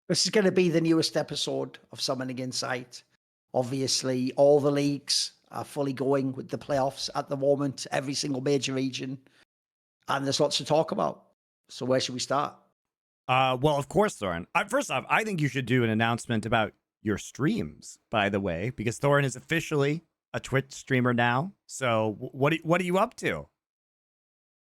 This is going to be the newest episode of Summoning Insight. Obviously, all the leagues are fully going with the playoffs at the moment, every single major region, and there's lots to talk about. So where should we start? Well, of course, Thorin. First off, I think you should do an announcement about your streams, by the way, because Thorin is officially a Twitch streamer now. So what are you up to?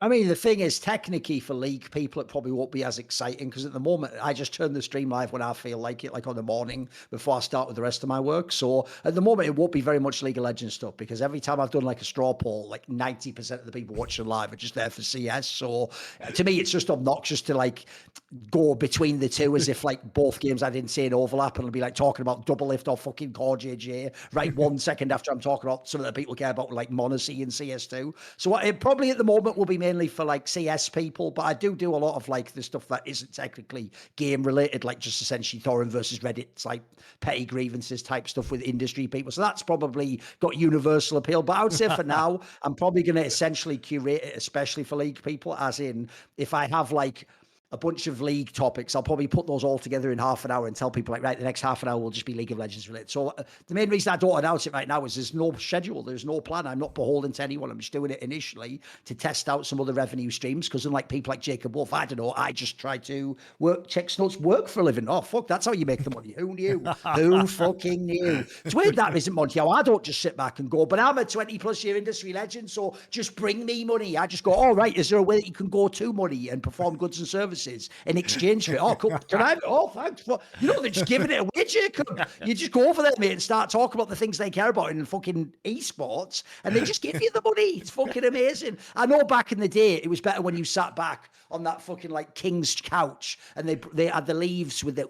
I mean, the thing is, technically for League people, it probably won't be as exciting because at the moment, I just turn the stream live when I feel like it, like on the morning before I start with the rest of my work. So at the moment, it won't be very much League of Legends stuff because every time I've done like a straw poll, like 90% of the people watching live are just there for CS. So to me, it's just obnoxious to like go between the two as if like both games I didn't see an overlap and I'll be like talking about double lift or fucking core JJ right 1 second after I'm talking about something that people care about like Monacy and CS2. So it probably at the moment will be mainly for like CS people, but I do a lot of like the stuff that isn't technically game related, like just essentially Thorin versus Reddit, it's like petty grievances type stuff with industry people. So that's probably got universal appeal. But I would say for now, I'm probably going to essentially curate it, especially for League people, as in if I have like a bunch of League topics, I'll probably put those all together in half an hour and tell people like, right, the next half an hour will just be League of Legends related. So the main reason I don't announce it right now is there's no schedule, there's no plan. I'm not beholden to anyone. I'm just doing it initially to test out some other revenue streams because unlike people like Jacob Wolf, I don't know, I just try to check notes, work for a living. Oh, fuck, that's how you make the money. Who knew? Who fucking knew? It's weird that isn't Monty. I don't just sit back and go, but I'm a 20+ year industry legend, so just bring me money. I just go, all right, is there a way that you can go to money and perform goods and services in exchange for it? Oh, cool. Can I? Oh, thanks. They're just giving it away, Jacob. You just go over there, mate, and start talking about the things they care about in fucking esports, and they just give you the money. It's fucking amazing. I know back in the day, it was better when you sat back on that fucking like king's couch, and they had the leaves with the.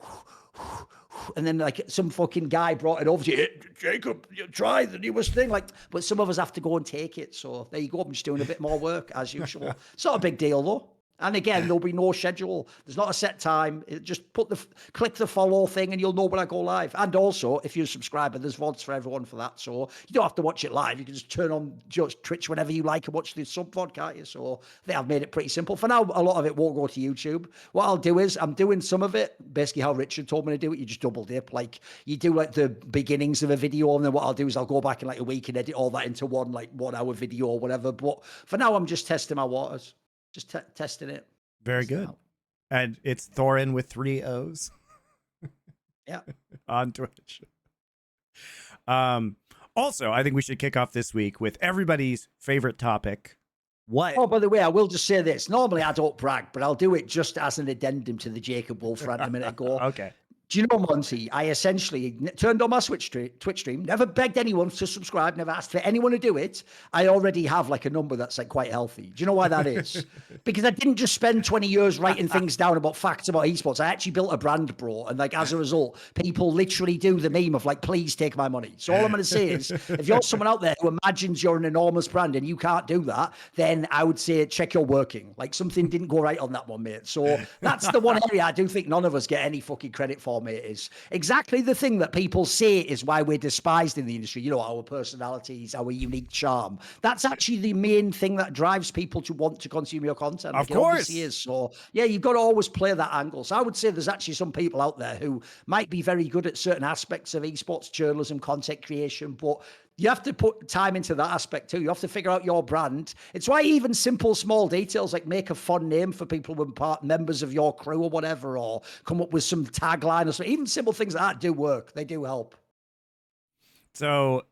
And then like some fucking guy brought it over to you, hey, Jacob, you try the newest thing. Like, but some of us have to go and take it. So there you go. I'm just doing a bit more work as usual. It's not a big deal though. And again, there'll be no schedule. There's not a set time. Just click the follow thing and you'll know when I go live. And also, if you're a subscriber, there's VODs for everyone for that. So you don't have to watch it live. You can just turn on just Twitch whenever you like and watch the sub VOD, can't you? So I think I've made it pretty simple. For now, a lot of it won't go to YouTube. What I'll do is I'm doing some of it, basically how Richard told me to do it. You just double dip. Like you do like the beginnings of a video. And then what I'll do is I'll go back in like a week and edit all that into one like 1 hour video or whatever. But for now, I'm just testing my waters. Just testing it. Very good. And it's Thorin with 3 O's. Yeah. On Twitch. Also, I think we should kick off this week with everybody's favorite topic. What? Oh, by the way, I will just say this. Normally, I don't brag, but I'll do it just as an addendum to the Jacob Wolf rant a minute ago. Okay. Do you know, Monty, I essentially turned on my Twitch stream, never begged anyone to subscribe, never asked for anyone to do it. I already have like a number that's like quite healthy. Do you know why that is? Because I didn't just spend 20 years writing things down about facts about esports. I actually built a brand, bro. And like, as a result, people literally do the meme of like, please take my money. So all I'm going to say is, if you're someone out there who imagines you're an enormous brand and you can't do that, then I would say check your working. Like something didn't go right on that one, mate. So that's the one area I do think none of us get any fucking credit for. It is exactly the thing that people say is why we're despised in the industry. You know, our personalities, our unique charm. That's actually the main thing that drives people to want to consume your content. Of course. It is. So yeah, you've got to always play that angle. So I would say there's actually some people out there who might be very good at certain aspects of esports journalism, content creation, but you have to put time into that aspect too. You have to figure out your brand. It's why even simple, small details like make a fun name for people who are members of your crew or whatever, or come up with some tagline or something. Even simple things like that do work. They do help. So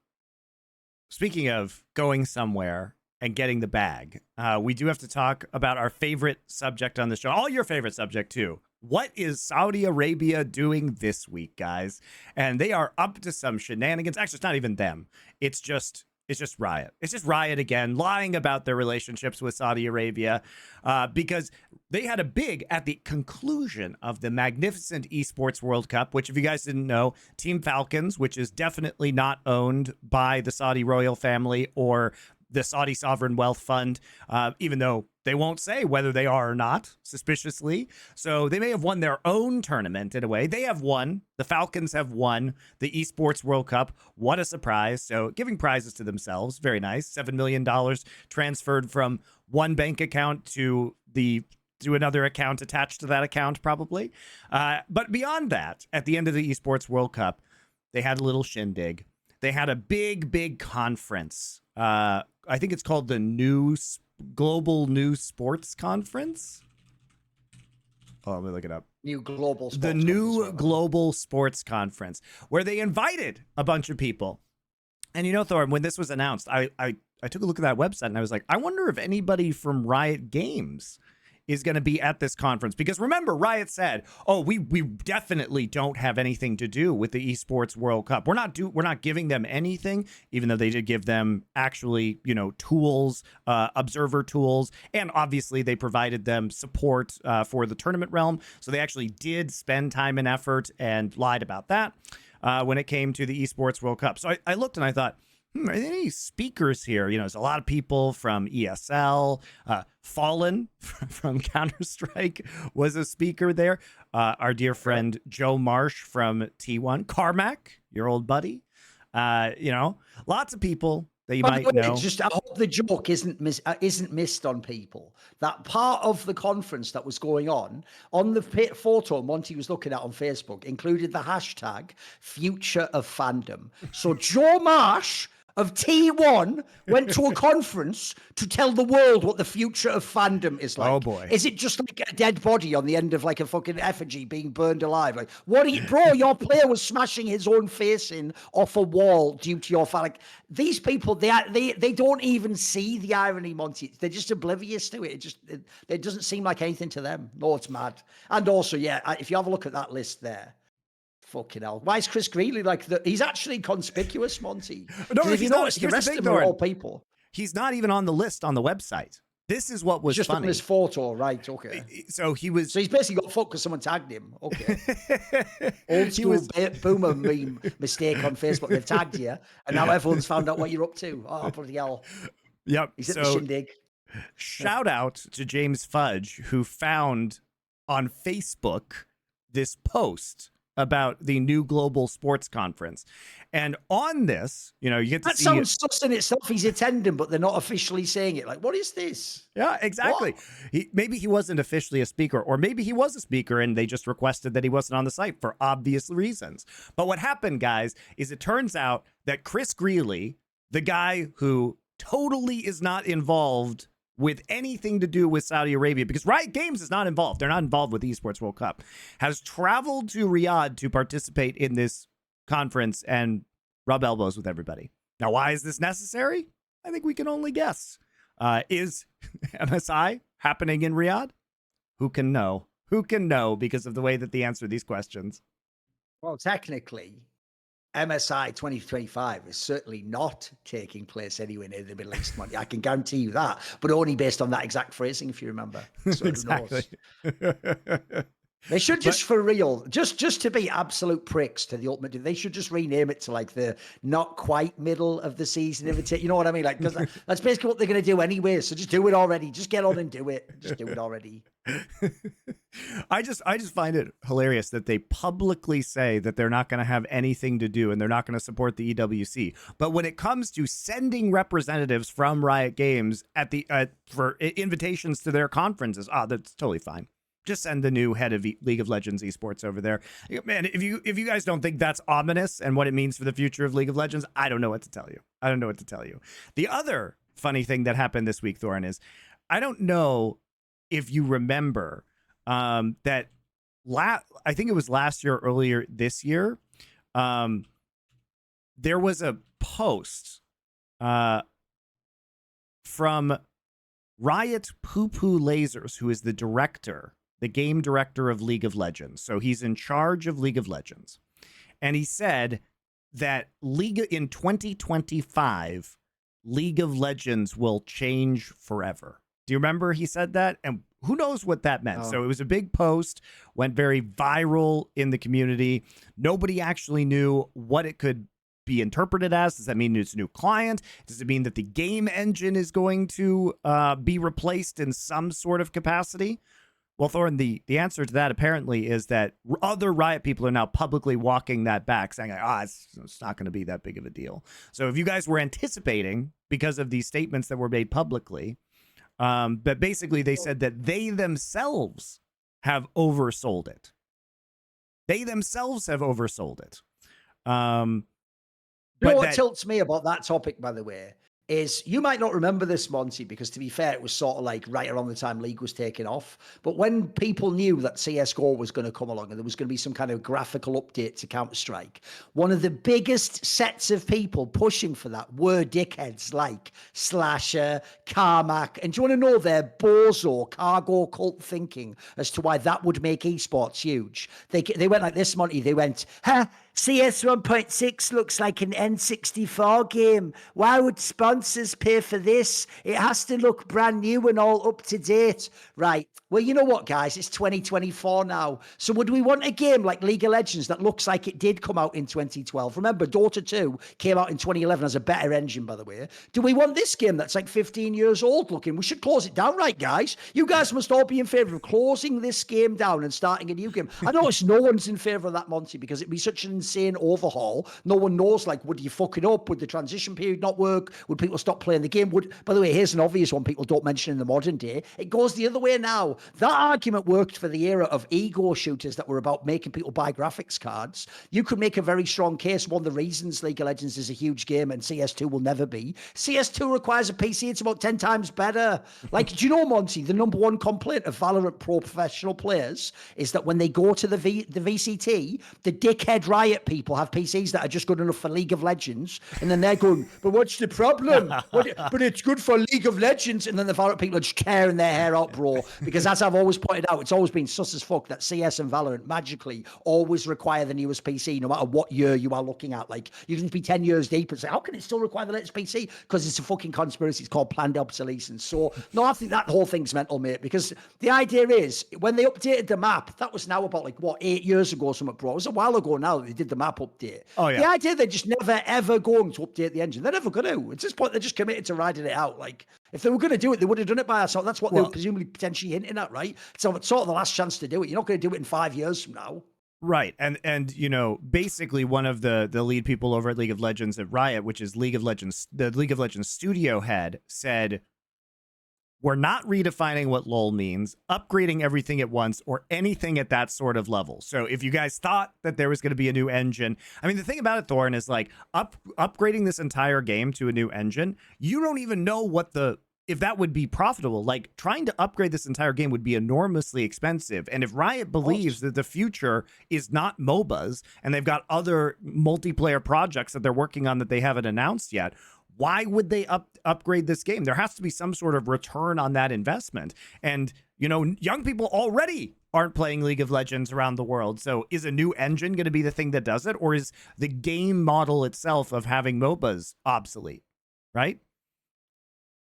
speaking of going somewhere and getting the bag, we do have to talk about our favorite subject on the show. All your favorite subject too. What is Saudi Arabia doing this week, guys? And they are up to some shenanigans. Actually, it's not even them. It's just Riot. It's just Riot again, lying about their relationships with Saudi Arabia because they had a big at the conclusion of the magnificent esports World Cup, which if you guys didn't know, Team Falcons, which is definitely not owned by the Saudi royal family or the Saudi Sovereign Wealth Fund, even though they won't say whether they are or not, suspiciously. So they may have won their own tournament in a way. They have won. The Falcons have won the Esports World Cup. What a surprise. So giving prizes to themselves. Very nice. $7 million transferred from one bank account to the do another account attached to that account, probably. But beyond that, at the end of the Esports World Cup, they had a little shindig. They had a big conference. I think it's called the Global New Sports Conference. Oh, let me look it up. The new Global Sports Conference, where they invited a bunch of people. And you know, Thorin, when this was announced, I took a look at that website and I was like, I wonder if anybody from Riot Games is going to be at this conference. Because remember, Riot said, oh, we definitely don't have anything to do with the Esports World Cup. We're not giving them anything, even though they did give them actually, tools, observer tools. And obviously they provided them support for the tournament realm. So they actually did spend time and effort and lied about that when it came to the Esports World Cup. So I looked and I thought, are there any speakers here? There's a lot of people from ESL. Fallen from Counter-Strike was a speaker there. Our dear friend Joe Marsh from T1. Carmack, your old buddy. Lots of people that you might know. I hope the joke isn't missed on people. That part of the conference that was going on the photo Monty was looking at on Facebook included the hashtag Future of Fandom. So Joe Marsh of T1 went to a conference to tell the world what the future of fandom is like. Oh boy. Is it just like a dead body on the end of like a fucking effigy being burned alive? Like, bro, your player was smashing his own face in off a wall due to your fan. Like, these people, they don't even see the irony, Monty. They're just oblivious to it. It doesn't seem like anything to them. No, it's mad. And also, if you have a look at that list there, fucking hell. Why is Chris Greeley he's actually conspicuous, Monty? No, if you notice, the rest of them are all people. He's not even on the list on the website. This is what was just funny. On this photo, right? Okay. So he's basically got fucked because someone tagged him. Okay. Old school boomer meme mistake on Facebook. They've tagged you, and now everyone's found out what you're up to. Oh, bloody hell. Yep. He's at the shindig. Shout out to James Fudge, who found on Facebook this post about the new global sports conference. And on this, you get to see... That sounds sus in itself. He's attending, but they're not officially saying it. Like, what is this? Yeah, exactly. Maybe he wasn't officially a speaker, or maybe he was a speaker and they just requested that he wasn't on the site for obvious reasons. But what happened, guys, is it turns out that Chris Greeley, the guy who totally is not involved with anything to do with Saudi Arabia, because Riot Games is not involved. They're not involved with the Esports World Cup, has traveled to Riyadh to participate in this conference and rub elbows with everybody. Now, why is this necessary? I think we can only guess. Is MSI happening in Riyadh? Who can know? Who can know because of the way that they answer these questions? Well, technically, MSI 2025 is certainly not taking place anywhere near the Middle East, Monty. I can guarantee you that, but only based on that exact phrasing, if you remember. So exactly. They should just, for real, just to be absolute pricks to the ultimate, they should just rename it to like the not quite middle of the season invitation. You know what I mean? Like, because that's basically what they're going to do anyway. So just do it already. Just get on and do it. Just do it already. I just find it hilarious that they publicly say that they're not going to have anything to do and they're not going to support the EWC. But when it comes to sending representatives from Riot Games at the for invitations to their conferences, that's totally fine. Just send the new head of League of Legends esports over there. Man, if you guys don't think that's ominous and what it means for the future of League of Legends, I don't know what to tell you. I don't know what to tell you. The other funny thing that happened this week, Thorin, is I don't know if you remember that I think it was last year or earlier this year, there was a post from Riot Poo Poo Lasers, who is the game director of League of Legends. So he's in charge of League of Legends. And he said that in 2025, League of Legends will change forever. Do you remember he said that? And who knows what that meant? So it was a big post, went very viral in the community. Nobody actually knew what it could be interpreted as. Does that mean it's a new client? Does it mean that the game engine is going to be replaced in some sort of capacity? Well, Thorin, the answer to that apparently is that other Riot people are now publicly walking that back, saying, it's not going to be that big of a deal. So if you guys were anticipating, because of these statements that were made publicly, But basically they said that they themselves have oversold it. They themselves have oversold it. You know what tilts me about that topic, by the way, is you might not remember this, Monty, because to be fair, it was sort of like right around the time League was taking off. But when people knew that CSGO was going to come along and there was going to be some kind of graphical update to Counter-Strike, one of the biggest sets of people pushing for that were dickheads like Slasher, Carmack. And do you want to know their bozo cargo cult thinking as to why that would make esports huge? They went like this, Monty. They went, CS 1.6 looks like an N64 game. Why would sponsors pay for this? It has to look brand new and all up to date. Right. Well, you know what, guys? It's 2024 now. So would we want a game like League of Legends that looks like it did come out in 2012? Remember, Dota 2 came out in 2011 as a better engine, by the way. Do we want this game that's like 15 years old looking? We should close it down, right, guys? You guys must all be in favor of closing this game down and starting a new game. I notice no one's in favor of that, Monty, because it'd be such an insane overhaul. No one knows, like, would you fuck it up? Would the transition period not work? Would people stop playing the game? By the way, here's an obvious one people don't mention in the modern day. It goes the other way now. That argument worked for the era of ego shooters that were about making people buy graphics cards. You could make a very strong case. One of the reasons League of Legends is a huge game and CS2 will never be. CS2 requires a PC. It's about 10 times better. Like, do you know, Monty, the number one complaint of Valorant Pro professional players is that when they go to the VCT, the dickhead Riot people have PCs that are just good enough for League of Legends. And then they're going, but what's the problem? But it's good for League of Legends. And then the Valorant people are just tearing their hair out, bro. Because as I've always pointed out, it's always been sus as fuck that CS and Valorant magically always require the newest PC, no matter what year you are looking at. Like, you can be 10 years deep and say, how can it still require the latest PC? Because it's a fucking conspiracy. It's called planned obsolescence. So, no, I think that whole thing's mental, mate. Because the idea is, when they updated the map, that was now about, like, what, 8 years ago or something, bro. It was a while ago now that they did the map update. Oh, yeah. The idea they're just never, ever going to update the engine. They're never going to. At this point, they're just committed to riding it out. Like, if they were going to do it, they would have done it by ourselves. That's what they were presumably potentially hinting at, right? So it's sort of the last chance to do it. You're not going to do it in 5 years from now. Right. And you know, basically one of the lead people over at League of Legends at Riot, which is the League of Legends studio head, said, we're not redefining what LOL means, upgrading everything at once, or anything at that sort of level. So if you guys thought that there was going to be a new engine, I mean, the thing about it, Thorin, is like upgrading this entire game to a new engine, you don't even know if that would be profitable. Like, trying to upgrade this entire game would be enormously expensive. And if Riot believes that the future is not MOBAs and they've got other multiplayer projects that they're working on that they haven't announced yet, why would they upgrade this game? There has to be some sort of return on that investment. And, you know, young people already aren't playing League of Legends around the world. So is a new engine going to be the thing that does it? Or is the game model itself of having MOBAs obsolete, right?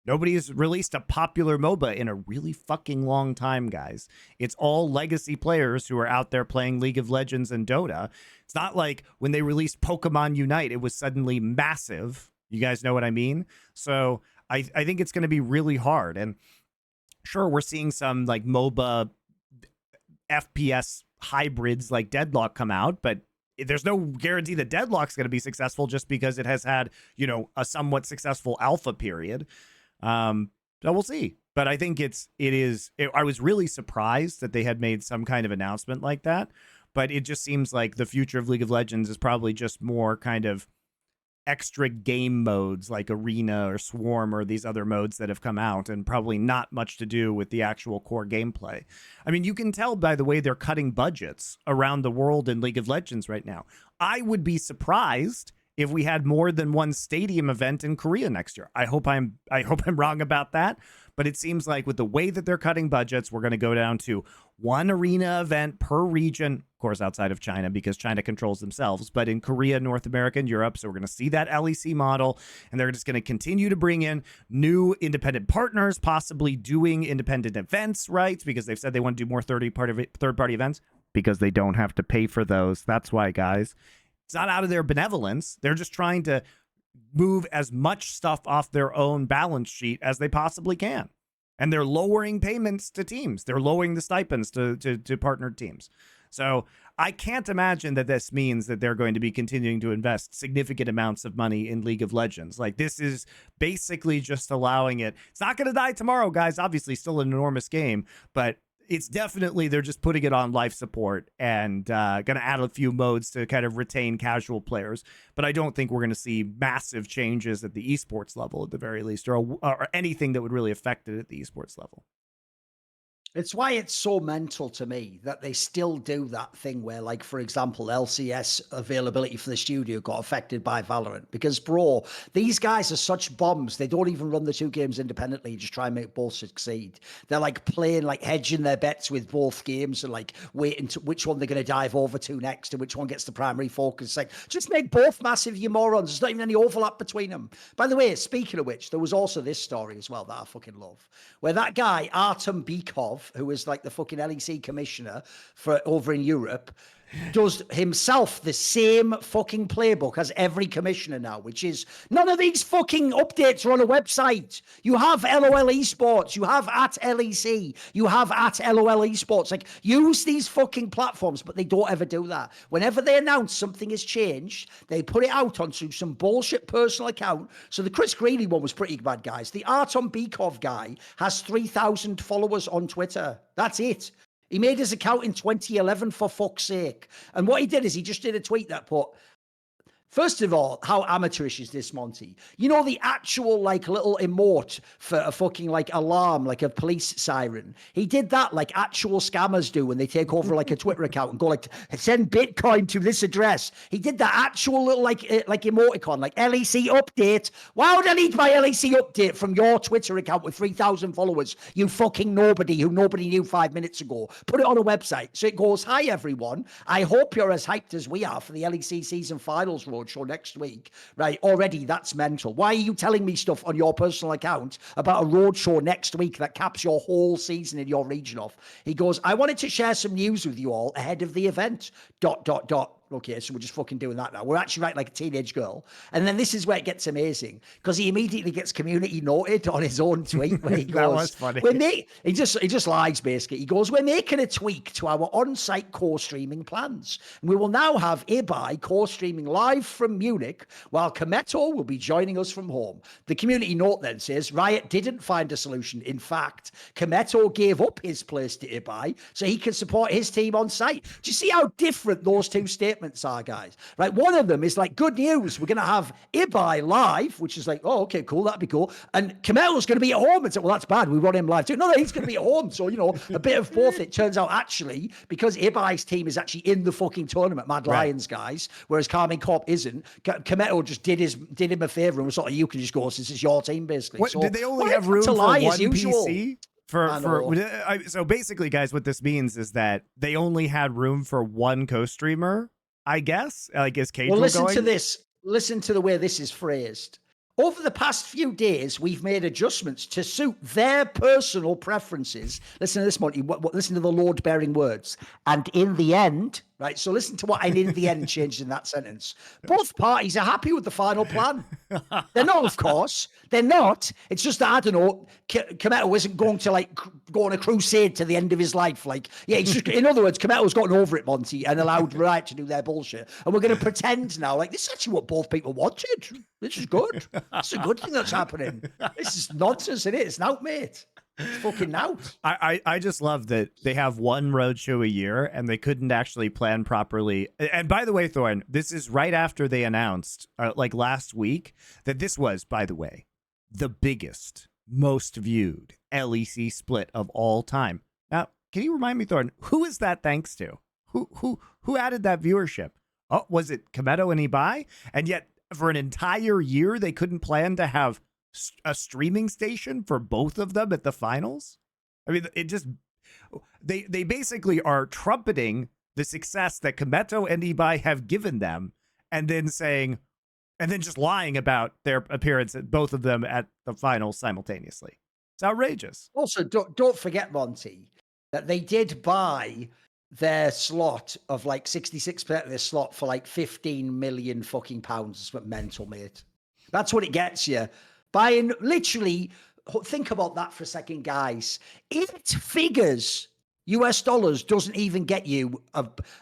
Nobody has released a popular MOBA in a really fucking long time, guys. It's all legacy players who are out there playing League of Legends and Dota. It's not like when they released Pokemon Unite, it was suddenly massive. You guys know what I mean? So I think it's going to be really hard. And sure, we're seeing some like MOBA FPS hybrids like Deadlock come out, but there's no guarantee that Deadlock's going to be successful just because it has had, you know, a somewhat successful alpha period. So we'll see. But I think I was really surprised that they had made some kind of announcement like that. But it just seems like the future of League of Legends is probably just more kind of extra game modes like Arena or Swarm or these other modes that have come out, and probably not much to do with the actual core gameplay. I mean, you can tell by the way they're cutting budgets around the world in League of Legends right now. I would be surprised if we had more than one stadium event in Korea next year. I hope I'm wrong about that, but it seems like with the way that they're cutting budgets, we're going to go down to one arena event per region, of course, outside of China, because China controls themselves, but in Korea, North America, and Europe. So we're going to see that LEC model, and they're just going to continue to bring in new independent partners, possibly doing independent events, right? Because they've said they want to do more third-party events because they don't have to pay for those. That's why, guys. It's not out of their benevolence. They're just trying to move as much stuff off their own balance sheet as they possibly can. And they're lowering payments to teams. They're lowering the stipends to partnered teams. So I can't imagine that this means that they're going to be continuing to invest significant amounts of money in League of Legends. Like, this is basically just allowing it. It's not going to die tomorrow, guys. Obviously, still an enormous game, but it's definitely, they're just putting it on life support and going to add a few modes to kind of retain casual players. But I don't think we're going to see massive changes at the esports level at the very least, or anything that would really affect it at the esports level. It's why it's so mental to me that they still do that thing where, like, for example, LCS availability for the studio got affected by Valorant. Because, bro, these guys are such bombs. They don't even run the two games independently, just try and make both succeed. They're like playing, like hedging their bets with both games and like waiting to which one they're going to dive over to next and which one gets the primary focus. Like, just make both massive, you morons. There's not even any overlap between them. By the way, speaking of which, there was also this story as well that I fucking love, where that guy, Artem Bykov, who was like the fucking LEC commissioner for over in Europe, does himself the same fucking playbook as every commissioner now, which is none of these fucking updates are on a website. You have LOL esports, you have at LEC, you have at LOL esports. Like, use these fucking platforms, but they don't ever do that. Whenever they announce something has changed, they put it out onto some bullshit personal account. So the Chris Greeley one was pretty bad, guys. The Artem Bykov guy has 3,000 followers on Twitter. That's it. He made his account in 2011, for fuck's sake. And what he did is he just did a tweet that put, first of all, how amateurish is this, Monty? You know, the actual, like, little emote for a fucking, like, alarm, like a police siren. He did that like actual scammers do when they take over, like, a Twitter account and go, like, send Bitcoin to this address. He did that actual little, like emoticon, like, LEC update. Why would I need my LEC update from your Twitter account with 3,000 followers? You fucking nobody who nobody knew 5 minutes ago. Put it on a website. So it goes, hi, everyone. I hope you're as hyped as we are for the LEC season finals show next week. Right, already that's mental. Why are you telling me stuff on your personal account about a road show next week that caps your whole season in your region off? He goes, I wanted to share some news with you all ahead of the event. ... Okay, so we're just fucking doing that now. We're actually writing like a teenage girl. And then this is where it gets amazing, because he immediately gets community noted on his own tweet where he goes, That was funny. He just lies, basically. He goes, we're making a tweak to our on-site co-streaming plans. And we will now have Ibai co-streaming live from Munich, while Kometo will be joining us from home. The community note then says, Riot didn't find a solution. In fact, Kometo gave up his place to Ibai so he can support his team on site. Do you see how different those two statements are, guys? Right, one of them is like, good news, we're going to have Ibai live, which is like, oh, okay, cool, that'd be cool. And Kameto's going to be at home. And say, well, that's bad, we want him live too. No, he's going to be at home. So, you know, a bit of both. It turns out, actually, because Ibai's team is actually in the fucking tournament, Mad Lions, guys, whereas Carmine Corp isn't, Kometo just did him a favor and was sort of, you can just go, since it's your team, basically. What, so, did they only have room for one PC? For so basically, guys, what this means is that they only had room for one co-streamer, I guess. Like, is Cage well, listen going? to this. Listen to the way this is phrased. Over the past few days, we've made adjustments to suit their personal preferences. Listen to this, Monty. Listen to the load-bearing words. And in the end, right? So listen to what "and in the end" changed in that sentence. Both parties are happy with the final plan. They're not, of course. They're not. It's just that, I don't know, Kometo isn't going to, like, go on a crusade to the end of his life. Like, yeah, it's just, in other words, Kometo's gotten over it, Monty, and allowed Riot to do their bullshit. And we're going to pretend now, like, this is actually what both people wanted. This is good. It's a good thing that's happening. This is nonsense, isn't it? It's out, mate. It's fucking out. I just love that they have one roadshow a year and they couldn't actually plan properly. And by the way, Thorin, this is right after they announced, like last week, that this was, by the way, the biggest, most viewed LEC split of all time. Now, can you remind me, Thorin, who is that thanks to? Who added that viewership? Oh, was it Kometo and Ibai? And yet, for an entire year, they couldn't plan to have a streaming station for both of them at the finals. I mean, it just, they basically are trumpeting the success that Kometo and Ibai have given them, and then just lying about their appearance at both of them at the finals simultaneously. It's outrageous. Also, don't forget, Monty, that they did buy their slot of like 66% of their slot for like 15 million fucking pounds. It's mental, mate. That's what it gets you. Buying, literally, think about that for a second, guys. 8 figures US dollars doesn't even get you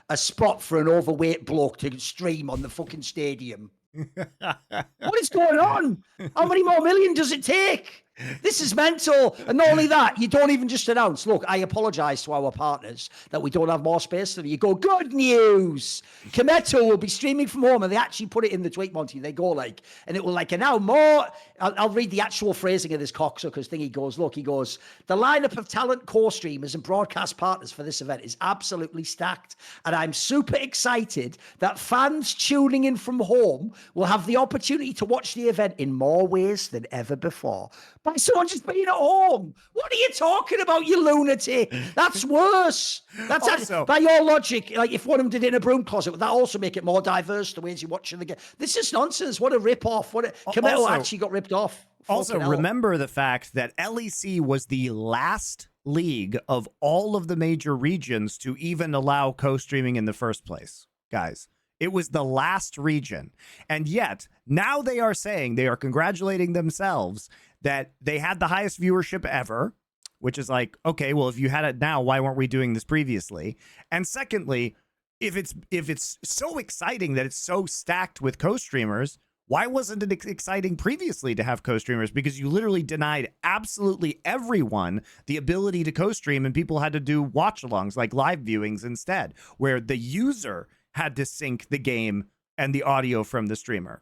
a spot for an overweight bloke to stream on the fucking stadium. What is going on? How many more million does it take? This is mental. And not only that, you don't even just announce, look, I apologize to our partners that we don't have more space for them. You go, good news. Kometo will be streaming from home. And they actually put it in the tweet, Monty. They go like, and it will like, and now more. I'll read the actual phrasing of this cocksucker's thing. He goes, look, he goes, the lineup of talent core streamers and broadcast partners for this event is absolutely stacked. And I'm super excited that fans tuning in from home will have the opportunity to watch the event in more ways than ever before. By someone just being at home. What are you talking about, you lunatic? That's worse. That's also, by your logic, like if one of them did it in a broom closet, would that also make it more diverse, the ways you're watching the game? This is nonsense. What a rip-off. Kometo actually got ripped off. Also, remember the fact that LEC was the last league of all of the major regions to even allow co-streaming in the first place, guys. It was the last region. And yet, now they are saying, they are congratulating themselves that they had the highest viewership ever, which is like, okay, well, if you had it now, why weren't we doing this previously? And secondly, if it's so exciting that it's so stacked with co-streamers, why wasn't it exciting previously to have co-streamers? Because you literally denied absolutely everyone the ability to co-stream, and people had to do watch-alongs, like live viewings instead, where the user had to sync the game and the audio from the streamer.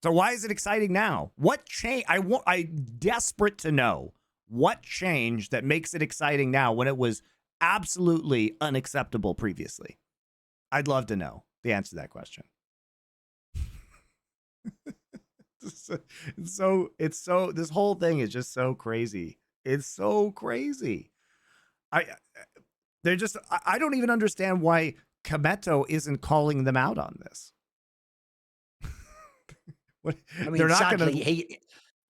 So why is it exciting now? What change? I'm desperate to know what changed that makes it exciting now when it was absolutely unacceptable previously. I'd love to know the answer to that question. This whole thing is just so crazy. It's so crazy. I don't even understand why Kometo isn't calling them out on this. What, I mean, they're not sadly,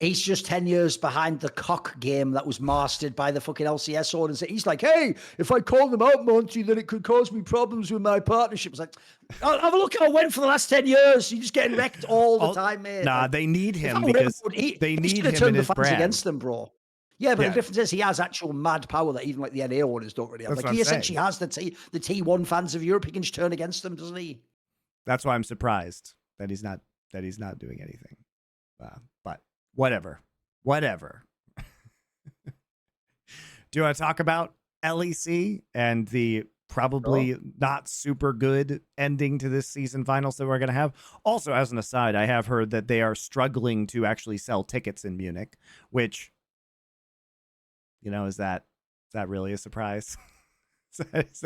he's just 10 years behind the cock game that was mastered by the fucking LCS owners. He's like, hey, if I call them out, Monty, then it could cause me problems with my partnership. It's like, have a look how I went for the last 10 years. You're just getting wrecked all the time, mate. Nah, they need him because they need him in his brand. Against them, bro. Yeah, but the difference is he has actual mad power that even like the NA owners don't really have. Like he essentially has the T1 fans of Europe. He can just turn against them, doesn't he? That's why I'm surprised that he's not doing anything. But whatever. Do you want to talk about LEC and the probably not super good ending to this season finals that we're going to have? Also, as an aside, I have heard that they are struggling to actually sell tickets in Munich, which, you know, is that really a surprise? Is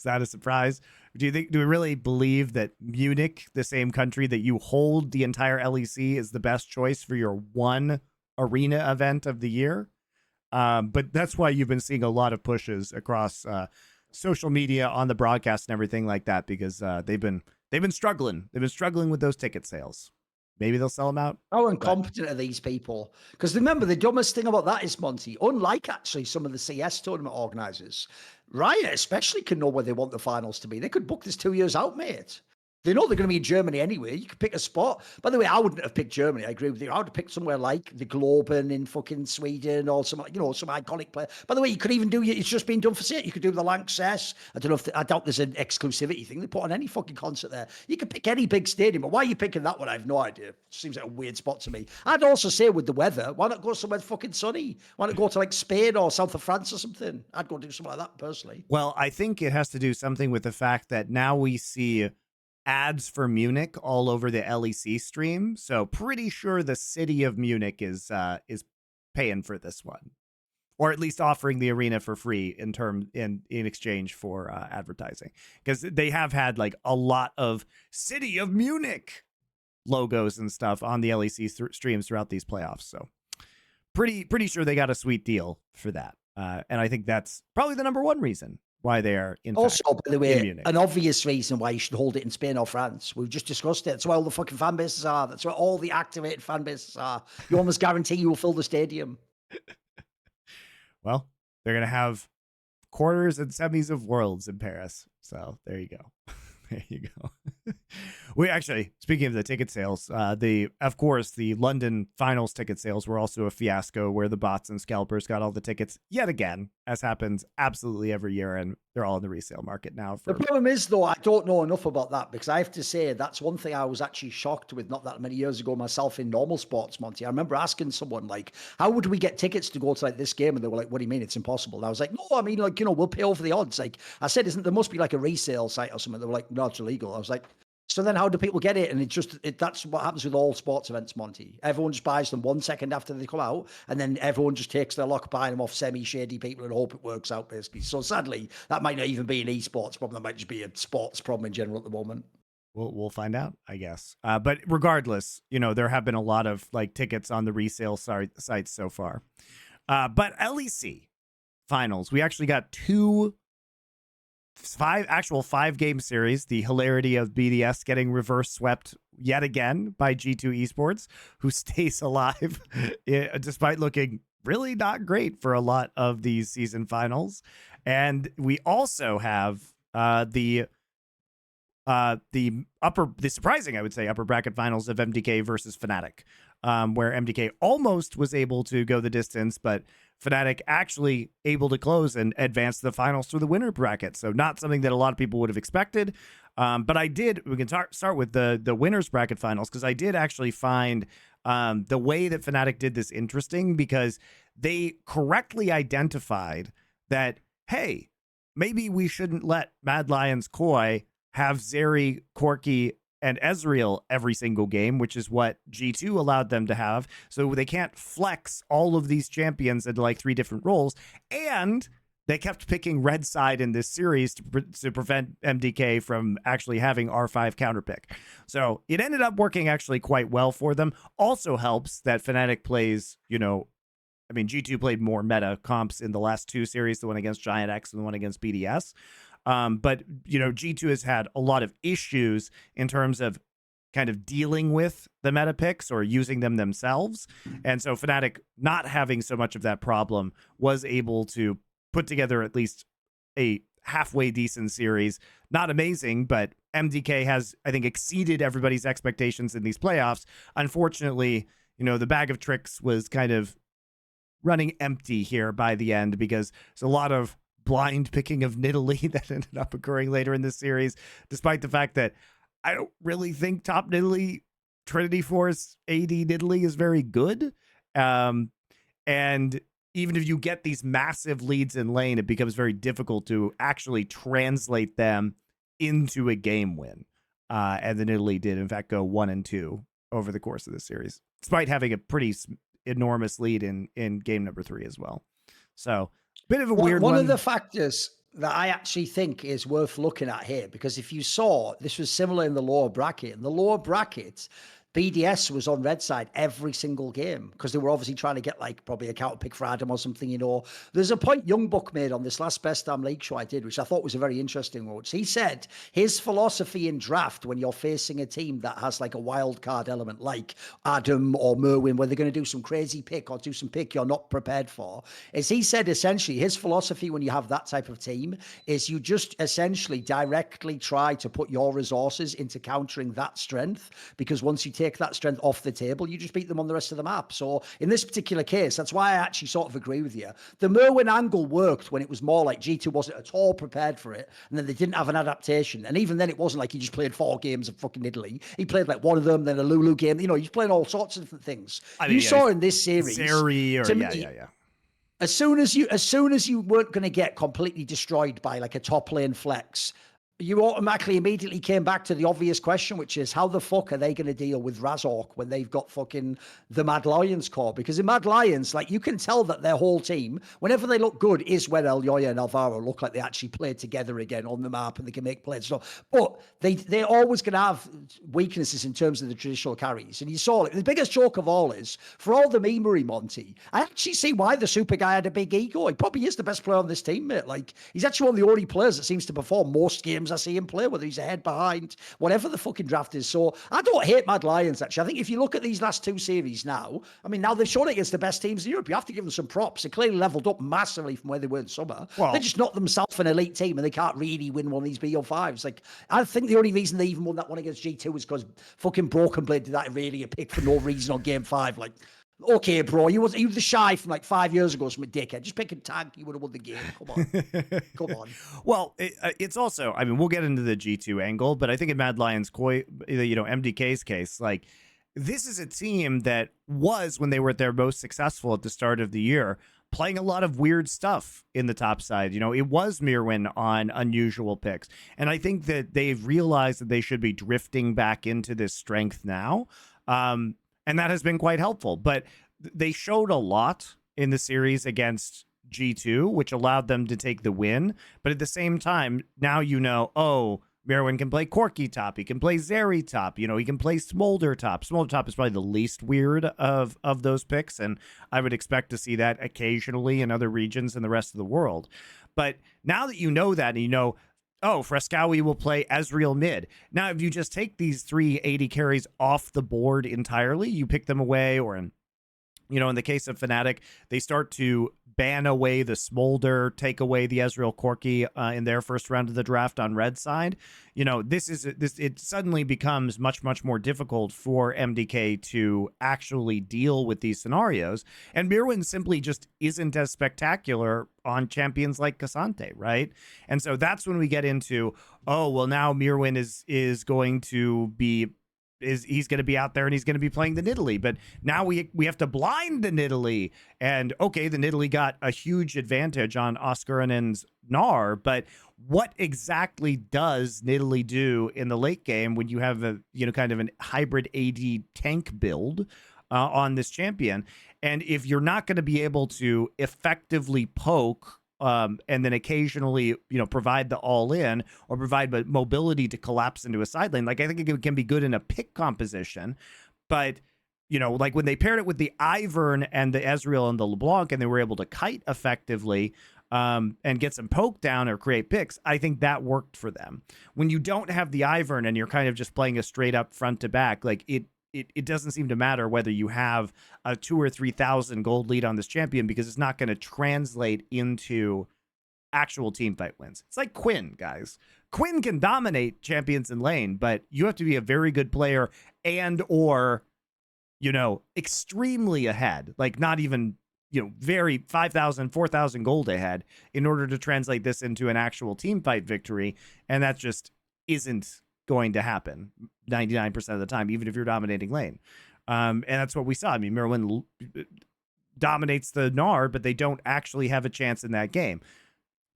that a surprise? Do we really believe that Munich, the same country that you hold the entire LEC, is the best choice for your one arena event of the year? But that's why you've been seeing a lot of pushes across social media, on the broadcast and everything like that, because they've been struggling. They've been struggling with those ticket sales. Maybe they'll sell them out. How incompetent are these people? Because remember, the dumbest thing about that is, Monty, unlike actually some of the CS tournament organizers, Riot especially can know where they want the finals to be. They could book this 2 years out, mate. They know they're going to be in Germany anyway. You could pick a spot. By the way, I wouldn't have picked Germany. I agree with you. I would have picked somewhere like the Globen in fucking Sweden or some iconic player. By the way, you could even do, it's just been done for sale. You could do the Lanxess. I don't know I doubt there's an exclusivity thing. They put on any fucking concert there. You could pick any big stadium, but why are you picking that one? I have no idea. It seems like a weird spot to me. I'd also say with the weather, why not go somewhere fucking sunny? Why not go to like Spain or south of France or something? I'd go do something like that personally. Well, I think it has to do something with the fact that now we see ads for Munich all over the LEC stream, so pretty sure the city of Munich is paying for this one, or at least offering the arena for free in exchange for advertising, because they have had like a lot of City of Munich logos and stuff on the LEC streams throughout these playoffs. So pretty sure they got a sweet deal for that, and I think that's probably the number one reason why they are in also, by the way, an obvious reason why you should hold it in Spain or France. We've just discussed it. That's where all the fucking fan bases are. That's where all the activated fan bases are. You almost guarantee you will fill the stadium. Well, they're going to have quarters and semis of Worlds in Paris. So there you go. There you go. We actually, speaking of the ticket sales, of course, the London finals ticket sales were also a fiasco where the bots and scalpers got all the tickets yet again, as happens absolutely every year, and they're all in the resale market now. The problem is, though, I don't know enough about that, because I have to say that's one thing I was actually shocked with not that many years ago myself in normal sports, Monty. I remember asking someone, like, how would we get tickets to go to like this game? And they were like, what do you mean it's impossible? And I was like, no, I mean, like, we'll pay over the odds. Like I said, there must be like a resale site or something? They were like, no, it's illegal. I was like, so then how do people get it? And that's what happens with all sports events, Monty. Everyone just buys them 1 second after they come out, and then everyone just takes their luck buying them off semi-shady people and hope it works out, basically. So sadly, that might not even be an esports problem. That might just be a sports problem in general at the moment. We'll find out, I guess. But regardless, there have been a lot of like tickets on the resale sites so far. But LEC finals, we actually got five game series. The hilarity of BDS getting reverse swept yet again by G2 Esports, who stays alive despite looking really not great for a lot of these season finals. And we also have the surprising, I would say, upper bracket finals of MDK versus Fnatic, where MDK almost was able to go the distance, but Fnatic actually able to close and advance to the finals through the winner bracket. So not something that a lot of people would have expected. But we can start with the winners bracket finals, because I did actually find the way that Fnatic did this interesting, because they correctly identified that, hey, maybe we shouldn't let Mad Lions Koi have Zeri, Corki, and Ezreal every single game, which is what G2 allowed them to have. So they can't flex all of these champions into like 3 different roles. And they kept picking red side in this series to prevent MDK from actually having R5 counterpick. So it ended up working actually quite well for them. Also helps that Fnatic plays, G2 played more meta comps in the last 2 series, the one against Giant X and the one against BDS. But G2 has had a lot of issues in terms of kind of dealing with the meta picks or using them themselves. And so Fnatic, not having so much of that problem, was able to put together at least a halfway decent series. Not amazing, but MDK has, I think, exceeded everybody's expectations in these playoffs. Unfortunately, the bag of tricks was kind of running empty here by the end, because there's a lot of blind picking of Nidalee that ended up occurring later in this series, despite the fact that I don't really think top Nidalee, Trinity Force AD Nidalee is very good. And even if you get these massive leads in lane, it becomes very difficult to actually translate them into a game win. And the Nidalee did, in fact, go 1-2 over the course of the series, despite having a pretty enormous lead in game number 3 as well. So bit of a weird one. One of the factors that I actually think is worth looking at here, because if you saw, this was similar in the lower bracket. In the lower bracket, BDS was on red side every single game, because they were obviously trying to get like probably a counter pick for Adam or something, There's a point Youngbuck made on this last Best Damn League show I did, which I thought was a very interesting one. He said his philosophy in draft, when you're facing a team that has like a wild card element like Adam or Merwin, where they're going to do some crazy pick or do some pick you're not prepared for, is he said essentially his philosophy when you have that type of team is you just essentially directly try to put your resources into countering that strength, because once you take that strength off the table, you just beat them on the rest of the map. So in this particular case, that's why I actually sort of agree with you. The Merwin angle worked when it was more like G2 wasn't at all prepared for it, and then they didn't have an adaptation. And even then, it wasn't like he just played 4 games of fucking Italy. He played like one of them, then a Lulu game. He's playing all sorts of different things. You saw in this series, as soon as you weren't going to get completely destroyed by like a top lane flex, you automatically immediately came back to the obvious question, which is how the fuck are they going to deal with Razork when they've got fucking the Mad Lions core? Because in Mad Lions, like, you can tell that their whole team, whenever they look good, is when Elyoya and Alvaro look like they actually played together again on the map and they can make plays. So, but they're always going to have weaknesses in terms of the traditional carries. And you saw it. The biggest joke of all is, for all the memery, Monty, I actually see why the super guy had a big ego. He probably is the best player on this team, mate. Like, he's actually one of the only players that seems to perform most games games I see him play, whether he's ahead, behind, whatever the fucking draft is. So I don't hate Mad Lions, actually. I think if you look at these last 2 series now, I mean, now they've shown it against the best teams in Europe. You have to give them some props. They clearly leveled up massively from where they were in summer. Well, they just knocked themselves an elite team, and they can't really win one of these BO5s. Like, I think the only reason they even won that one against G2 was because fucking Broken Blade did that really a pick for no reason on game 5. Like, okay, bro, you were the shy from like 5 years ago, some dickhead. Just pick a tank, you would have won the game. Come on. Come on. Well, it's also, I mean, we'll get into the G2 angle, but I think in Mad Lions, MDK's case, like, this is a team that was, when they were at their most successful at the start of the year, playing a lot of weird stuff in the top side. You know, it was Mirwin on unusual picks. And I think that they've realized that they should be drifting back into this strength now. And that has been quite helpful. But they showed a lot in the series against G2, which allowed them to take the win. But at the same time, now you know, oh, Mirwin can play Corki top. He can play Zeri top. You know, he can play Smolder top. Smolder top is probably the least weird of those picks, and I would expect to see that occasionally in other regions in the rest of the world. But now that you know that, and you know, oh, Frescowi will play Ezreal mid. Now, if you just take these 380 carries off the board entirely, you pick them away, or in the case of Fnatic, they start to ban away the Smolder, take away the Ezreal Corki in their first round of the draft on red side. You know, it suddenly becomes much, much more difficult for MDK to actually deal with these scenarios. And Mirwin simply just isn't as spectacular on champions like Cassante, right? And so that's when we get into, oh, well, now Mirwin is going to be he's going to be out there and he's going to be playing the Nidalee, but now we have to blind the Nidalee. And okay, the Nidalee got a huge advantage on Oscarinen's Gnar, but what exactly does Nidalee do in the late game when you have a kind of an hybrid AD tank build on this champion? And if you're not going to be able to effectively poke and then occasionally, provide the all-in or provide mobility to collapse into a side lane. Like, I think it can be good in a pick composition, but, like when they paired it with the Ivern and the Ezreal and the LeBlanc, and they were able to kite effectively and get some poke down or create picks, I think that worked for them. When you don't have the Ivern and you're kind of just playing a straight up front to back, like it doesn't seem to matter whether you have a 2,000 or 3,000 gold lead on this champion, because it's not going to translate into actual team fight wins. It's like Quinn, guys. Quinn can dominate champions in lane, but you have to be a very good player or extremely ahead, like not even, very 5,000, 4,000 gold ahead in order to translate this into an actual team fight victory. And that just isn't going to happen 99% of the time, even if you're dominating lane. And that's what we saw. I mean, Mirwin dominates the Gnar, but they don't actually have a chance in that game.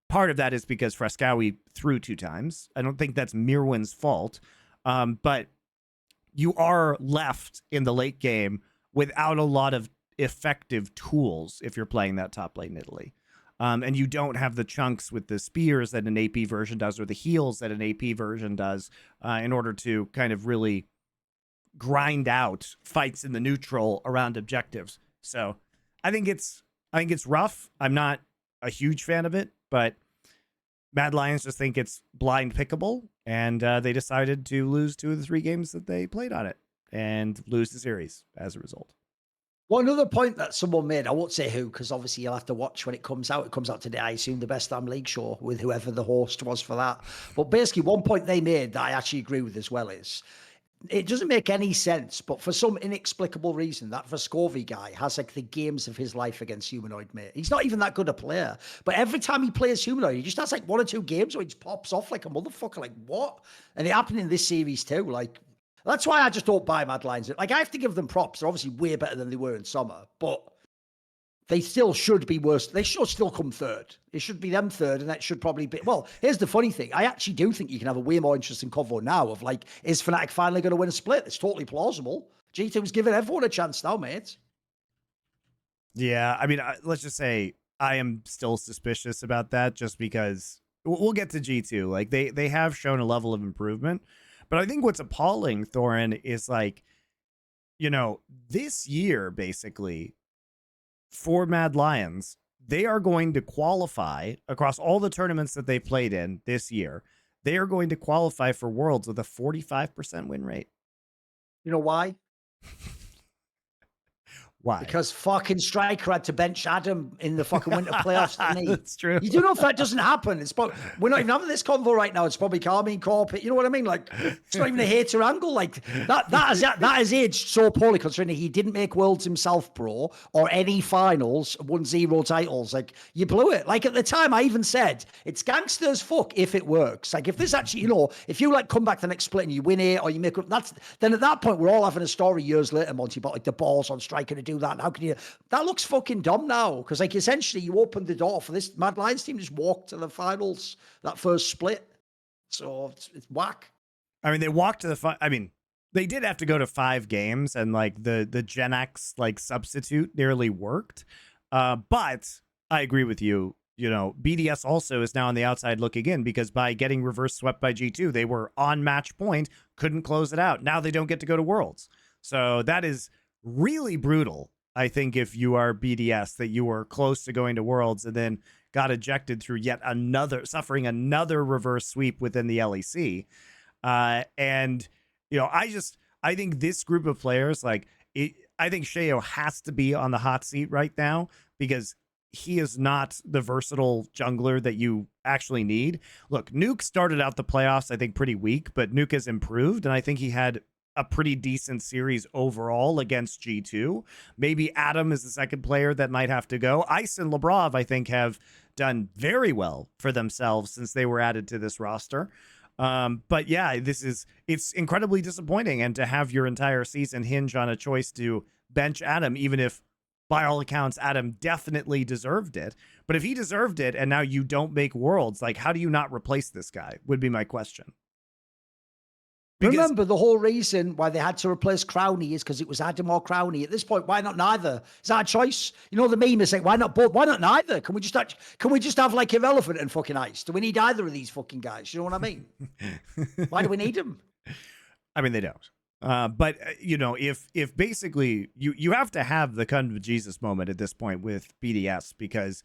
Part of that is because Frescowi threw 2 times. I don't think that's Mirwin's fault. But you are left in the late game without a lot of effective tools if you're playing that top lane Italy. And you don't have the chunks with the spears that an AP version does, or the heals that an AP version does, in order to kind of really grind out fights in the neutral around objectives. So I think it's rough. I'm not a huge fan of it, but Mad Lions just think it's blind pickable, and they decided to lose 2 of the 3 games that they played on it and lose the series as a result. One other point that someone made, I won't say who, because obviously you'll have to watch when it comes out. It comes out today, I assume, the Best Damn League show, with whoever the host was for that. But basically, one point they made that I actually agree with as well is, it doesn't make any sense, but for some inexplicable reason, that Chovy guy has like the games of his life against Humanoid, mate. He's not even that good a player, but every time he plays Humanoid, he just has like 1 or 2 games where he just pops off like a motherfucker. Like, what? And it happened in this series too. Like, that's why I just don't buy Mad Lions. Like, I have to give them props. They're obviously way better than they were in summer, but they still should be worse. They should still come third. It should be them third, and that should probably be... Well, here's the funny thing. I actually do think you can have a way more interesting convo now of, like, is Fnatic finally going to win a split? It's totally plausible. G2's giving everyone a chance now, mate. Yeah, I mean, let's just say I am still suspicious about that, just because... We'll get to G2. Like, they have shown a level of improvement. But I think what's appalling, Thorin, is like, this year, basically, for Mad Lions, they are going to qualify across all the tournaments that they played in this year. they are going to qualify for Worlds with a 45% win rate. You know why? Why? Because fucking Striker had to bench Adam in the fucking winter playoffs, didn't he? That's true. You do know if that doesn't happen, it's probably, we're not even having this convo right now. It's probably Carmine Corp. You know what I mean? Like, it's not even a hater angle. Like that has aged so poorly considering he didn't make Worlds himself, bro, or any finals, won 0 titles. Like, you blew it. Like at the time, I even said it's gangsters fuck if it works. Like if this actually, you know, if you like come back the next split and you win it or you make up, then at that point we're all having a story years later, Monty, about like the balls on Striker to do that. And how can you? That looks fucking dumb now because like essentially you opened the door for this Mad Lions team just walked to the finals that first split, so it's whack. I mean, they walked to the I mean, they did have to go to 5 games, and like the Gen X like substitute nearly worked. But I agree with you. You know, BDS also is now on the outside looking in because by getting reverse swept by G2, they were on match point, couldn't close it out. Now they don't get to go to Worlds. So that is really brutal. I think if you are BDS, that you were close to going to Worlds and then got ejected through suffering another reverse sweep within the LEC. And, you know, I think this group of players, like, I think Sheo has to be on the hot seat right now because he is not the versatile jungler that you actually need. Look, Nuke started out the playoffs, I think, pretty weak, but Nuke has improved, and I think he had a pretty decent series overall against G2. Maybe Adam is the second player that might have to go. Ice and Labrov, I think, have done very well for themselves since they were added to this roster. But yeah, it's incredibly disappointing. And to have your entire season hinge on a choice to bench Adam, even if by all accounts, Adam definitely deserved it. But if he deserved it and now you don't make Worlds, like, how do you not replace this guy would be my question. Because remember, the whole reason why they had to replace Crownie is because it was Adam or Crownie. At this point, why not neither? Is that a choice? You know, the meme is like, why not both? Why not neither? Can we just have like Irrelevant and fucking Ice? Do we need either of these fucking guys? You know what I mean? Why do we need them? I mean, they don't. But you know, if basically you have to have the come to Jesus moment at this point with BDS because,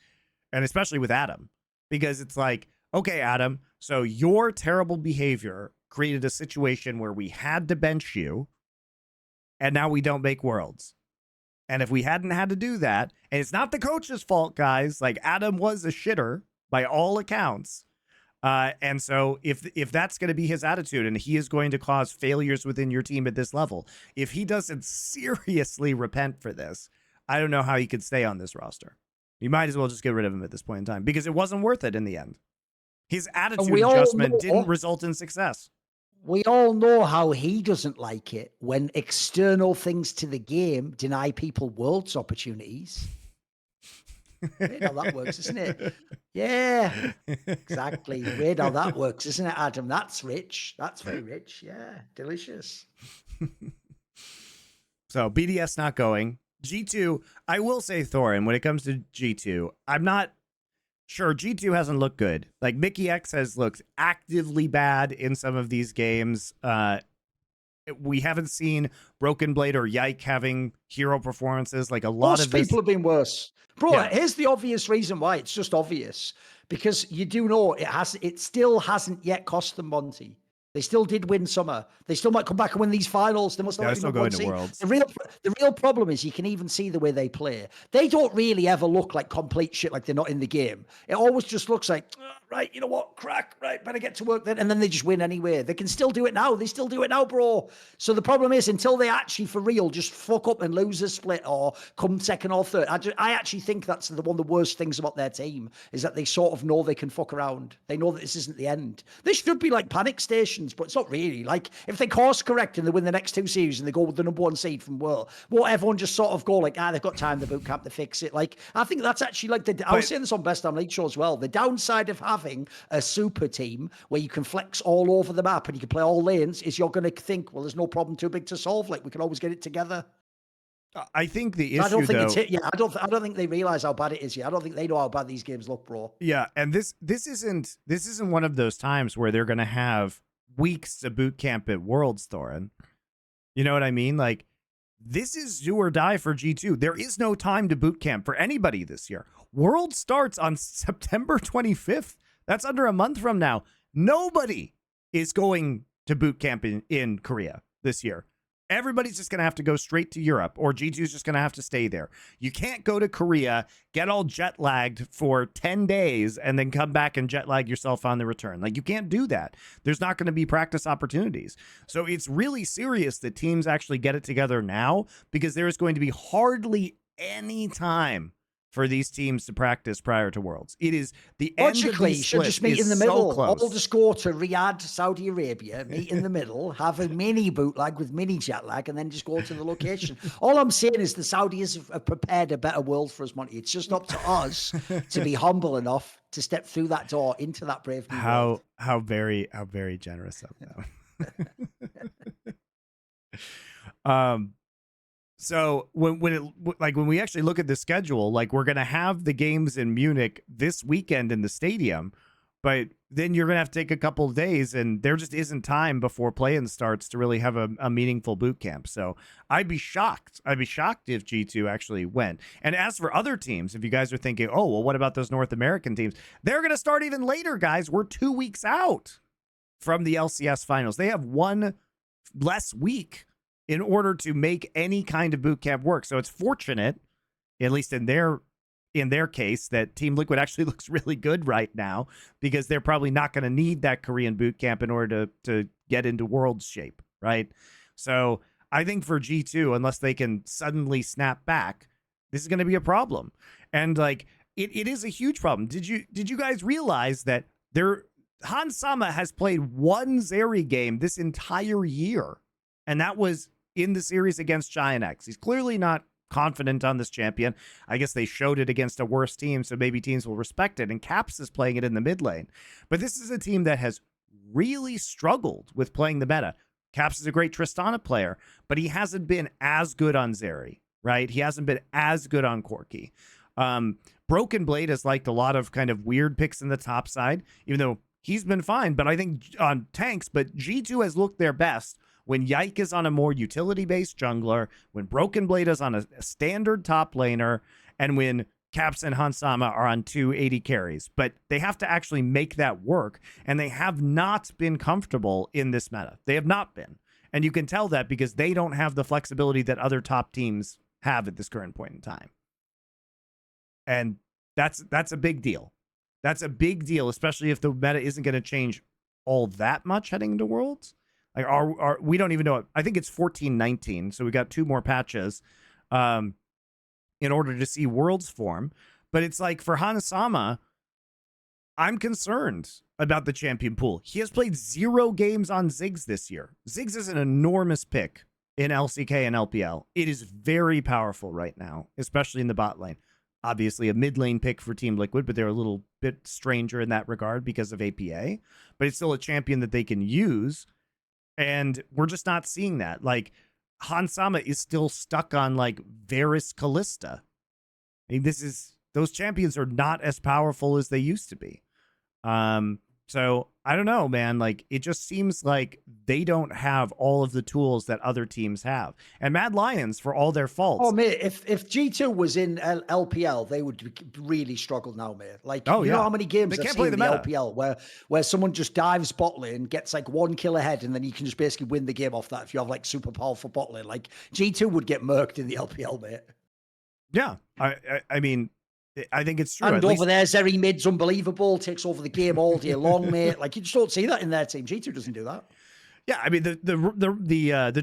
and especially with Adam, because it's like, okay, Adam, so your terrible behavior created a situation where we had to bench you, and now we don't make Worlds. And if we hadn't had to do that, and it's not the coach's fault, guys, like Adam was a shitter by all accounts. And so if that's going to be his attitude and he is going to cause failures within your team at this level, if he doesn't seriously repent for this, I don't know how he could stay on this roster. You might as well just get rid of him at this point in time because it wasn't worth it in the end. His attitude adjustment didn't result in success. We all know how he doesn't like it when external things to the game deny people Worlds opportunities. Weird how that works, isn't it? Yeah, exactly. Weird how that works, isn't it, Adam? That's rich. That's very rich. Yeah, delicious. So BDS not going. G2, I will say, Thorin, when it comes to G2, I'm not sure. G2 hasn't looked good. Like Mickey X has looked actively bad in some of these games. We haven't seen Broken Blade or Yike having hero performances. Like a lot of people have been worse. Bro, yeah. Here's the obvious reason why. It's just obvious. Because you do know it still hasn't yet cost them Monty. They still did win summer. They still might come back and win these finals. They must not still going to Worlds. The real problem is you can even see the way they play. They don't really ever look like complete shit, like they're not in the game. It always just looks like, right, you know what, crack, right, better get to work then. And then they just win anyway. They can still do it now. They still do it now, bro. So the problem is until they actually, for real, just fuck up and lose a split or come second or third. I actually think that's one of the worst things about their team is that they sort of know they can fuck around. They know that this isn't the end. This should be like panic stations, but it's not really. Like if they course correct and they win the next 2 series and they go with the #1 seed from World, won't everyone just sort of go like, they've got time to boot camp to fix it? Like I think that's actually like I was saying this on Best Damn League Show as well. The downside of having a super team where you can flex all over the map and you can play all lanes is you're going to think, well, there's no problem too big to solve. Like we can always get it together. I think the issue, I don't think they realize how bad it is yet. I don't think they know how bad these games look, bro. Yeah, and this isn't one of those times where they're going to have weeks to boot camp at Worlds, Thorin. You know what I mean? Like this is do or die for G2. There is no time to boot camp for anybody this year. World starts on September 25th. That's under a month from now. Nobody is going to boot camp in Korea this year. Everybody's just going to have to go straight to Europe, or G2 is just going to have to stay there. You can't go to Korea, get all jet lagged for 10 days, and then come back and jet lag yourself on the return. Like, you can't do that. There's not going to be practice opportunities. So it's really serious that teams actually get it together now, because there is going to be hardly any time for these teams to practice prior to Worlds. It is the end of the should just meet in the middle. All just go to Riyadh, Saudi Arabia, meet in the middle, have a mini bootleg with mini jet lag, and then just go to the location. All I'm saying is the Saudis have prepared a better world for us, Monty. It's just up to us to be humble enough to step through that door into that brave new world. How very generous of them. So when we actually look at the schedule, like, we're going to have the games in Munich this weekend in the stadium, but then you're going to have to take a couple of days, and there just isn't time before play-in starts to really have a meaningful boot camp. So I'd be shocked. I'd be shocked if G2 actually went. And as for other teams, if you guys are thinking, oh, well, what about those North American teams? They're going to start even later, guys. We're 2 weeks out from the LCS finals. They have one less week in order to make any kind of boot camp work. So it's fortunate, at least in their case, that Team Liquid actually looks really good right now, because they're probably not going to need that Korean boot camp in order to get into Worlds shape, right? So I think for G2, unless they can suddenly snap back, this is going to be a problem. And like, it is a huge problem. Did you guys realize that Hans Sama has played one Zeri game this entire year, and that was in the series against GiantX. He's clearly not confident on this champion. I guess they showed it against a worse team, so maybe teams will respect it. And Caps is playing it in the mid lane. But this is a team that has really struggled with playing the meta. Caps is a great Tristana player, but he hasn't been as good on Zeri, right? He hasn't been as good on Corki. Broken Blade has liked a lot of kind of weird picks in the top side, even though he's been fine. But I think on tanks, but G2 has looked their best when Yike is on a more utility-based jungler, when Broken Blade is on a standard top laner, and when Caps and Hans Sama are on 280 carries. But they have to actually make that work, and they have not been comfortable in this meta. They have not been. And you can tell that because they don't have the flexibility that other top teams have at this current point in time. And that's a big deal. That's a big deal, especially if the meta isn't going to change all that much heading into Worlds. Like, we don't even know. I think it's 14-19, so we got 2 more patches in order to see Worlds form. But it's like, for Hans Sama, I'm concerned about the champion pool. He has played 0 games on Ziggs this year. Ziggs is an enormous pick in LCK and LPL. It is very powerful right now, especially in the bot lane. Obviously a mid lane pick for Team Liquid, but they're a little bit stranger in that regard because of APA. But it's still a champion that they can use. And we're just not seeing that. Like, Hans Sama is still stuck on, like, Varus Callista. I mean, those champions are not as powerful as they used to be. So I don't know, man. Like, it just seems like they don't have all of the tools that other teams have. And Mad Lions, for all their faults. Oh, mate, if G2 was in LPL, they would really struggle now, mate. Like, you know how many games I've seen in the LPL where someone just dives bot lane, gets like 1 kill ahead, and then you can just basically win the game off that if you have like super powerful bot lane. Like, G2 would get murked in the LPL, mate. Yeah, I mean, I think it's true. And over there, Zeri mid's unbelievable, takes over the game all day long, mate. Like, you just don't see that in their team. G2 doesn't do that. Yeah, I mean, the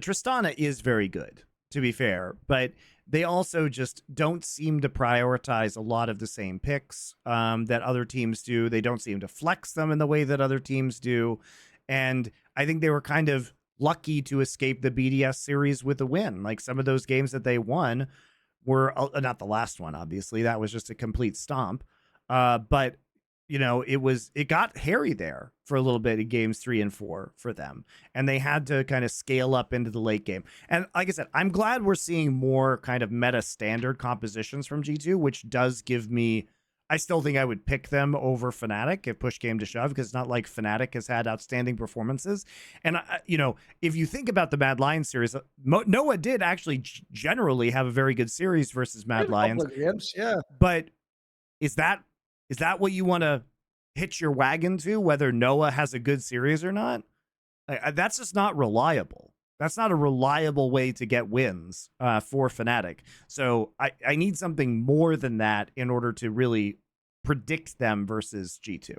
Tristana is very good, to be fair, but they also just don't seem to prioritize a lot of the same picks that other teams do. They don't seem to flex them in the way that other teams do. And I think they were kind of lucky to escape the BDS series with a win. Like, some of those games that they won were not the last one, obviously. That was just a complete stomp. But, you know, it got hairy there for a little bit in games 3 and 4 for them. And they had to kind of scale up into the late game. And like I said, I'm glad we're seeing more kind of meta standard compositions from G2, which does give me, I still think I would pick them over Fnatic if push came to shove, because it's not like Fnatic has had outstanding performances. And, you know, if you think about the Mad Lions series, Noah did actually generally have a very good series versus Mad Lions. Games, yeah. But is that what you want to hitch your wagon to, whether Noah has a good series or not, that's just not reliable. That's not a reliable way to get wins for Fnatic. So I need something more than that in order to really predict them versus G2.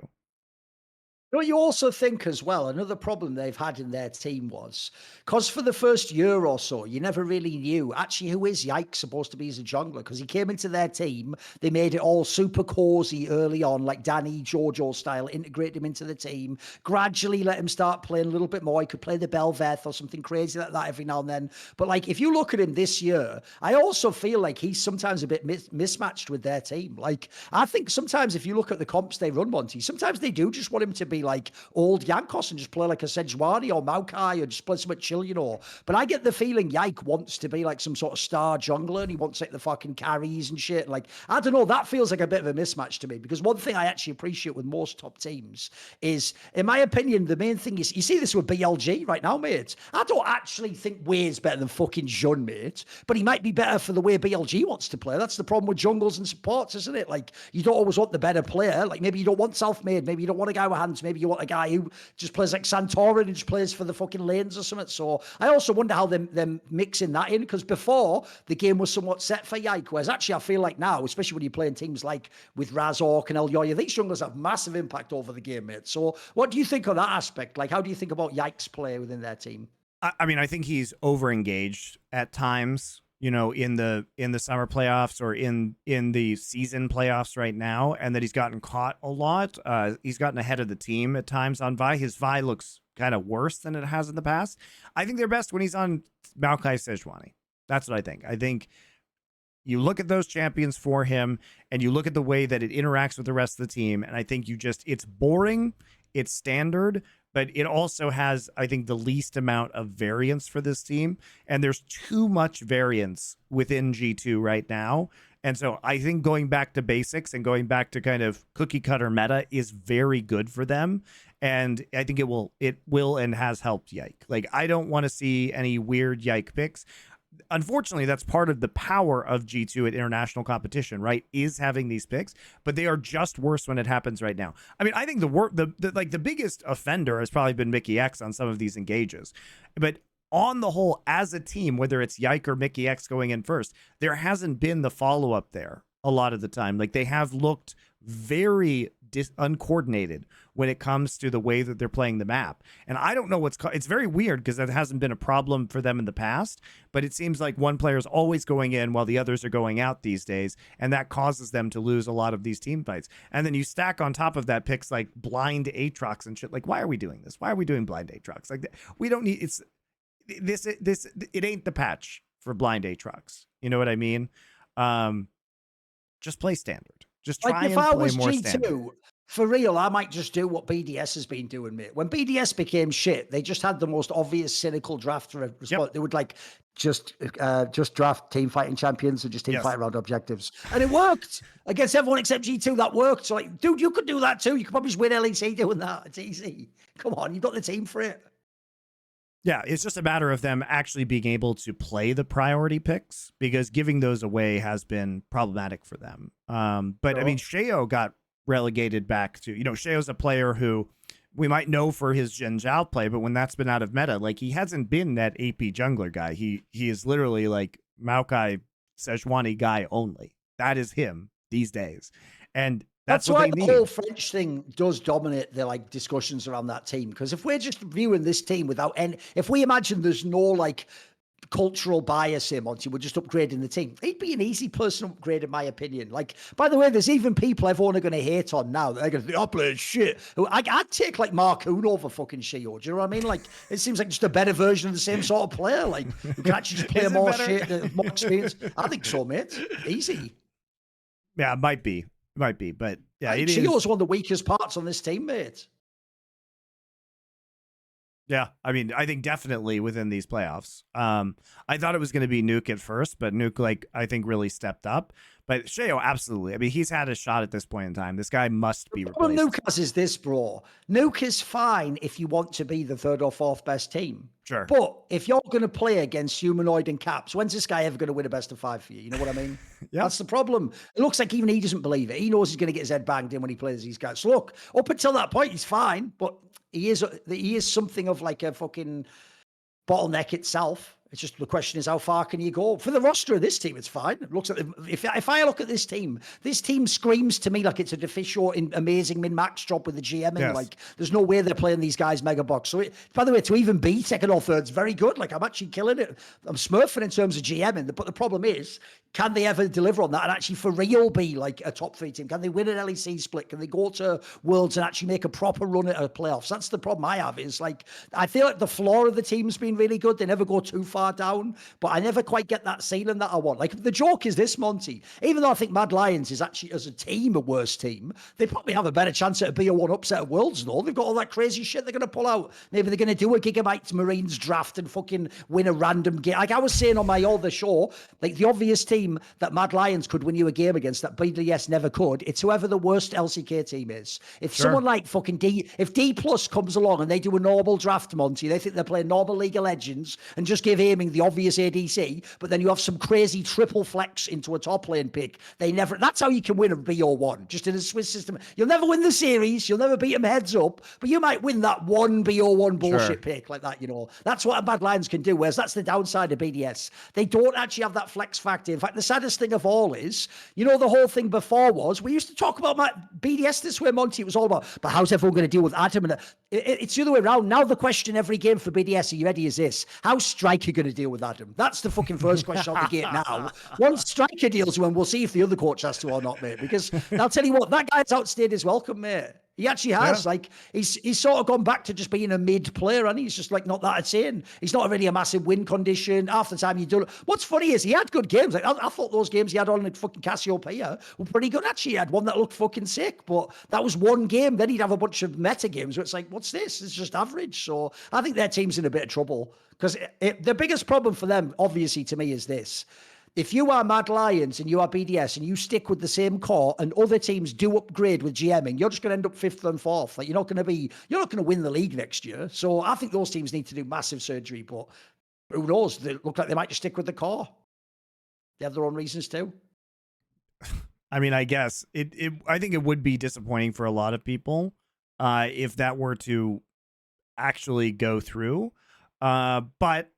Don't you also think as well, another problem they've had in their team was, because for the first year or so, you never really knew, actually, who is Yike supposed to be as a jungler? Because he came into their team, they made it all super cozy early on, like Danny, Jojo style, integrate him into the team, gradually let him start playing a little bit more. He could play the Belveth or something crazy like that every now and then. But like, if you look at him this year, I also feel like he's sometimes a bit mismatched with their team. Like, I think sometimes if you look at the comps they run, Monty, sometimes they do just want him to be like old Yankos and just play like a Sejuani or Maokai or just play something chill, you know. But I get the feeling Yike wants to be like some sort of star jungler and he wants like the fucking carries and shit. Like, I don't know, that feels like a bit of a mismatch to me, because one thing I actually appreciate with most top teams is, in my opinion, the main thing is, you see this with BLG right now, mate. I don't actually think Wade's better than fucking Jun, mate, but he might be better for the way BLG wants to play. That's the problem with jungles and supports, isn't it? Like, you don't always want the better player. Like, maybe you don't want self-made, maybe you don't want a guy with hands, maybe you want a guy who just plays like Santorin and just plays for the fucking lanes or something. So I also wonder how them mixing that in, because before the game was somewhat set for Yike, whereas actually I feel like now, especially when you're playing teams like with Razork and Elyoya, these junglers have massive impact over the game, mate. So what do you think of that aspect? Like, how do you think about Yike's play within their team? I mean, I think he's over-engaged at times, you know, in the summer playoffs or in the season playoffs right now, and that he's gotten caught a lot. He's gotten ahead of the team at times on Vi. His Vi looks kind of worse than it has in the past. I think they're best when he's on Maokai Sejuani. That's what I think. I think you look at those champions for him and you look at the way that it interacts with the rest of the team, and I think it's boring, it's standard, but it also has, I think, the least amount of variance for this team. And there's too much variance within G2 right now. And so I think going back to basics and going back to kind of cookie cutter meta is very good for them. And I think it will and has helped Yike. Like, I don't want to see any weird Yike picks. Unfortunately, that's part of the power of G2 at international competition, right? Is having these picks, but they are just worse when it happens right now. I mean, I think the biggest offender has probably been Mikyx on some of these engages, but on the whole, as a team, whether it's Yike or Mikyx going in first, there hasn't been the follow up there a lot of the time. Like, they have looked very uncoordinated when it comes to the way that they're playing the map. And I don't know it's very weird, because that hasn't been a problem for them in the past, but it seems like one player is always going in while the others are going out these days, and that causes them to lose a lot of these team fights. And then you stack on top of that picks like blind Aatrox and shit. Like, why are we doing this? Why are we doing blind Aatrox? Like, we don't need it ain't the patch for blind Aatrox. You know what I mean? Just play standard. Just try Like, if and I play was more G2, standard. for real, I might just do what BDS has been doing, mate. When BDS became shit, they just had the most obvious cynical draft response. Yep. They would like just draft team fighting champions and just team Yes. fight around objectives, and it worked against everyone except G2. That worked. So, like, dude, you could do that too. You could probably just win LEC doing that. It's easy. Come on, you've got the team for it. Yeah, it's just a matter of them actually being able to play the priority picks, because giving those away has been problematic for them. But I mean, Sheo got relegated back to, Sheo's a player who we might know for his Jin Zhao play, but when that's been out of meta, like, he hasn't been that AP jungler guy. He is literally like Maokai Sejuani guy only. That is him these days. And that's what why they the need. whole French thing does dominate the like discussions around that team. Because if we're just viewing this team without any, if we imagine there's no like cultural bias here, Monty, we're just upgrading the team, he'd be an easy person to upgrade, in my opinion. Like, by the way, there's even people everyone are going to hate on now. They're going to think, I play shit. I'd take like Marcoon over fucking Sheo. Do you know what I mean? Like, it seems like just a better version of the same sort of player. Like, who can actually just play more shit, more experience. I think so, mate. Easy. Yeah, it might be, but yeah, it is. Sheo's one of the weakest parts on this team, mate. Yeah, I mean, I think definitely within these playoffs. I thought it was going to be Nuke at first, but Nuke, like, I think really stepped up. But Sheo, absolutely. I mean, he's had a shot at this point in time. This guy must be Well, replaced. Nuke has is this, bro. Nuke is fine if you want to be the third or fourth best team. Sure. But if you're going to play against Humanoid and Caps, when's this guy ever going to win a best of 5 for you? You know what I mean? Yeah. That's the problem. It looks like even he doesn't believe it. He knows he's going to get his head banged in when he plays these guys. So look, up until that point, he's fine, but he is something of like a fucking bottleneck itself. It's just the question is how far can you go? For the roster of this team, it's fine. It looks like if I look at this team screams to me like it's a deficient, amazing min-max job with the GMing. Yes. Like there's no way they're playing these guys mega box. So by the way, to even be second or third's very good. Like I'm actually killing it. I'm smurfing in terms of GMing. But the problem is, can they ever deliver on that and actually for real be like a top 3 team? Can they win an LEC split? Can they go to Worlds and actually make a proper run at a playoffs? That's the problem I have is like, I feel like the floor of the team's been really good. They never go too far down, but I never quite get that ceiling that I want. Like the joke is this, Monty, even though I think Mad Lions is actually as a team a worse team, they probably have a better chance at a BO1 upset at Worlds though. They've got all that crazy shit they're going to pull out. Maybe they're going to do a Gigabytes Marines draft and fucking win a random game. Like I was saying on my other show, like the obvious team that Mad Lions could win you a game against that BDS never could, it's whoever the worst LCK team is. If someone like fucking if Dplus comes along and they do a normal draft, Monty, they think they're playing normal League of Legends and just give aiming the obvious ADC, but then you have some crazy triple flex into a top lane pick. That's how you can win a BO1, just in a Swiss system. You'll never win the series, you'll never beat them heads up, but you might win that one BO1 bullshit pick like that, you know. That's what a Mad Lions can do, whereas that's the downside of BDS. They don't actually have that flex factor. In fact, the saddest thing of all is, you know, the whole thing before was, we used to talk about BDS this way, Monty, it was all about, but how's everyone going to deal with Adam? And it's the other way around. Now the question every game for BDS, are you ready, is this: how's Striker going to deal with Adam? That's the fucking first question out the gate now. Once Striker deals with him, we'll see if the other coach has to or not, mate. Because I'll tell you what, that guy's outstayed his welcome, mate. He actually has. Yeah. Like he's sort of gone back to just being a mid player, and he's just like not that insane. He's not really a massive win condition. Half the time you do. What's funny is he had good games. Like I thought those games he had on like fucking Cassiopeia were pretty good. Actually, he had one that looked fucking sick, but that was one game. Then he'd have a bunch of meta games where it's like, what's this? It's just average. So I think their team's in a bit of trouble because the biggest problem for them, obviously, to me, is this. If you are Mad Lions and you are BDS and you stick with the same core and other teams do upgrade with GMing, you're just going to end up 5th and 4th. Like you're not going to win the league next year. So I think those teams need to do massive surgery, but who knows? They look like they might just stick with the core. They have their own reasons too. I mean, I guess I think it would be disappointing for a lot of people if that were to actually go through. But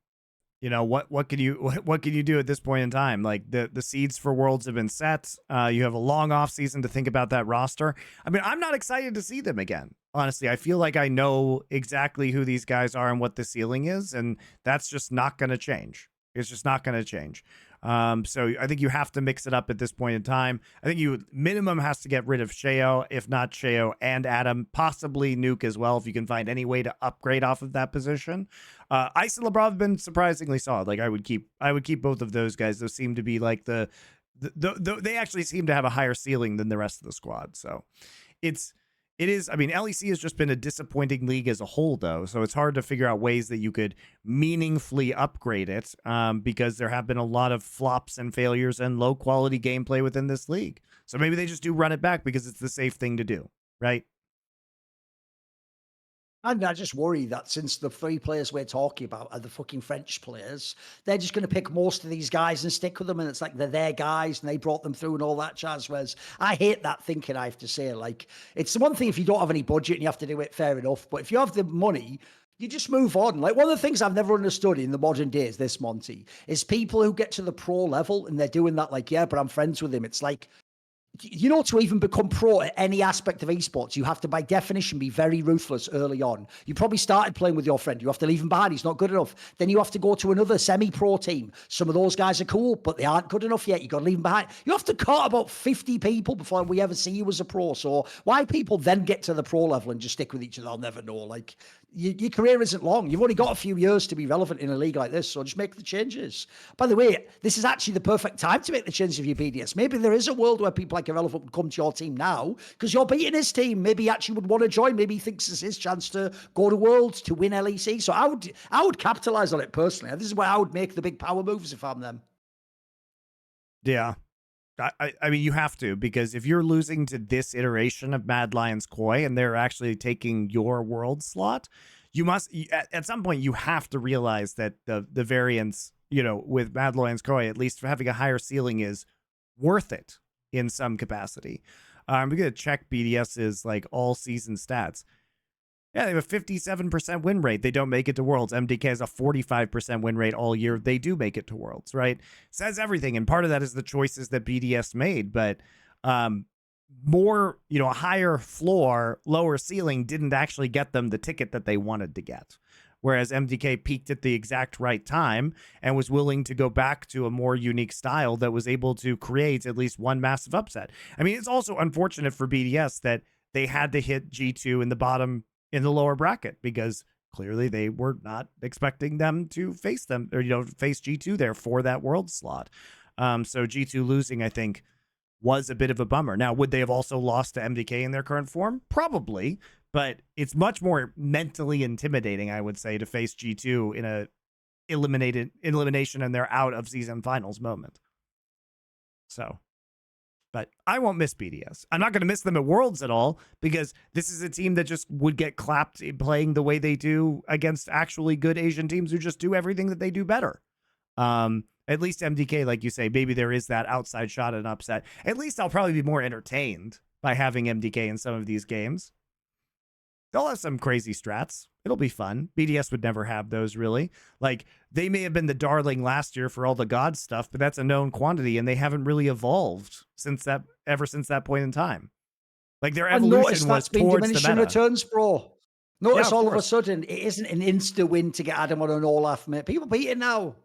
you know, what can you do at this point in time? Like the seeds for Worlds have been set. You have a long off season to think about that roster. I mean, I'm not excited to see them again. Honestly, I feel like I know exactly who these guys are and what the ceiling is, and that's just not going to change. It's just not going to change. So I think you have to mix it up at this point in time. I think you minimum has to get rid of Sheo, if not Sheo and Adam, possibly Nuke as well, if you can find any way to upgrade off of that position. Ice and LeBron have been surprisingly solid. Like I would keep both of those guys. Those seem to be like they actually seem to have a higher ceiling than the rest of the squad. So it is, I mean, LEC has just been a disappointing league as a whole, though, so it's hard to figure out ways that you could meaningfully upgrade it because there have been a lot of flops and failures and low-quality gameplay within this league. So maybe they just do run it back because it's the safe thing to do, right? And I just worry that since the 3 players we're talking about are the fucking French players, they're just going to pick most of these guys and stick with them. And it's like they're their guys and they brought them through and all that jazz. Whereas I hate that thinking, I have to say. Like, it's the one thing if you don't have any budget and you have to do it, fair enough. But if you have the money, you just move on. Like, one of the things I've never understood in the modern days, this, Monty, is people who get to the pro level and they're doing that like, yeah, but I'm friends with him. It's like, you know, to even become pro at any aspect of esports, you have to, by definition, be very ruthless early on. You probably started playing with your friend. You have to leave him behind. He's not good enough. Then you have to go to another semi-pro team. Some of those guys are cool, but they aren't good enough yet. You got to leave him behind. You have to cut about 50 people before we ever see you as a pro. So why people then get to the pro level and just stick with each other, I'll never know. Like, your career isn't long. You've only got a few years to be relevant in a league like this, so just make the changes. By the way, this is actually the perfect time to make the changes of your BDS. Maybe there is a world where people like Irrelevant would come to your team now because you're beating his team. Maybe he actually would want to join. Maybe he thinks it's his chance to go to Worlds, to win LEC. So I would capitalize on it personally. This is where I would make the big power moves if I'm them. Yeah. I mean, you have to, because if you're losing to this iteration of Mad Lions Koi and they're actually taking your world slot, at some point you have to realize that the variance, with Mad Lions Koi, at least having a higher ceiling, is worth it in some capacity. I'm gonna check BDS's like all season stats. Yeah, they have a 57% win rate. They don't make it to Worlds. MDK has a 45% win rate all year. They do make it to Worlds, right? Says everything. And part of that is the choices that BDS made. But more, a higher floor, lower ceiling didn't actually get them the ticket that they wanted to get. Whereas MDK peaked at the exact right time and was willing to go back to a more unique style that was able to create at least one massive upset. I mean, it's also unfortunate for BDS that they had to hit G2 in the lower bracket, because clearly they were not expecting them to face them, or face G2 there for that world slot. So G2 losing, I think, was a bit of a bummer. Now, would they have also lost to MDK in their current form? Probably, but it's much more mentally intimidating, I would say, to face G2 in a elimination and they're out of season finals moment. So, but I won't miss BDS. I'm not going to miss them at Worlds at all, because this is a team that just would get clapped playing the way they do against actually good Asian teams who just do everything that they do better. At least MDK, like you say, maybe there is that outside shot and upset. At least I'll probably be more entertained by having MDK in some of these games. They'll have some crazy strats. It'll be fun. BDS would never have those, really. Like, they may have been the darling last year for all the God stuff, but that's a known quantity, and they haven't really evolved ever since that point in time. Like, their evolution was towards the meta. Returns, bro. Notice all of a sudden, it isn't an insta win to get Adam on an Olaf, mate. People beat it now.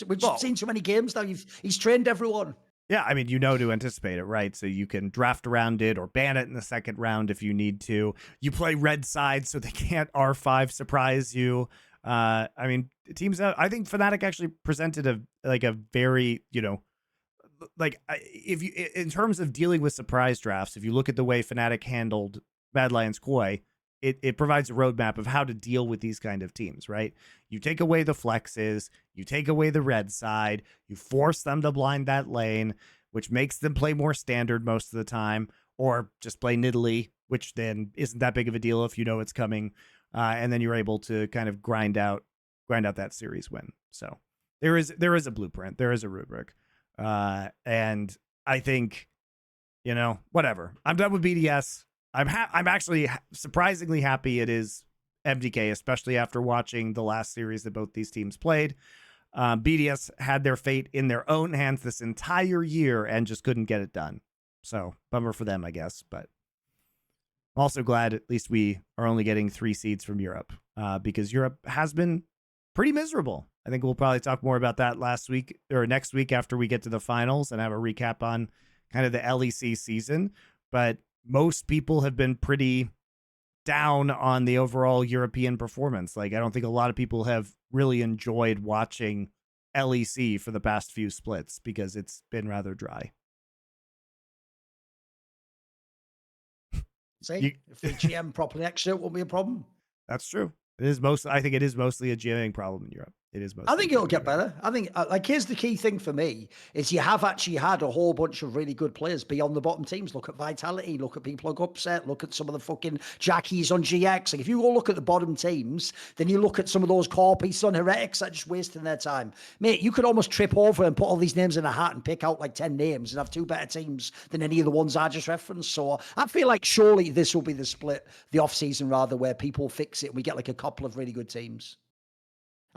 We've seen so many games now. He's trained everyone. Yeah, I mean, to anticipate it, right? So you can draft around it or ban it in the second round if you need to. You play red side so they can't R5 surprise you. I mean, teams, I think Fnatic actually presented a very, if you, in terms of dealing with surprise drafts, if you look at the way Fnatic handled Mad Lions Koi, it provides a roadmap of how to deal with these kind of teams, right? You take away the flexes, you take away the red side, you force them to blind that lane, which makes them play more standard most of the time, or just play Nidalee, which then isn't that big of a deal if you know it's coming, and then you're able to kind of grind out that series win. So there is a blueprint, there is a rubric, and I think, whatever. I'm done with BDS. I'm actually surprisingly happy it is MDK, especially after watching the last series that both these teams played. BDS had their fate in their own hands this entire year and just couldn't get it done. So, bummer for them, I guess. But I'm also glad at least we are only getting 3 seeds from Europe, because Europe has been pretty miserable. I think we'll probably talk more about that next week after we get to the finals and have a recap on kind of the LEC season. But most people have been pretty down on the overall European performance. Like, I don't think a lot of people have really enjoyed watching LEC for the past few splits because it's been rather dry. See, if the GM properly next year, it won't be a problem. That's true. I think it is mostly a GMing problem in Europe. It is mostly. I think it'll get better. I think, here's the key thing for me is you have actually had a whole bunch of really good players be on the bottom teams. Look at Vitality, look at people like Upset, look at some of the fucking Jackies on GX. Like, if you go look at the bottom teams, then you look at some of those core pieces on Heretics that are just wasting their time. Mate, you could almost trip over and put all these names in a hat and pick out like 10 names and have 2 better teams than any of the ones I just referenced. So I feel like surely this will be the split, the off-season rather, where people fix it and we get like a couple of really good teams.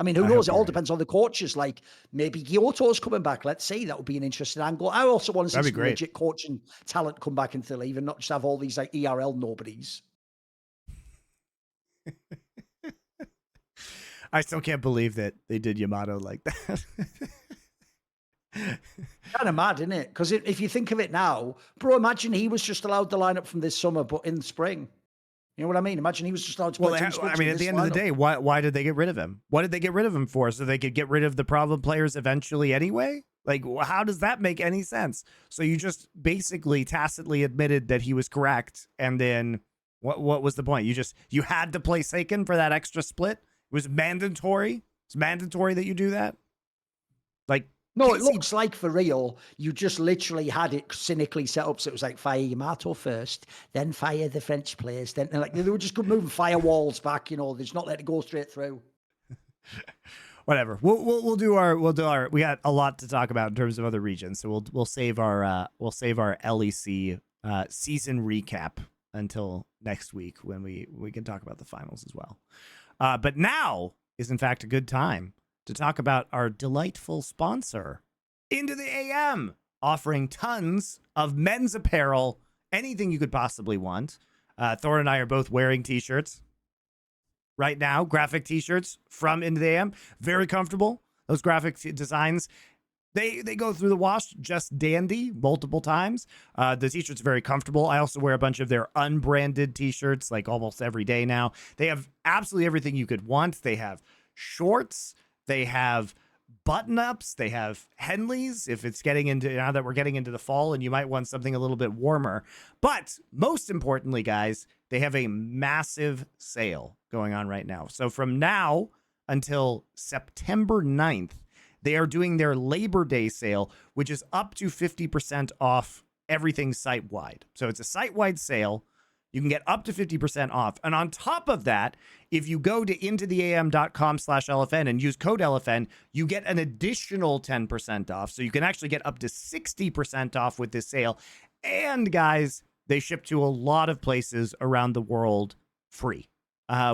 I mean, who knows? It all depends on the coaches. Like, maybe Gyoto's coming back. Let's see. That would be an interesting angle. I also want to see some legit coaching talent come back into the league and not just have all these like ERL nobodies. I still can't believe that they did Yamato like that. Kind of mad, isn't it? Because if you think of it now, bro, imagine he was just allowed the lineup from this summer, but in the spring. You know what I mean? Imagine he was just allowed to play. I mean, at the end of the day, why did they get rid of him? What did they get rid of him for? So they could get rid of the problem players eventually anyway? Like, how does that make any sense? So you just basically tacitly admitted that he was correct, and then what was the point? You had to play Seiken for that extra split? It was mandatory? It's mandatory that you do that? Like, No, it looks like for real, you just literally had it cynically set up so it was like fire Yamato first, then fire the French players, then like they were just moving firewalls back, they're just not letting it go straight through. Whatever. We'll do our. We got a lot to talk about in terms of other regions, so we'll save our LEC season recap until next week when we can talk about the finals as well. But now is in fact a good time to talk about our delightful sponsor, Into the AM, offering tons of men's apparel, anything you could possibly want. Thor and I are both wearing t-shirts right now, graphic t-shirts from Into the AM. Very comfortable. Those graphic designs, they go through the wash just dandy multiple times. The t-shirts are very comfortable. I also wear a bunch of their unbranded t-shirts like almost every day now. They have absolutely everything you could want. They have shorts. They have button-ups. They have Henleys if it's getting into, now that we're getting into the fall and you might want something a little bit warmer. But most importantly, guys, they have a massive sale going on right now. So from now until September 9th, they are doing their Labor Day sale, which is up to 50% off everything site-wide. So it's a site-wide sale. You can get up to 50% off. And on top of that, if you go to intotheam.com/LFN and use code LFN, you get an additional 10% off. So you can actually get up to 60% off with this sale. And guys, they ship to a lot of places around the world free.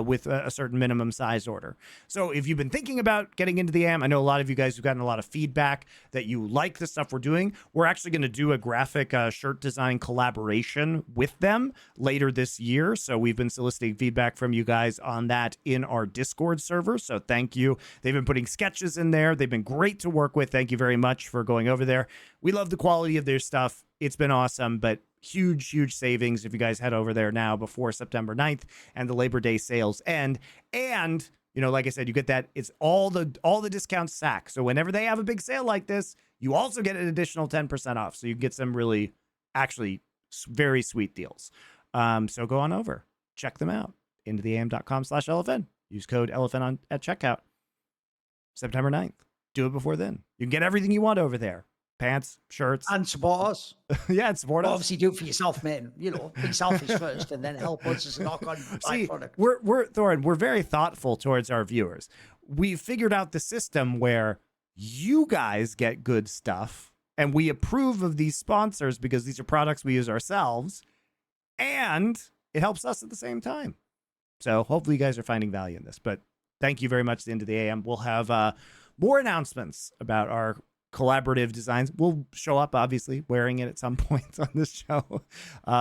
With a certain minimum size order. So if you've been thinking about getting into the AM, I know a lot of you guys have gotten a lot of feedback that you like the stuff we're doing. We're actually going to do a graphic shirt design collaboration with them later this year. So we've been soliciting feedback from you guys on that in our Discord server. So thank you. They've been putting sketches in there. They've been great to work with. Thank you very much for going over there. We love the quality of their stuff. It's been awesome, but huge savings if you guys head over there now before September 9th and the Labor Day sales end. And, like I said, you get that. It's all the discounts stack. So whenever they have a big sale like this, you also get an additional 10% off. So you get some really, actually very sweet deals. So go on over, check them out. intotheam.com/LFN. Use code LFN at checkout. September 9th. Do it before then. You can get everything you want over there. Pants, shirts. And support us. Yeah, and support us. Obviously do it for yourself, man. Be selfish first and then help us as a knock-on byproduct. We're Thorin, we're very thoughtful towards our viewers. We've figured out the system where you guys get good stuff and we approve of these sponsors because these are products we use ourselves and it helps us at the same time. So hopefully you guys are finding value in this. But thank you very much to Into the AM. We'll have more announcements about our collaborative designs. We'll show up, obviously, wearing it at some point on this show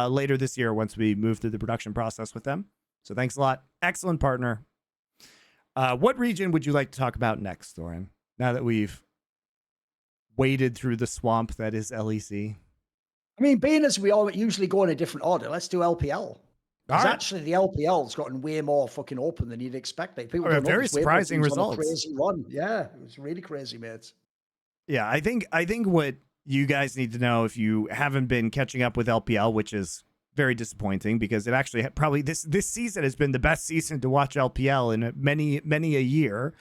later this year once we move through the production process with them. So thanks a lot. Excellent partner. What region would you like to talk about next, Thorin? Now that we've waded through the swamp that is LEC. I mean, being as we all usually go in a different order, let's do LPL. Because actually the LPL's gotten way more fucking open than you'd expect. Like, people don't very surprising results. Crazy run. Yeah, it was really crazy, mates. Yeah, I think what you guys need to know if you haven't been catching up with LPL, which is very disappointing because it actually probably this season has been the best season to watch LPL in many a year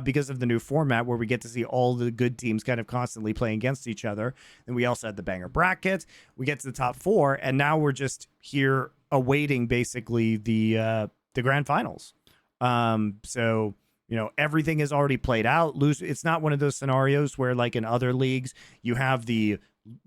because of the new format where we get to see all the good teams kind of constantly playing against each other. And we also had the banger bracket. We get to the top 4, and now we're just here awaiting basically the grand finals. So everything is already played out. It's not one of those scenarios where, like in other leagues, you have the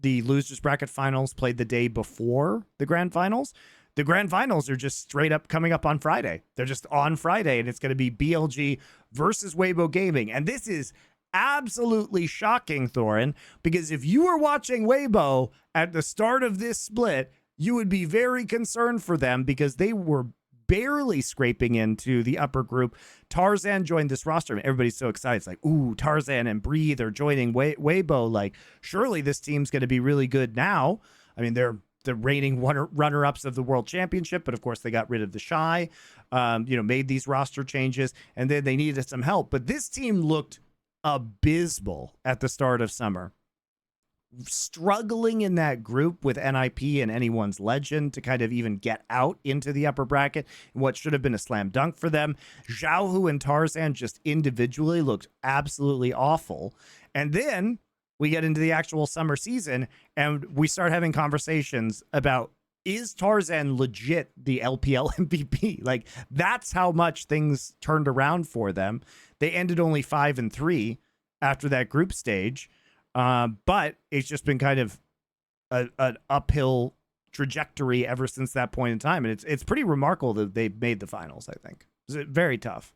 losers bracket finals played the day before the grand finals. The grand finals are just straight up coming up on Friday. They're just on Friday, and it's going to be BLG versus Weibo Gaming. And this is absolutely shocking, Thorin, because if you were watching Weibo at the start of this split, you would be very concerned for them because they were barely scraping into the upper group. Tarzan joined this roster and everybody's so excited. It's like, ooh, Tarzan and Breathe are joining Weibo. Like, surely this team's going to be really good now. I mean, they're the reigning runner-ups of the World Championship, but of course they got rid of the Shy, made these roster changes, and then they needed some help. But this team looked abysmal at the start of summer. Struggling in that group with NIP and Anyone's Legend to kind of even get out into the upper bracket, what should have been a slam dunk for them. Xiaohu and Tarzan just individually looked absolutely awful. And then we get into the actual summer season and we start having conversations about, is Tarzan legit the LPL MVP? Like, that's how much things turned around for them. They ended only 5-3 after that group stage. But it's just been kind of an uphill trajectory ever since that point in time. And it's pretty remarkable that they made the finals, I think. It's very tough.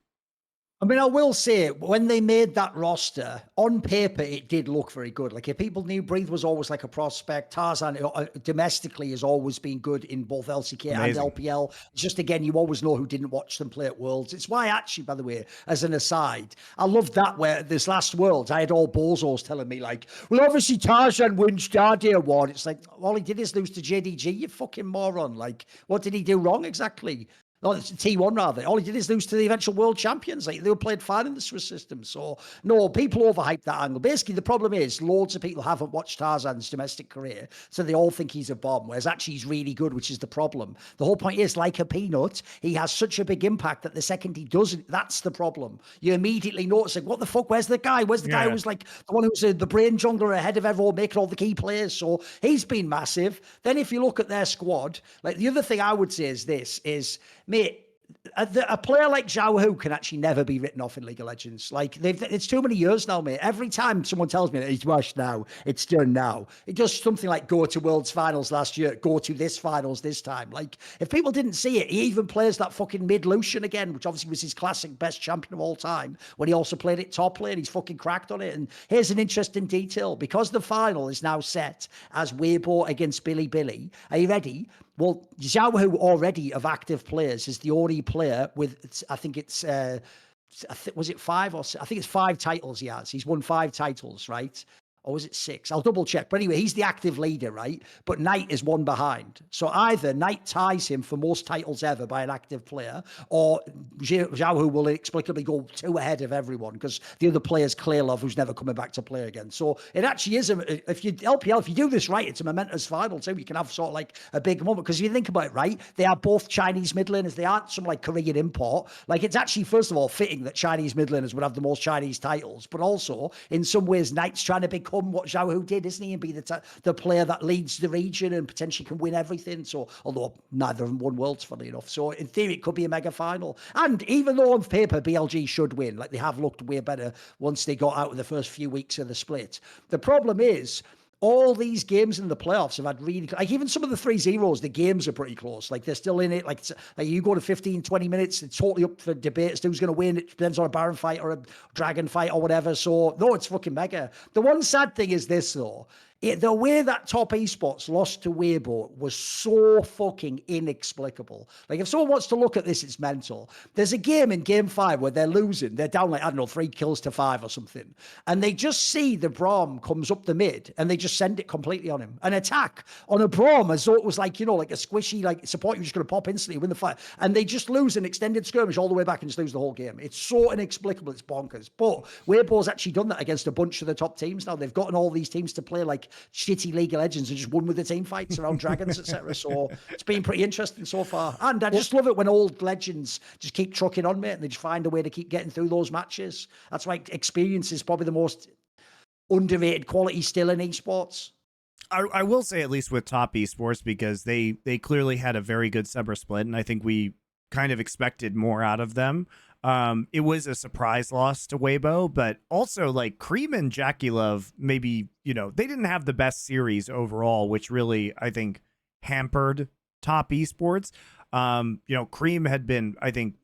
I mean, I will say, when they made that roster, on paper, it did look very good. Like, if people knew Breathe was always like a prospect, Tarzan domestically has always been good in both LCK and LPL. It's just, again, you always know who didn't watch them play at Worlds. It's why, actually, by the way, as an aside, I loved that where this last Worlds, I had all bozos telling me, like, well, obviously Tarzan wins Starday Award. It's like, all he did is lose to JDG, you fucking moron. Like, what did he do wrong exactly? Oh, it's T1 rather. All he did is lose to the eventual world champions. Like, they were played fine in the Swiss system. So, no, people overhype that angle. Basically, the problem is loads of people haven't watched Tarzan's domestic career, so they all think he's a bomb, whereas actually he's really good, which is the problem. The whole point is, like a peanut, he has such a big impact that the second he doesn't, that's the problem. You immediately notice, like, what the fuck, where's the guy? Where's the guy who was like the one who's the brain jungler ahead of everyone, making all the key players? So he's been massive. Then if you look at their squad, like, the other thing I would say is this, is, mate, a player like Zhao Hu can actually never be written off in League of Legends. Like, it's too many years now, mate. Every time someone tells me that he's rushed now, it's done now. It does something like go to Worlds Finals last year, go to this Finals this time. Like, if people didn't see it, he even plays that fucking mid Lucian again, which obviously was his classic best champion of all time, when he also played it top lane. He's fucking cracked on it. And here's an interesting detail. Because the final is now set as Weibo against Billy Billy, are you ready? Well, Zhao Hu already of active players is the only player with, I think it's, was it 5 or 6? I think it's 5 titles he has. He's won 5 titles, right? Or was it 6? I'll double check. But anyway, he's the active leader, right? But Knight is one behind. So either Knight ties him for most titles ever by an active player, or Zhao Hu will inexplicably go 2 ahead of everyone because the other player's Clearlove, who's never coming back to play again. So it actually is, if you do this right, it's a momentous final too. You can have sort of like a big moment, because if you think about it, right, they are both Chinese mid laners. They aren't some like Korean import. Like, it's actually, first of all, fitting that Chinese mid laners would have the most Chinese titles, but also in some ways, Knight's trying to become what Zhao Hu did, isn't he? And be the player that leads the region and potentially can win everything. So, although neither of them won Worlds, funny enough. So, in theory, it could be a mega final. And even though on paper BLG should win, like, they have looked way better once they got out of the first few weeks of the split. The problem is, all these games in the playoffs have had really, like, even some of the 3-0s, the games are pretty close. Like, they're still in it. Like you go to 15, 20 minutes, it's totally up for debate as to who's going to win. It depends on a Baron fight or a Dragon fight or whatever. So, no, it's fucking mega. The one sad thing is this, though. The way that Top Esports lost to Weibo was so fucking inexplicable. Like, if someone wants to look at this, it's mental. There's a game in Game 5 where they're losing. They're down, like, I don't know, 3 kills to 5 or something. And they just see the Braum comes up the mid, and they just send it completely on him. An attack on a Braum as though it was like, you know, like a squishy, like, support, you're just going to pop instantly, win the fight. And they just lose an extended skirmish all the way back and just lose the whole game. It's so inexplicable, it's bonkers. But Weibo's actually done that against a bunch of the top teams now. They've gotten all these teams to play, like, shitty League of Legends and just won with the team fights around dragons, etc. So it's been pretty interesting so far. And I just love it when old legends just keep trucking on, mate, and they just find a way to keep getting through those matches. That's why experience is probably the most underrated quality still in esports. I will say, at least with Top Esports, because they clearly had a very good summer split, and I think we kind of expected more out of them. It was a surprise loss to Weibo, but also, like, Cream and Jackie Love, maybe, you know, they didn't have the best series overall, which really, I think, hampered Top Esports. You know, Cream had been, I think,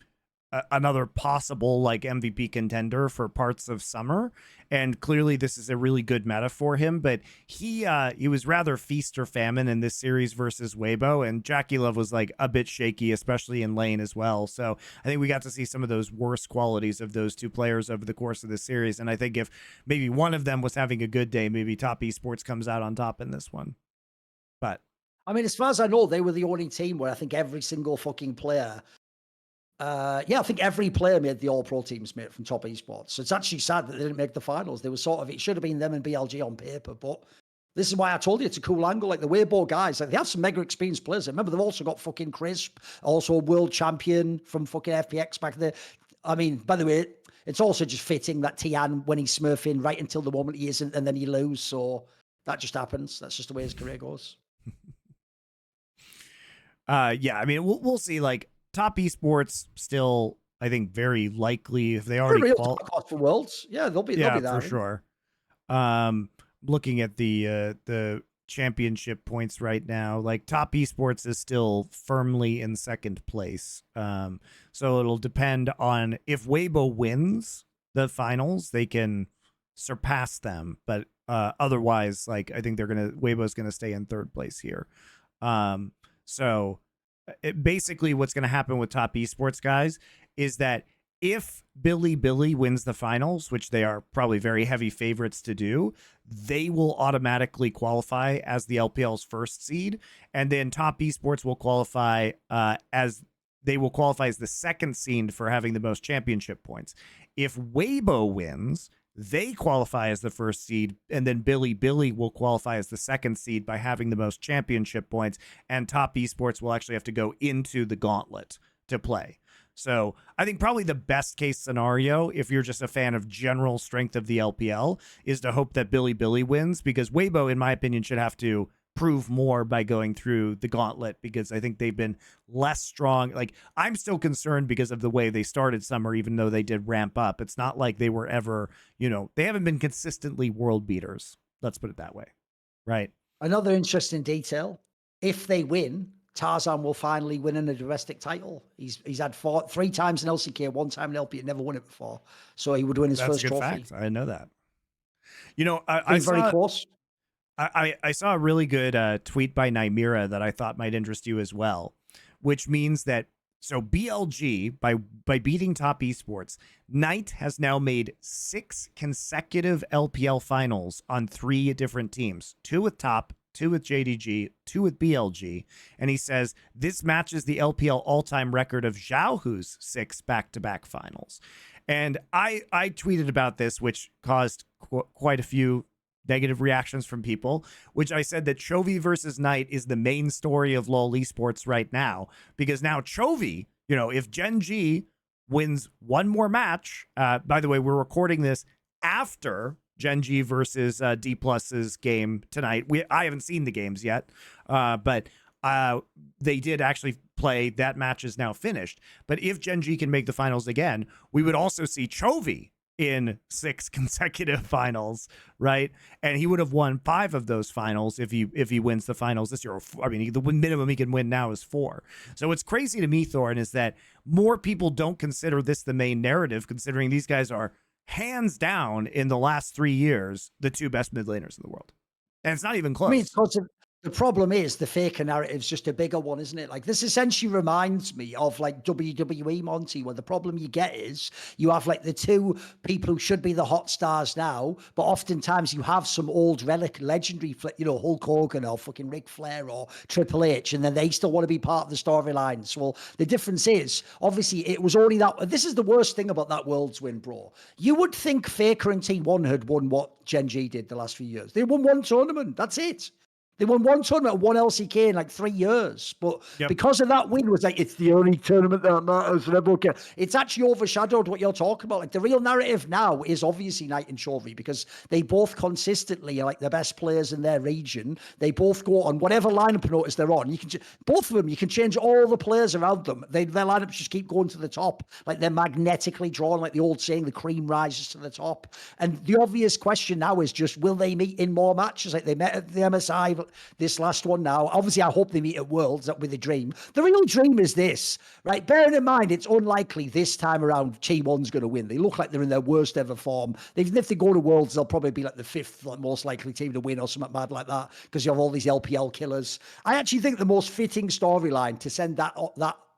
another possible, like, MVP contender for parts of summer, and clearly this is a really good meta for him, but he was rather feast or famine in this series versus Weibo, and Jackie Love was, like, a bit shaky, especially in lane as well. So I think we got to see some of those worst qualities of those 2 players over the course of the series, and I think if maybe one of them was having a good day, maybe Top Esports comes out on top in this one. But I mean, as far as I know, they were the only team where I think every single fucking player, I think every player made the All-Pro teams, mate, from Top Esports. So it's actually sad that they didn't make the finals. They were sort of, it should have been them and BLG on paper, but this is why I told you it's a cool angle. Like, the Weibo guys, like, they have some mega experienced players. Remember, they've also got fucking Crisp, also a world champion from fucking FPX back there. I mean, by the way, it's also just fitting that Tian, when he's smurfing right until the moment he isn't, and then he lose. So that just happens. That's just the way his career goes. Yeah, I mean, we'll see. Like, top esports still, I think, very likely if they They're already real dark horse for Worlds. Yeah, they'll be there. for sure. Looking at the championship points right now, like, top esports is still firmly in second place. So it'll depend on if Weibo wins the finals, they can surpass them. But otherwise, like, I think Weibo's gonna stay in third place here. So basically what's going to happen with top esports, guys, is that if Billy wins the finals, which they are probably very heavy favorites to do, they will automatically qualify as the LPL's first seed. And then top esports will qualify as the second seed for having the most championship points. If Weibo wins, they qualify as the first seed, and then Billy will qualify as the second seed by having the most championship points, and top esports will actually have to go into the gauntlet to play. So I think probably the best case scenario, if you're just a fan of general strength of the LPL, is to hope that Billy wins, because Weibo, in my opinion, should have to prove more by going through the gauntlet, because I think they've been less strong. Like, I'm still concerned because of the way they started summer, even though they did ramp up. It's not like they were ever, they haven't been consistently world beaters. Let's put it that way. Right. Another interesting detail: if they win, Tarzan will finally win a domestic title. He's had 3 times in LCK, 1 time in LP, never won it before. So he would win his first trophy. Fact. I didn't know that. I very close. I saw a really good tweet by Nymira that I thought might interest you as well, which means that, so BLG, by beating top esports, Knight has now made 6 consecutive LPL finals on 3 different teams, 2 with top, 2 with JDG, 2 with BLG. And he says this matches the LPL all-time record of Xiaohu's 6 back-to-back finals. And I tweeted about this, which caused quite a few negative reactions from people, which I said that Chovy versus Knight is the main story of LoL esports right now, because now Chovy, if Gen G wins 1 more match, by the way, we're recording this after Gen G versus Dplus's game tonight. I haven't seen the games yet, but they did actually play. That match is now finished. But if Gen G can make the finals again, we would also see Chovy in 6 consecutive finals, right? And he would have won 5 of those finals if he wins the finals this year. I mean, the minimum he can win now is 4. So what's crazy to me, Thorin, is that more people don't consider this the main narrative, considering these guys are hands down in the last 3 years the 2 best mid laners in the world, and it's not even close. I mean, the problem is the faker narrative's just a bigger one, isn't it? Like, this essentially reminds me of like WWE, Monty, where the problem you get is you have like the 2 people who should be the hot stars now, but oftentimes you have some old relic legendary, Hulk Hogan or fucking Ric Flair or Triple H, and then they still want to be part of the storylines. Well, the difference is, obviously, it was only that. This is the worst thing about that Worlds win, bro. You would think Faker and T1 had won what Gen G did the last few years. They won 1 tournament. That's it. They won 1 tournament, 1 LCK in like 3 years. But because of that win, was like, it's the only tournament that matters. And everyone can. It's actually overshadowed what you're talking about. Like, the real narrative now is obviously Knight and Chovy, because they both consistently are like the best players in their region. They both go on whatever lineup notice they're on. You can both of them, you can change all the players around them. Their lineups just keep going to the top. Like, they're magnetically drawn, like the old saying, the cream rises to the top. And the obvious question now is just, will they meet in more matches? Like, they met at the MSI this last one now. Obviously, I hope they meet at Worlds. That would be the dream. The real dream is this, right? Bearing in mind, it's unlikely this time around T1's going to win. They look like they're in their worst ever form. Even if they go to Worlds, they'll probably be like the 5th most likely team to win or something mad like that, because you have all these LPL killers. I actually think the most fitting storyline to send that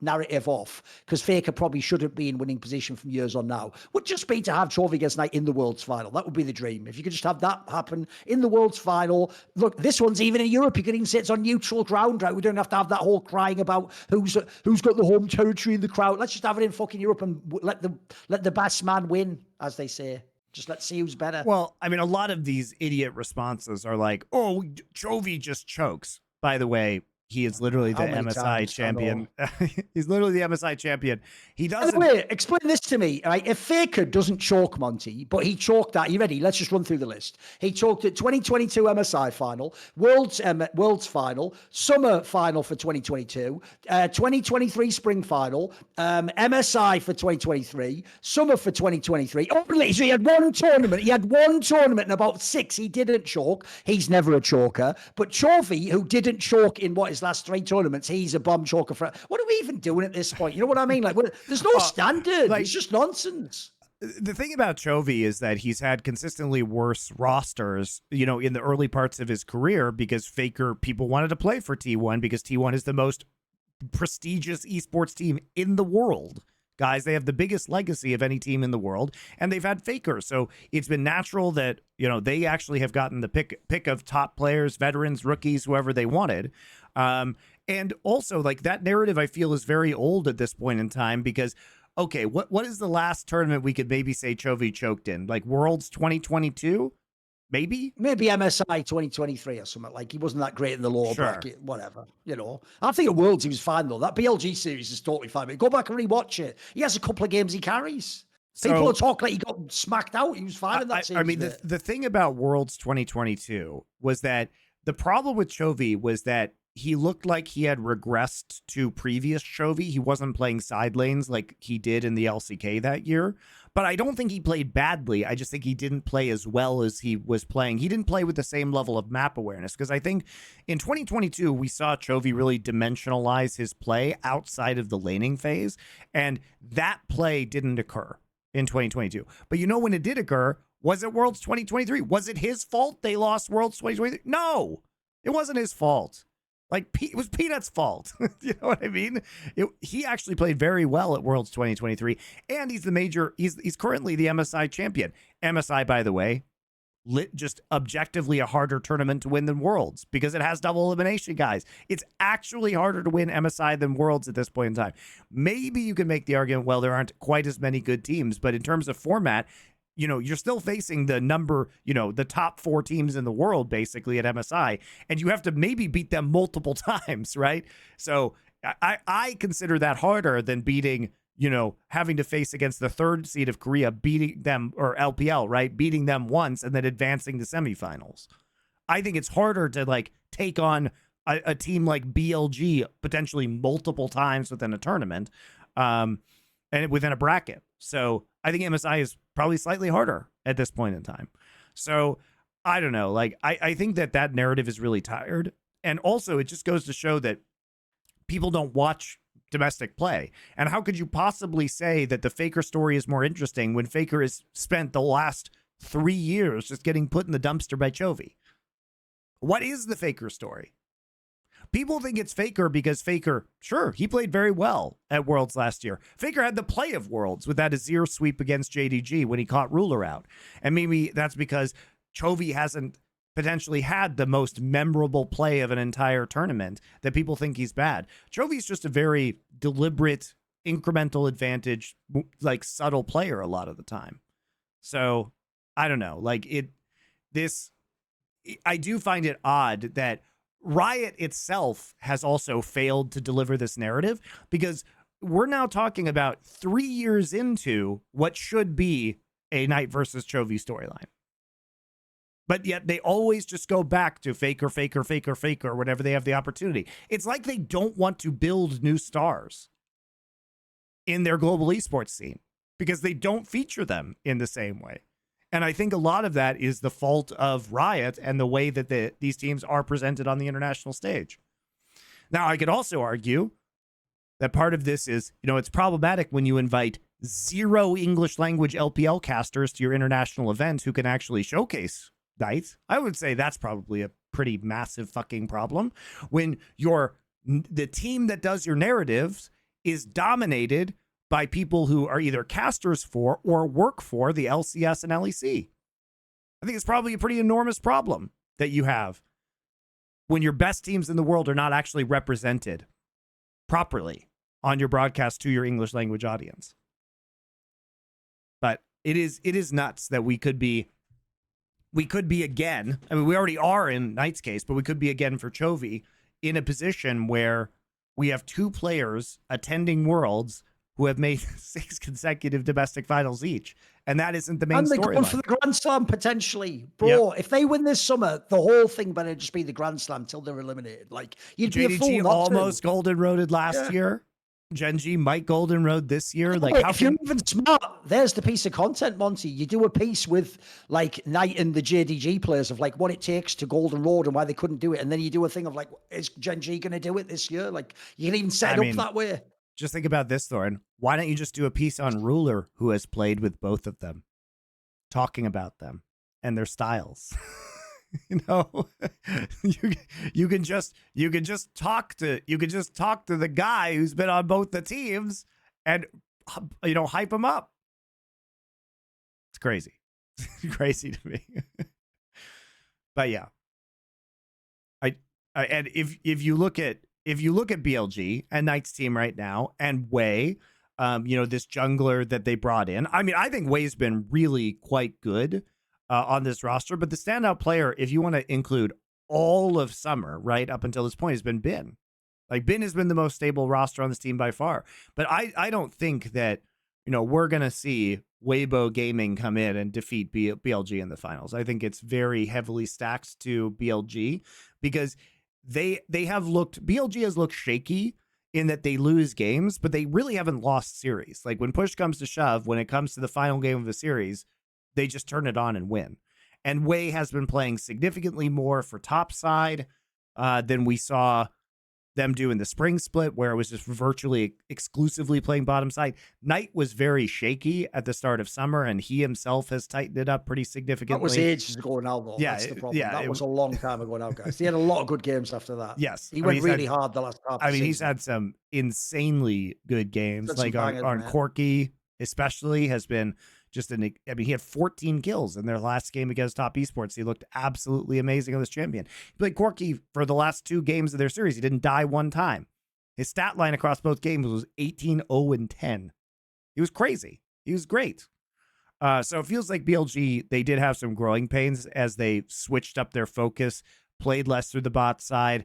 narrative off, because Faker probably shouldn't be in winning position from years on now, would just be to have Chovy against Knight in the Worlds final. That would be the dream. If you could just have that happen in the Worlds final. Look, this one's even in Europe. You can even say it's on neutral ground, right? We don't have to have that whole crying about who's got the home territory in the crowd. Let's just have it in fucking Europe and let the best man win, as they say. Just let's see who's better. Well, I mean, a lot of these idiot responses are like, oh, Chovy just chokes. By the way, He is literally the How many MSI times? I champion. know. He's literally the MSI champion. He By the doesn't. way, explain this to me. Right? If Faker doesn't choke Monty, but he choked that. You ready? Let's just run through the list. He choked at 2022 MSI final, Worlds final, Summer final for 2022, 2023 Spring final, MSI for 2023, Summer for 2023. Only so he had one tournament. He had one tournament in about 6. He didn't choke. He's never a choker. But Chovy, who didn't choke in his last 3 tournaments, he's a bomb choker. What are we even doing at this point? You know what I mean? Like, there's no standard. It's just nonsense. The thing about Chovy is that he's had consistently worse rosters, in the early parts of his career because Faker people wanted to play for T1 because T1 is the most prestigious esports team in the world. Guys, they have the biggest legacy of any team in the world, and they've had Faker. So it's been natural that, they actually have gotten the pick of top players, veterans, rookies, whoever they wanted. And also, like, that narrative, I feel, is very old at this point in time because, okay, what is the last tournament we could maybe say Chovy choked in? Like Worlds 2022? Maybe MSI 2023 or something. Like, he wasn't that great in the lower bracket, whatever. I think at Worlds he was fine though. That BLG series is totally fine. But go back and rewatch it. He has a couple of games he carries. People are talking like he got smacked out. He was fine in that series. I mean, the thing about Worlds 2022 was that the problem with Chovy was that he looked like he had regressed to previous Chovy. He wasn't playing side lanes like he did in the LCK that year. But I don't think he played badly. I just think he didn't play as well as he was playing. He didn't play with the same level of map awareness because I think in 2022, we saw Chovy really dimensionalize his play outside of the laning phase. And that play didn't occur in 2022. But when it did occur, was it Worlds 2023? Was it his fault they lost Worlds 2023? No, it wasn't his fault. Like, it was Peanut's fault. You know what I mean? He actually played very well at Worlds 2023, and he's currently the MSI champion. MSI, by the way, just objectively a harder tournament to win than Worlds because it has double elimination, guys. It's actually harder to win MSI than Worlds at this point in time. Maybe you can make the argument, well, there aren't quite as many good teams, but in terms of format, you're still facing the top 4 teams in the world, basically, at MSI, and you have to maybe beat them multiple times, right? So I consider that harder than beating, having to face against the 3rd seed of Korea, beating them, or LPL, right? Beating them once and then advancing to semifinals. I think it's harder to, like, take on a team like BLG potentially multiple times within a tournament, and within a bracket. So I think MSI is probably slightly harder at this point in time. So I don't know. Like, I think that narrative is really tired. And also, it just goes to show that people don't watch domestic play. And how could you possibly say that the Faker story is more interesting when Faker has spent the last 3 years just getting put in the dumpster by Chovy? What is the Faker story? People think it's Faker because Faker, sure, he played very well at Worlds last year. Faker had the play of Worlds with that Azir sweep against JDG when he caught Ruler out. And maybe that's because Chovy hasn't potentially had the most memorable play of an entire tournament that people think he's bad. Chovy's just a very deliberate, incremental advantage, like, subtle player a lot of the time. So I don't know. Like, I do find it odd that Riot itself has also failed to deliver this narrative, because we're now talking about 3 years into what should be a Knight versus Chovy storyline. But yet they always just go back to Faker whenever they have the opportunity. It's like they don't want to build new stars in their global esports scene because they don't feature them in the same way. And I think a lot of that is the fault of Riot and the way that these teams are presented on the international stage. Now, I could also argue that part of this is, it's problematic when you invite 0 English language LPL casters to your international event who can actually showcase Knights. I would say that's probably a pretty massive fucking problem when the team that does your narratives is dominated by people who are either casters for or work for the LCS and LEC. I think it's probably a pretty enormous problem that you have when your best teams in the world are not actually represented properly on your broadcast to your English language audience. But it is nuts that we could be again. I mean, we already are in Knight's case, but we could be again for Chovy in a position where we have 2 players attending Worlds who have made 6 consecutive domestic finals each. And that isn't the main And they're going for storyline. the Grand Slam potentially. Bro, if they win this summer, the whole thing better just be the Grand Slam till they're eliminated. Like, you'd be a fool JDG not almost to. golden roaded last year. Gen.G might golden road this year. Like, how if you're even smart, there's the piece of content, Monty. You do a piece with like Knight and the JDG players of like what it takes to golden road and why they couldn't do it. And then you do a thing of like, is Gen.G going to do it this year? Like, you can even set it up that way. Just think about this, Thorin. Why don't you just do a piece on Ruler, who has played with both of them, talking about them and their styles? You know, you can just talk to the guy who's been on both the teams and, you know, hype him up. It's crazy. It's crazy to me. But yeah, I and if you look at BLG and Knight's team right now and Wei, you know, this jungler that they brought in. I mean, I think Wei's been really quite good on this roster, but the standout player, if you want to include all of summer, right up until this point, has been Bin. Like, Bin has been the most stable roster on this team by far. But I don't think that, you know, we're going to see Weibo Gaming come in and defeat BLG in the finals. I think it's very heavily stacked to BLG because BLG has looked shaky in that they lose games, but they really haven't lost series. Like, when push comes to shove, when it comes to the final game of a series, they just turn it on and win. And Wei has been playing significantly more for top side than we saw them do in the spring split, where it was just virtually exclusively playing bottom side. Knight was very shaky at the start of summer, and he himself has tightened it up pretty significantly. That was ages ago now, though. Yeah, that's the problem. Yeah, that was a long time ago now, guys. He had a lot of good games after that. Yes. He went really hard the last half of the season. He's had some insanely good games, like on Corky especially has been just he had 14 kills in their last game against Top Esports. He looked absolutely amazing on this champion. He played Corky for the last 2 games of their series. He didn't die one time. His stat line across both games was 18, 0, and 10. He was crazy. He was great. So it feels like BLG, they did have some growing pains as they switched up their focus, played less through the bot side.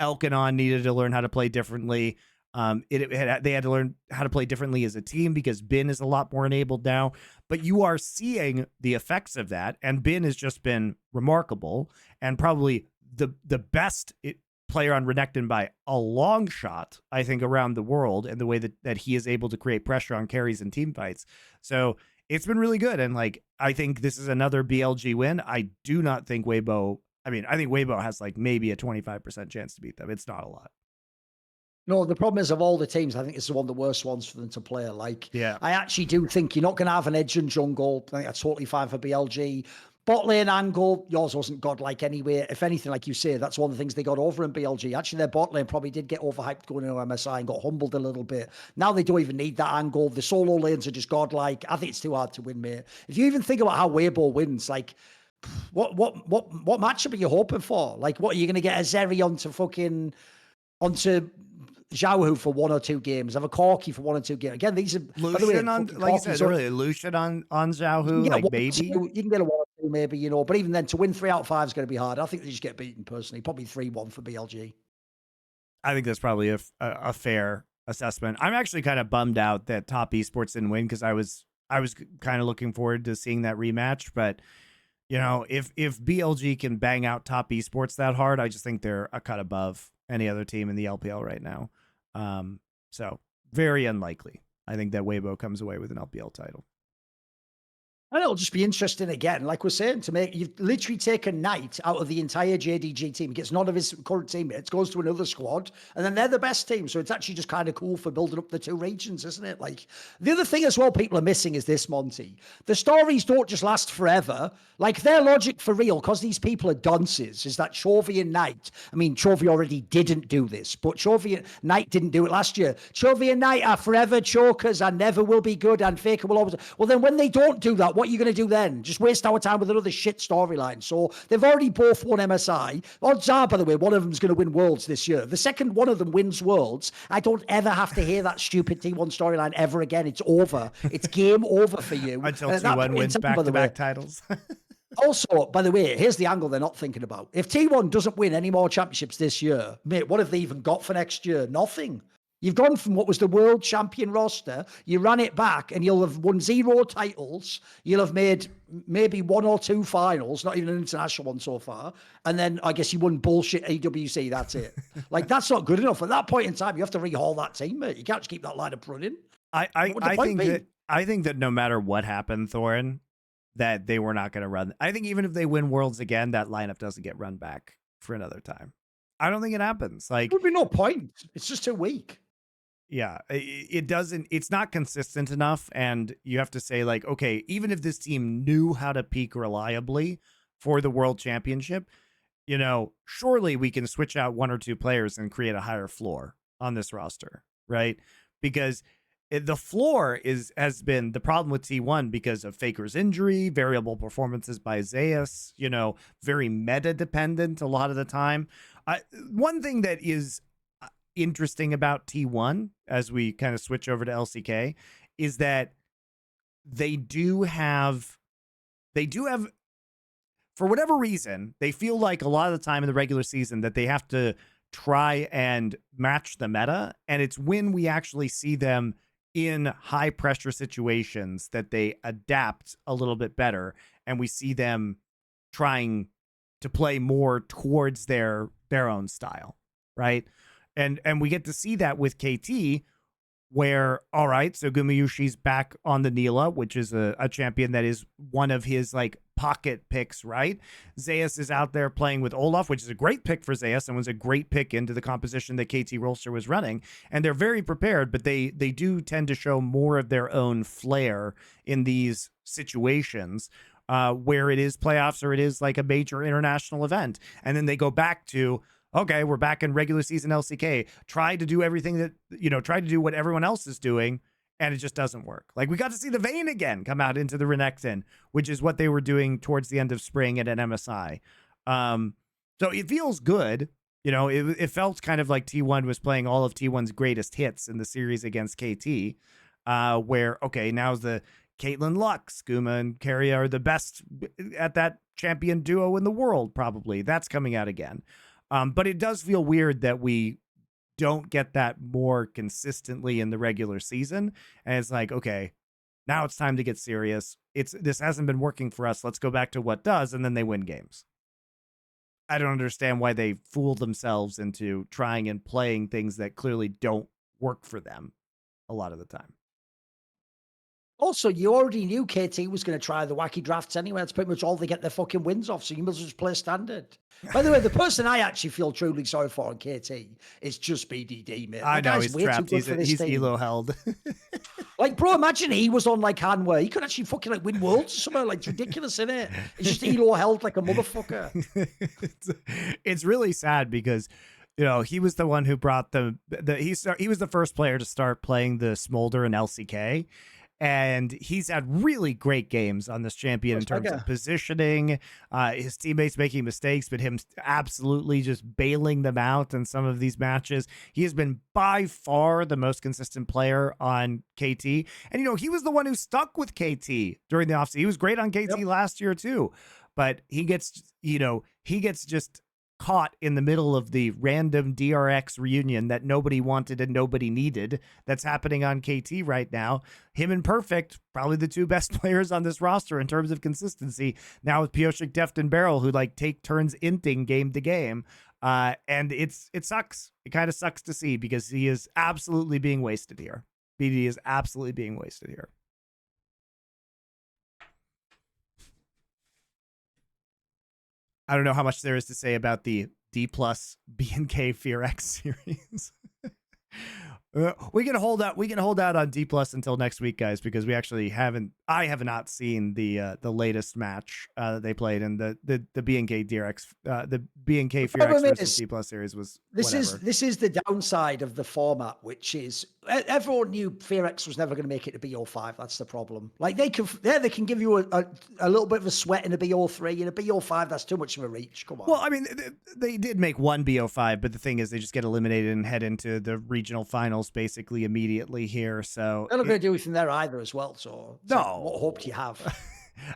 Elkanon needed to learn how to play differently. They had to learn how to play differently as a team because Bin is a lot more enabled now, but you are seeing the effects of that, and Bin has just been remarkable and probably the best player on Renekton by a long shot, I think, around the world, and the way that he is able to create pressure on carries and team fights. So it's been really good, and like, I think this is another BLG win. I do not think Weibo, I think Weibo has like maybe a 25% chance to beat them. It's not a lot. No, the problem is, of all the teams, I think it's one of the worst ones for them to play. Like, I actually do think you're not going to have an edge in jungle. I think that's totally fine for BLG. Bot lane angle, yours wasn't godlike anyway. If anything, like you say, that's one of the things they got over in BLG. Actually, their bot lane probably did get overhyped going into MSI and got humbled a little bit. Now they don't even need that angle. The solo lanes are just godlike. I think it's too hard to win, mate. If you even think about how Weibo wins, like, what matchup are you hoping for? Like, what are you going to get a Zeri onto Xiaohu for 1 or 2 games, have a Corky for 1 or 2 games. Again, these are Lucian on, like you said earlier, Lucian on Xiaohu, like maybe you can get a 1 or 2, maybe, you know. But even then, to win 3 out of 5 is going to be hard. I think they just get beaten personally. Probably 3-1 for BLG. I think that's probably a fair assessment. I'm actually kind of bummed out that Top Esports didn't win because I was kind of looking forward to seeing that rematch. But you know, if BLG can bang out Top Esports that hard, I just think they're a cut above any other team in the LPL right now. So very unlikely. I think that Weibo comes away with an LPL title. And it'll just be interesting again, like we're saying, to make, you've literally taken Knight out of the entire JDG team. He gets none of his current teammates, goes to another squad, and then they're the best team. So it's actually just kind of cool for building up the 2 regions, isn't it? Like, the other thing as well people are missing is this, Monty. The stories don't just last forever. Like, their logic for real, because these people are dunces, is that Chovy and Knight, I mean, Chovy already didn't do this, but Chovy and Knight didn't do it last year. Chovy and Knight are forever chokers and never will be good, and Faker will always... Well, then when they don't do that, what are you going to do then? Just waste our time with another shit storyline. So they've already both won MSI. Odds are, by the way, one of them's going to win Worlds this year. The second one of them wins Worlds, I don't ever have to hear that stupid T1 storyline ever again. It's over. It's game over for you. Until T1 wins back-to-back titles. Also, by the way, here's the angle they're not thinking about. If T1 doesn't win any more championships this year, mate, what have they even got for next year? Nothing. You've gone from what was the world champion roster, you ran it back, and you'll have won 0 titles. You'll have made maybe 1 or 2 finals, not even an international one so far. And then I guess you won bullshit AWC. That's it. Like, that's not good enough. At that point in time, you have to rehaul that team, mate. You can't just keep that lineup running. I think that no matter what happened, Thorin, that they were not going to run. I think even if they win Worlds again, that lineup doesn't get run back for another time. I don't think it happens. Like, there would be no point. It's just too weak. Yeah, it doesn't, it's not consistent enough. And you have to say, like, okay, even if this team knew how to peak reliably for the World Championship, you know, surely we can switch out 1 or 2 players and create a higher floor on this roster, right? Because the floor has been the problem with T1 because of Faker's injury, variable performances by Zeus, you know, very meta dependent a lot of the time. One thing that is interesting about T1 as we kind of switch over to LCK is that they do have for whatever reason, they feel like a lot of the time in the regular season that they have to try and match the meta, and it's when we actually see them in high pressure situations that they adapt a little bit better, and we see them trying to play more towards their own style, right? And we get to see that with KT, where, all right, so Gumayushi's back on the Neela, which is a champion that is one of his, like, pocket picks, right? Zeus is out there playing with Olaf, which is a great pick for Zeus and was a great pick into the composition that KT Rolster was running. And they're very prepared, but they do tend to show more of their own flair in these situations where it is playoffs or it is like a major international event. And then they go back to, okay, we're back in regular season LCK. Try to do everything that, you know, try to do what everyone else is doing, and it just doesn't work. Like, we got to see the Vayne again come out into the Renekton, which is what they were doing towards the end of spring at an MSI. So it feels good. You know, it felt kind of like T1 was playing all of T1's greatest hits in the series against KT, where, okay, now's the Caitlyn Lux, Guma and Keria are the best at that champion duo in the world, probably. That's coming out again. But it does feel weird that we don't get that more consistently in the regular season. And it's like, okay, now it's time to get serious. This hasn't been working for us. Let's go back to what does. And then they win games. I don't understand why they fool themselves into trying and playing things that clearly don't work for them a lot of the time. Also, you already knew KT was going to try the wacky drafts anyway. That's pretty much all they get their fucking wins off. So you must just play standard. By the way, the person I actually feel truly sorry for on KT is just BDD, mate. I know, he's trapped. He's elo held. Like, bro, imagine he was on like Hanway. He could actually fucking like win worlds or something. Like, it's ridiculous, isn't it? It's just elo held like a motherfucker. It's really sad because, you know, he was the one who brought he was the first player to start playing the Smolder in LCK. And he's had really great games on this champion in terms of positioning, his teammates making mistakes, but him absolutely just bailing them out in some of these matches. He has been by far the most consistent player on KT. And, you know, he was the one who stuck with KT during the offseason. He was great on KT last year, too. But he gets just caught in the middle of the random DRX reunion that nobody wanted and nobody needed that's happening on KT right now. Him and Perfect, probably the 2 best players on this roster in terms of consistency. Now with Piotrek, Deft, and Beryl, who like take turns inting game to game. And it sucks. It kind of sucks to see because he is absolutely being wasted here. BD is absolutely being wasted here. I don't know how much there is to say about the Dplus BNK FearX series. We can hold out on Dplus until next week, guys, because we actually I have not seen the latest match that they played, and the BNK DRX the BNK FearX versus Dplus series was this is the downside of the format, which is everyone knew FearX was never going to make it to BO5. That's the problem. Like they can give you a little bit of a sweat in a BO3, and a BO5 that's too much of a reach. Come on. Well, I mean, they did make one BO5, but the thing is, they just get eliminated and head into the regional finals basically immediately here. So they're not going to do anything there either as well. So no, what hope do you have?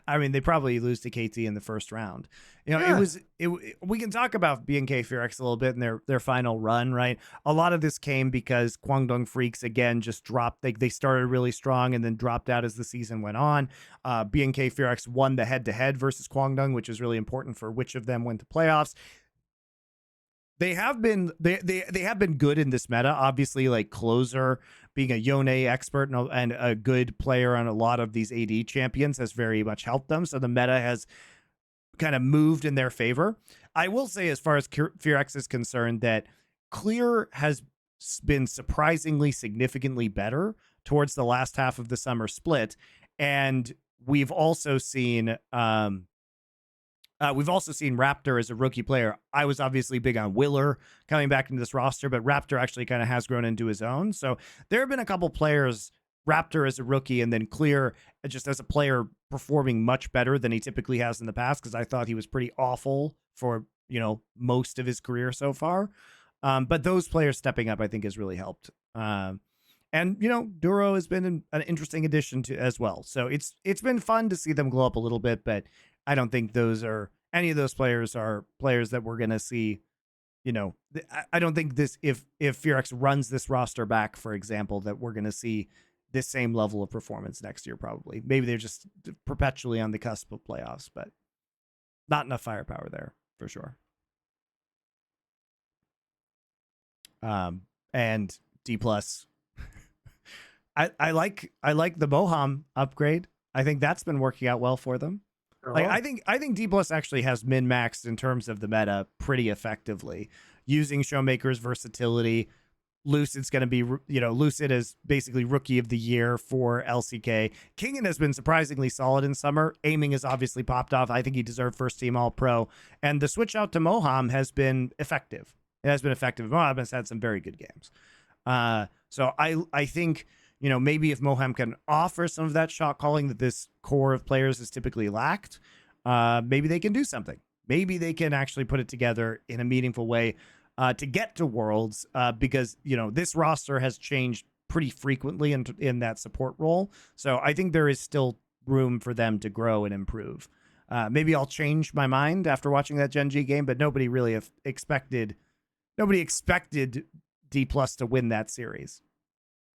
I mean, they probably lose to KT in the first round. You know, Yeah. we can talk about BNK FearX a little bit in their final run, right? A lot of this came because Guangdong Freaks again just dropped. They started really strong and then dropped out as the season went on. BNK FearX won the head-to-head versus Guangdong, which is really important for which of them went to playoffs. They have been they have been good in this meta. Obviously, like Closer being a Yone expert and a good player on a lot of these AD champions has very much helped them. So the meta has kind of moved in their favor. I will say, as far as FearX is concerned, that Clear has been surprisingly significantly better towards the last half of the summer split, and we've also seen Raptor as a rookie player. I was obviously big on Willer coming back into this roster, but Raptor actually kind of has grown into his own. So there have been a couple players, Raptor as a rookie and then Clear just as a player, performing much better than he typically has in the past, because I thought he was pretty awful for, most of his career so far. But those players stepping up, I think, has really helped. And Duro has been an interesting addition to as well. So it's been fun to see them glow up a little bit, but I don't think any of those players are players that we're going to see. I don't think if FearX runs this roster back, for example, that we're going to see this same level of performance next year. Probably, maybe they're just perpetually on the cusp of playoffs, but not enough firepower there for sure. And Dplus, I like the Boham upgrade. I think that's been working out well for them. Like I think Dplus actually has min-maxed in terms of the meta pretty effectively, using Showmaker's versatility. Lucid's going to be, Lucid is basically rookie of the year for LCK. Kingen has been surprisingly solid in summer. Aiming has obviously popped off. I think he deserved first team All-Pro. And the switch out to Moham has been effective. It has been effective. Moham has had some very good games. So I think, maybe if Moham can offer some of that shot calling that this core of players has typically lacked, maybe they can do something. Maybe they can actually put it together in a meaningful way to get to Worlds, because, this roster has changed pretty frequently in that support role. So I think there is still room for them to grow and improve. Maybe I'll change my mind after watching that Gen G game, but nobody really expected Dplus to win that series.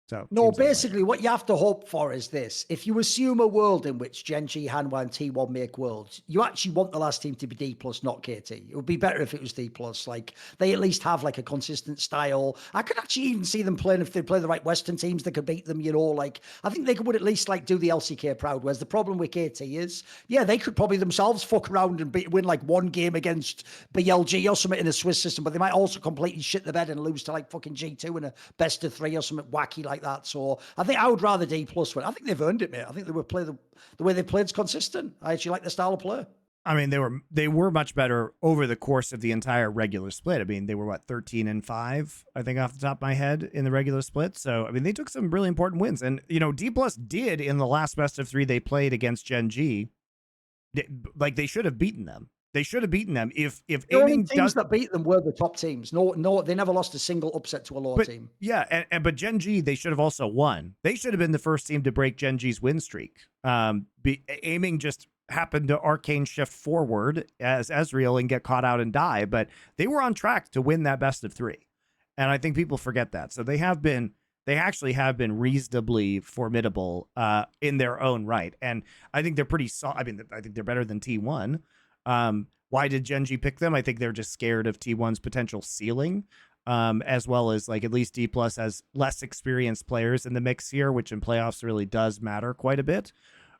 So no, basically what you have to hope for is this. If you assume a world in which Gen.G, Hanwha, and T1 make worlds, you actually want the last team to be Dplus, not KT. It would be better if it was Dplus. Like, they at least have like a consistent style. I could actually even see them playing, if they play the right Western teams, they could beat them, like, I think they would at least like do the LCK proud. Whereas the problem with KT is, yeah, they could probably themselves fuck around and win like one game against BLG or something in a Swiss system, but they might also completely shit the bed and lose to like fucking G2 in a best of 3 or something wacky like that. So I think I would rather Dplus win. I think they've earned it, mate. I think they would play the way they played is consistent. I actually like the style of play. I mean, they were much better over the course of the entire regular split. I mean, they were 13-5, I think, off the top of my head, in the regular split. So I mean, they took some really important wins, and Dplus did in the last best of 3 they played against Gen G. Like, they should have beaten them. They should have beaten them if the only teams that beat them were the top teams. No, they never lost a single upset to a lower team. Yeah, but Gen G, they should have also won. They should have been the first team to break Gen G's win streak. Aiming just happened to arcane shift forward as Ezreal and get caught out and die, but they were on track to win that best of 3. And I think people forget that. So they actually have been reasonably formidable in their own right. And I think they're pretty solid. I mean, I think they're better than T1. Why did Gen G pick them? I think they're just scared of T1's potential ceiling, as well as like at least Dplus has less experienced players in the mix here, which in playoffs really does matter quite a bit.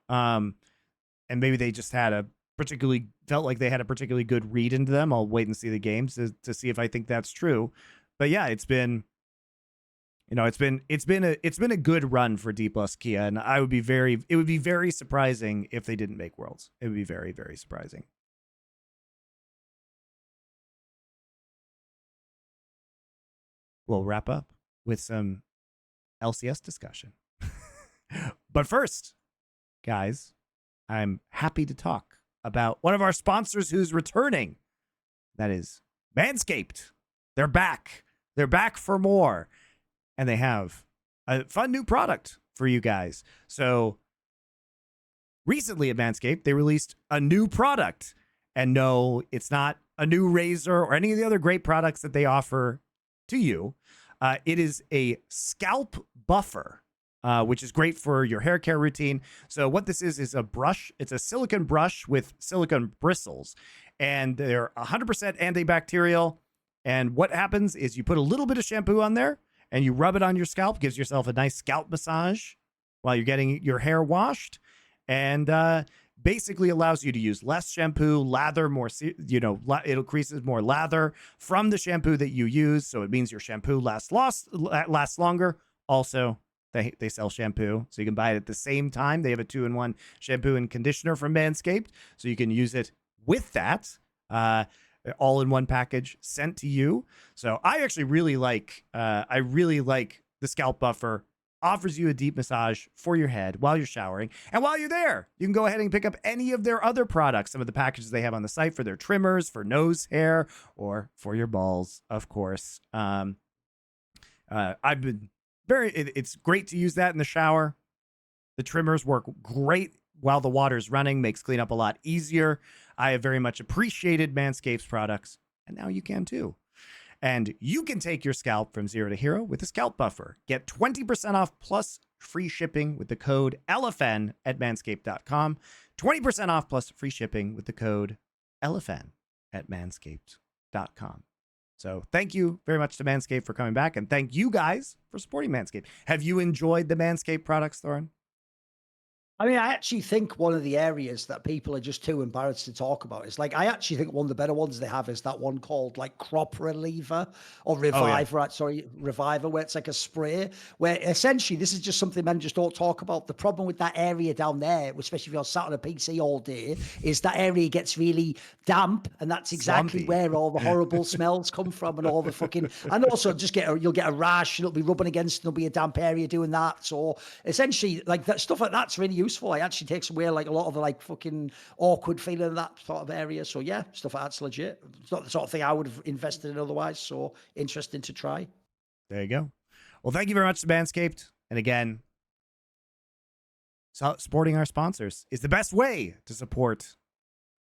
And maybe they just felt like they had a particularly good read into them. I'll wait and see the games to see if I think that's true. But yeah, it's been a good run for Dplus Kia, and it would be very surprising if they didn't make Worlds. It would be very, very surprising. We'll wrap up with some LCS discussion. But first, guys, I'm happy to talk about one of our sponsors who's returning. That is Manscaped. They're back. They're back for more. And they have a fun new product for you guys. So recently at Manscaped, they released a new product. And no, it's not a new razor or any of the other great products that they offer to you. It is a scalp buffer, which is great for your hair care routine. So what this is a brush. It's a silicone brush with silicone bristles, and they're 100% antibacterial. And what happens is you put a little bit of shampoo on there and you rub it on your scalp, gives yourself a nice scalp massage while you're getting your hair washed, and basically allows you to use less shampoo, lather more, it increases more lather from the shampoo that you use. So it means your shampoo lasts longer. Also, they sell shampoo, so you can buy it at the same time. They have a 2-in-1 shampoo and conditioner from Manscaped, so you can use it with that. All in one package sent to you. So I actually really like the scalp buffer. Offers you a deep massage for your head while you're showering. And while you're there, you can go ahead and pick up any of their other products, some of the packages they have on the site for their trimmers, for nose hair, or for your balls, of course. I've been it's great to use that in the shower. The trimmers work great while the water's running, makes cleanup a lot easier. I have very much appreciated Manscaped's products, and now you can too. And you can take your scalp from 0 to hero with a scalp buffer. Get 20% off plus free shipping with the code LFN at manscaped.com. 20% off plus free shipping with the code LFN at manscaped.com. So thank you very much to Manscaped for coming back, and thank you guys for supporting Manscaped. Have you enjoyed the Manscaped products, Thorin? I mean, I actually think one of the areas that people are just too embarrassed to talk about is, like, I actually think one of the better ones they have is that one called like Crop Reliever or Reviver, Reviver, where it's like a spray, where essentially this is just something men just don't talk about. The problem with that area down there, especially if you're sat on a PC all day, is that area gets really damp, and that's exactly where all the horrible smells come from, and all the fucking, and also you'll get a rash, and it'll be rubbing against, and there'll be a damp area doing that. So essentially, like, that stuff like that's really useful. It actually takes away like a lot of the like fucking awkward feeling in that sort of area. So yeah, stuff like that's legit. It's not the sort of thing I would have invested in otherwise. So interesting to try. There you go. Well, thank you very much to Manscaped. And again, supporting our sponsors is the best way to support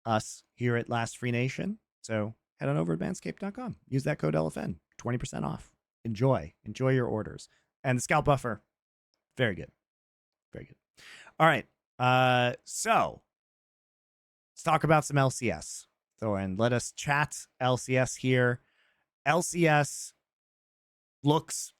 us here at Last Free Nation. So head on over to manscaped.com. Use that code LFN. 20% off. Enjoy your orders. And the scalp buffer, very good. Very good. All right. So let's talk about some LCS. Thorin, let us chat LCS here. LCS looks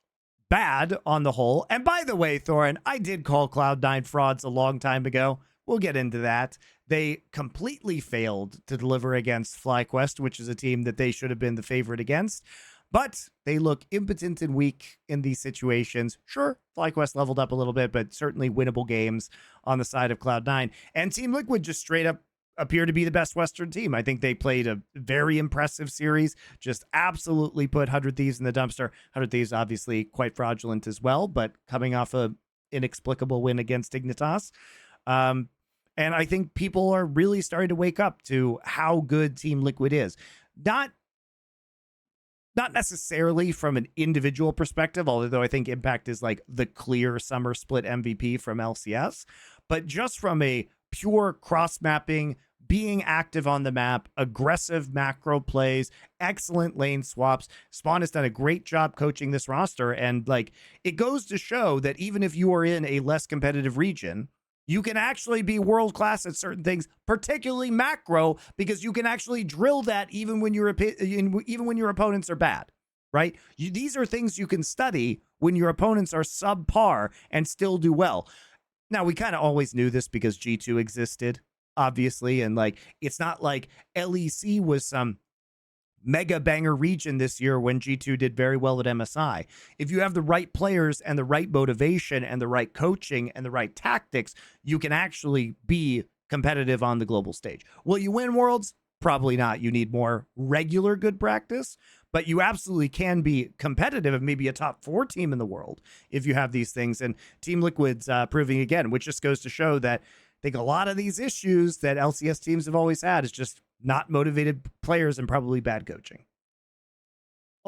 bad on the whole. And by the way, Thorin, I did call Cloud9 frauds a long time ago. We'll get into that. They completely failed to deliver against FlyQuest, which is a team that they should have been the favorite against. But they look impotent and weak in these situations. Sure, FlyQuest leveled up a little bit, but certainly winnable games on the side of Cloud9. And Team Liquid just straight up appear to be the best Western team. I think they played a very impressive series, just absolutely put 100 Thieves in the dumpster. 100 Thieves obviously quite fraudulent as well, but coming off a inexplicable win against Dignitas. And I think people are really starting to wake up to how good Team Liquid is. Not necessarily from an individual perspective, although I think Impact is like the clear summer split MVP from LCS, but just from a pure cross-mapping, being active on the map, aggressive macro plays, excellent lane swaps. Spawn has done a great job coaching this roster, and like, it goes to show that even if you are in a less competitive region, you can actually be world-class at certain things, particularly macro, because you can actually drill that even when your opponents are bad, right? These are things you can study when your opponents are subpar and still do well. Now, we kind of always knew this because G2 existed, obviously, and like, it's not like LEC was some mega banger region this year when G2 did very well at MSI. If you have the right players and the right motivation and the right coaching and the right tactics, you can actually be competitive on the global stage. Will you win Worlds? Probably not. You need more regular good practice, but you absolutely can be competitive and maybe a top 4 team in the world if you have these things. And Team Liquid's proving again, which just goes to show that I think a lot of these issues that LCS teams have always had is just not motivated players and probably bad coaching.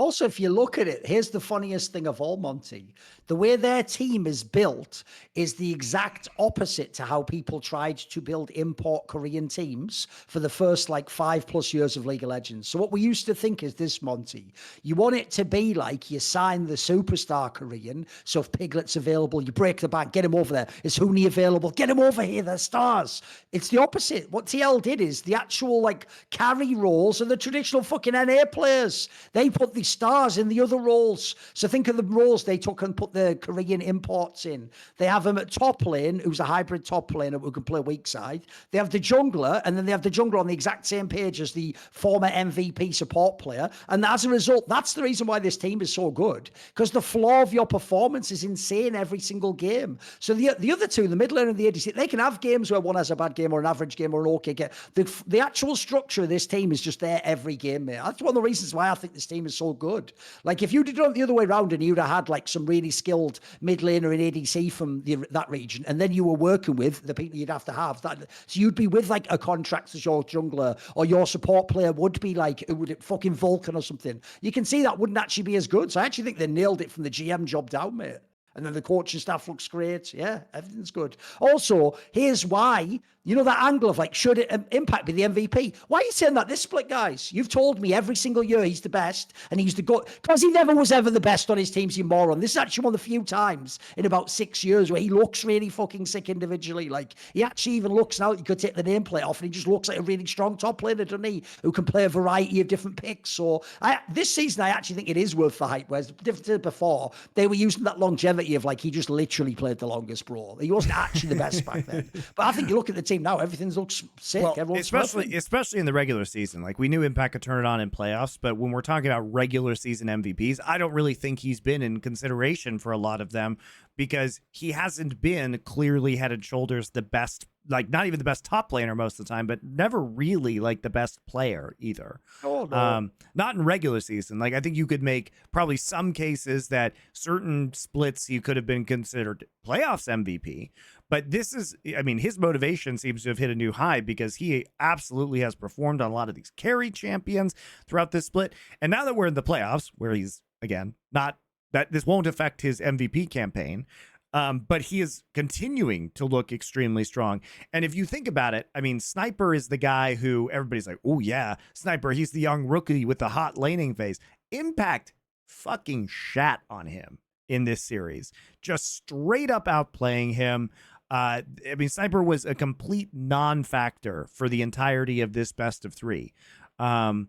Also, if you look at it, here's the funniest thing of all, Monty. The way their team is built is the exact opposite to how people tried to build import Korean teams for the first like 5+ years of League of Legends. So what we used to think is this, Monty. You want it to be like you sign the superstar Korean. So if Piglet's available, you break the bank, get him over there. Is Huni available? Get him over here. They're stars. It's the opposite. What TL did is the actual like carry roles are the traditional fucking NA players. They put the stars in the other roles. So think of the roles they took and put the Korean imports in. They have them at top lane, who's a hybrid top laner who can play weak side. They have the jungler, and then they have the jungler on the exact same page as the former MVP support player. And as a result, that's the reason why this team is so good, because the floor of your performance is insane every single game. So the other two, the mid laner and the ADC, they can have games where one has a bad game or an average game or an okay game. The actual structure of this team is just there every game, mate. That's one of the reasons why I think this team is so good. Like if you did it the other way around and you'd have had like some really skilled mid laner and ADC from that region, and then you were working with the people you'd have to have that, so you'd be with like a contract as your jungler, or your support player would be like, would it fucking Vulcan or something. You can see that wouldn't actually be as good. So I actually think they nailed it from the GM job down, mate. And then the coaching staff looks great. Yeah, everything's good. Also, here's why. You know that angle of like, should it Impact be the MVP? Why are you saying that this split, guys? You've told me every single year he's the best, and he's the good, because he never was ever the best on his teams, you moron. This is actually one of the few times in about 6 years where he looks really fucking sick individually. Like, he actually even looks now, you could take the nameplate off, and he just looks like a really strong top laner, doesn't he? Who can play a variety of different picks. So this season, I actually think it is worth the hype, whereas different to before, they were using that longevity of like, he just literally played the longest, bro. He wasn't actually the best back then. But I think you look at the team now, everything looks sick. Well, especially in the regular season. Like, we knew Impact could turn it on in playoffs, but when we're talking about regular season MVPs, I don't really think he's been in consideration for a lot of them, because he hasn't been clearly head and shoulders the best, like not even the best top laner most of the time, but never really like the best player either. Oh, no. Not in regular season. Like, I think you could make probably some cases that certain splits he could have been considered playoffs MVP. But this is, I mean, his motivation seems to have hit a new high, because he absolutely has performed on a lot of these carry champions throughout this split. And now that we're in the playoffs, where he's, again, not that this won't affect his MVP campaign, but he is continuing to look extremely strong. And if you think about it, I mean, Sniper is the guy who everybody's like, oh yeah, Sniper, he's the young rookie with the hot laning phase. Impact fucking shat on him in this series, just straight up outplaying him. I mean, Sniper was a complete non-factor for the entirety of this best of 3. And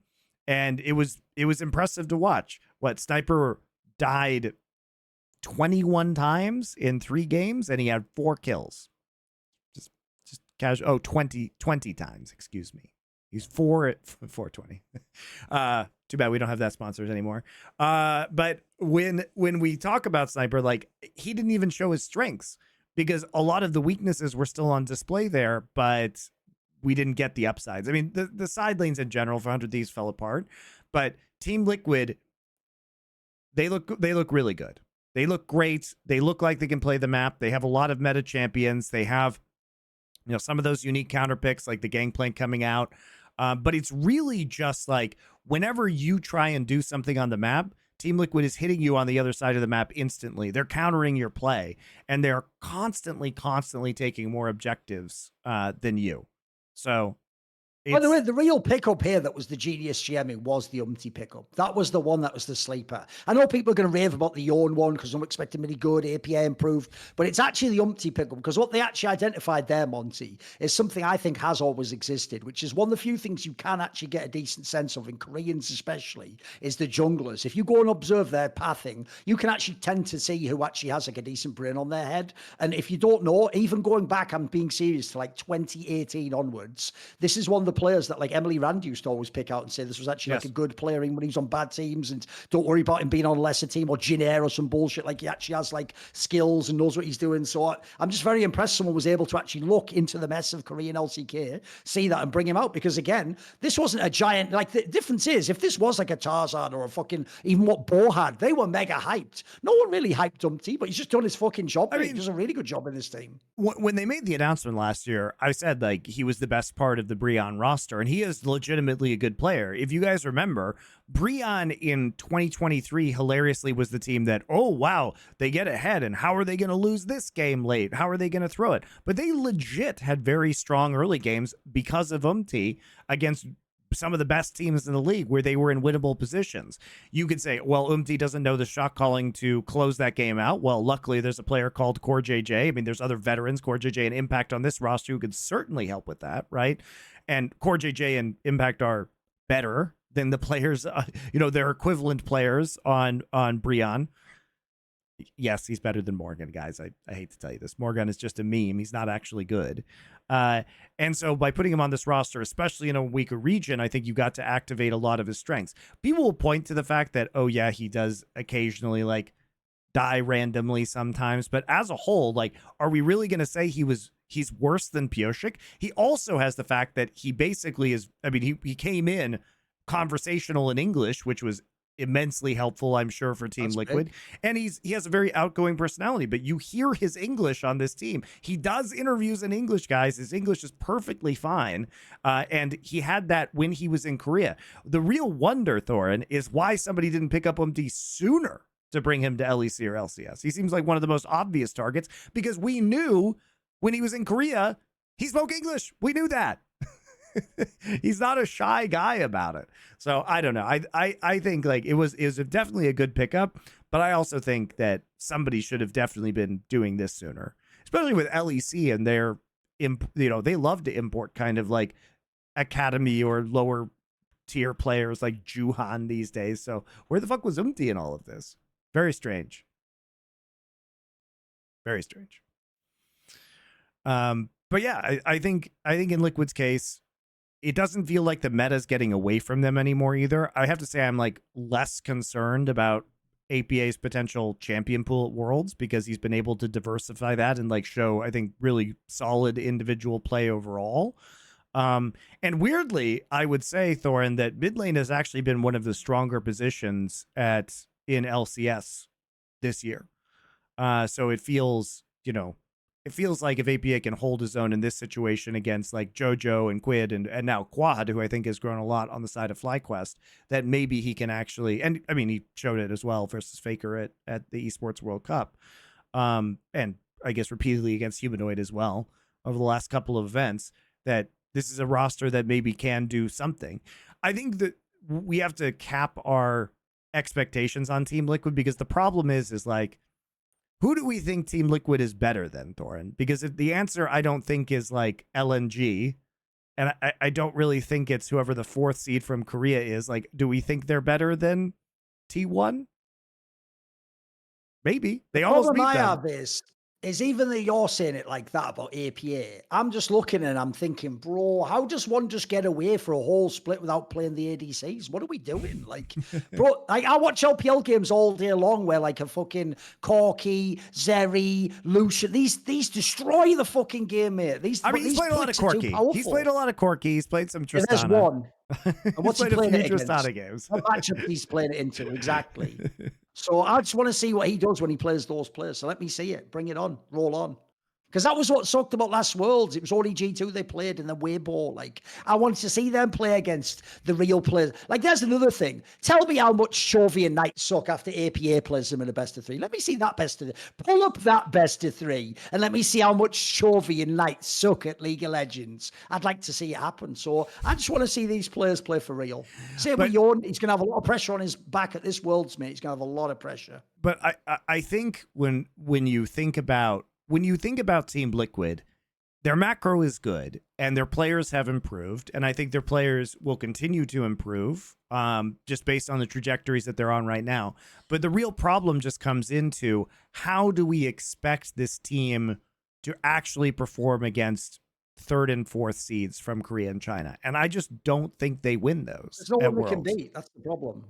it was impressive to watch. What, Sniper died 21 times in 3 games, and he had 4 kills. Just casual. Oh, 20 times, excuse me. He's 420. Too bad we don't have that sponsors anymore. But when we talk about Sniper, like, he didn't even show his strengths, because a lot of the weaknesses were still on display there, but we didn't get the upsides. I mean, the side lanes in general for 100 Thieves fell apart, but Team Liquid, they look really good. They look great. They look like they can play the map. They have a lot of meta champions. They have, you know, some of those unique counter picks like the Gangplank coming out. But it's really just like, whenever you try and do something on the map, Team Liquid is hitting you on the other side of the map instantly. They're countering your play, and they're constantly taking more objectives than you. So, by the way, the real pickup here that was the genius GMing was the pickup. That was the one that was the sleeper. I know people are going to rave about the Yawn one because I'm expecting really good, API improved, but it's actually the pickup, because what they actually identified there, Monty, is something I think has always existed, which is one of the few things you can actually get a decent sense of, in Koreans especially, is the junglers. If you go and observe their pathing, you can actually tend to see who actually has like a decent brain on their head. And if you don't know, even going back, I'm being serious, to like 2018 onwards, this is one of the players that like Emily Rand used to always pick out and say this was actually like a good player when he was on bad teams, and don't worry about him being on a lesser team or Jin Air or some bullshit. Like, he actually has like skills and knows what he's doing. So I'm just very impressed someone was able to actually look into the mess of Korean LCK, see that, and bring him out, because again, this wasn't a giant, like, the difference is, if this was like a Tarzan or a fucking, even what Bo had, they were mega hyped. No one really hyped Dumpty, but he's just done his fucking job. I mean, he does a really good job in this team. When they made the announcement last year, I said like he was the best part of the Breon roster, and he is legitimately a good player. If you guys remember, Breon in 2023 hilariously was the team that, oh, wow, they get ahead, and how are they going to lose this game late? How are they going to throw it? But they legit had very strong early games because of against some of the best teams in the league where they were in winnable positions. You could say, well, doesn't know the shot calling to close that game out. Well, luckily there's a player called Core JJ. I mean, there's other veterans, Core JJ and Impact on this roster who could certainly help with that, right? And Core JJ and Impact are better than the players, their equivalent players on Breon. Yes, he's better than Morgan, guys. I hate to tell you this. Morgan is just a meme. He's not actually good. And so by putting him on this roster, especially in a weaker region, I think you got to activate a lot of his strengths. People will point to the fact that, oh yeah, he does occasionally like die randomly sometimes. But as a whole, like, are we really going to say he's worse than Pyosik? He also has the fact that he basically is, I mean, he came in conversational in English, which was immensely helpful, I'm sure, for Team Liquid. Big. And he has a very outgoing personality, but you hear his English on this team. He does interviews in English, guys. His English is perfectly fine. And he had that when he was in Korea. The real wonder, Thorin, is why somebody didn't pick up sooner to bring him to LEC or LCS. He seems like one of the most obvious targets because we knew when he was in Korea, he spoke English. We knew that. He's not a shy guy about it. So I don't know. I think like it was definitely a good pickup, but I also think that somebody should have definitely been doing this sooner, especially with LEC and their, they love to import kind of like academy or lower tier players like Juhan these days. So where the fuck was in all of this? Very strange. Very strange. But yeah, I think in Liquid's case, it doesn't feel like the meta's getting away from them anymore either. I have to say I'm like less concerned about APA's potential champion pool at Worlds because he's been able to diversify that and like show, I think, really solid individual play overall. And weirdly, I would say, Thorin, that mid lane has actually been one of the stronger positions in LCS this year. So it feels, it feels like if APA can hold his own in this situation against like Jojo and Quid and now Quad, who I think has grown a lot on the side of FlyQuest, that maybe he can actually, and I mean, he showed it as well versus Faker at the Esports World Cup. And I guess repeatedly against Humanoid as well over the last couple of events, that this is a roster that maybe can do something. I think that we have to cap our expectations on Team Liquid because the problem is like, who do we think Team Liquid is better than, Thorin? Because if the answer I don't think is like LNG, and I don't really think it's whoever the 4th seed from Korea is. Like, do we think they're better than T1? Maybe. They almost beat them. Is even though you're saying it like that about APA, I'm just looking and I'm thinking, bro, how does one just get away for a whole split without playing the ADCs? What are we doing? Like, bro, like I watch LPL games all day long where like a fucking Corky, Zeri, Lucian, these destroy the fucking game, mate. He's played a lot of Corky. He's played a lot of Corky. He's played some Tristana. There's one. And what's he playing it against? Tristana games. What matchup he's playing it into, exactly. So I just want to see what he does when he plays those players. So let me see it. Bring it on. Roll on. Because that was what sucked about last Worlds. It was only G2 they played in the Weibo. Like, I wanted to see them play against the real players. Like, there's another thing. Tell me how much Chovy and Knight suck after APA plays them in a best of 3. Let me see that best of 3. Pull up that best of 3 and let me see how much Chovy and Knight suck at League of Legends. I'd like to see it happen. So I just want to see these players play for real. Same with Yorn. He's going to have a lot of pressure on his back at this Worlds, mate. He's going to have a lot of pressure. But I think when you think about Team Liquid, their macro is good and their players have improved. And I think their players will continue to improve just based on the trajectories that they're on right now. But the real problem just comes into how do we expect this team to actually perform against 3rd and 4th seeds from Korea and China? And I just don't think they win those. There's no one they can beat. That's the problem.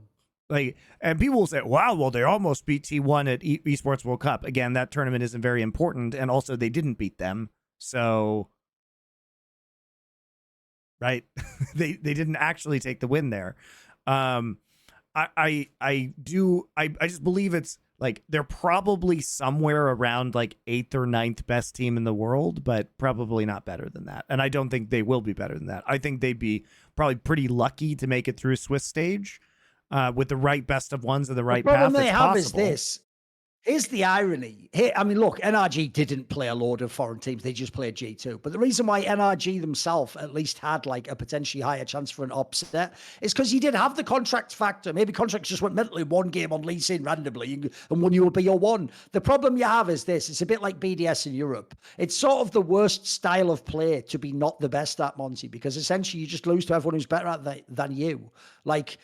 Like, and people will say, wow, well, they almost beat T1 at Esports World Cup. Again, that tournament isn't very important. And also they didn't beat them. So, right. they didn't actually take the win there. I just believe it's Like they're probably somewhere around like 8th or 9th best team in the world, but probably not better than that. And I don't think they will be better than that. I think they'd be probably pretty lucky to make it through Swiss stage with the right best of ones and the right The problem path. they It's have possible. is this. Here's the irony. Here, I mean, look, NRG didn't play a load of foreign teams. They just played G2. But the reason why NRG themselves at least had like a potentially higher chance for an upset is because you did have the contract factor. Maybe contracts just went mentally one game on Lee Sin randomly and one you will be your one. The problem you have is this. It's a bit like BDS in Europe. It's sort of the worst style of play to be not the best at, Monty, because essentially you just lose to everyone who's better at than you. Like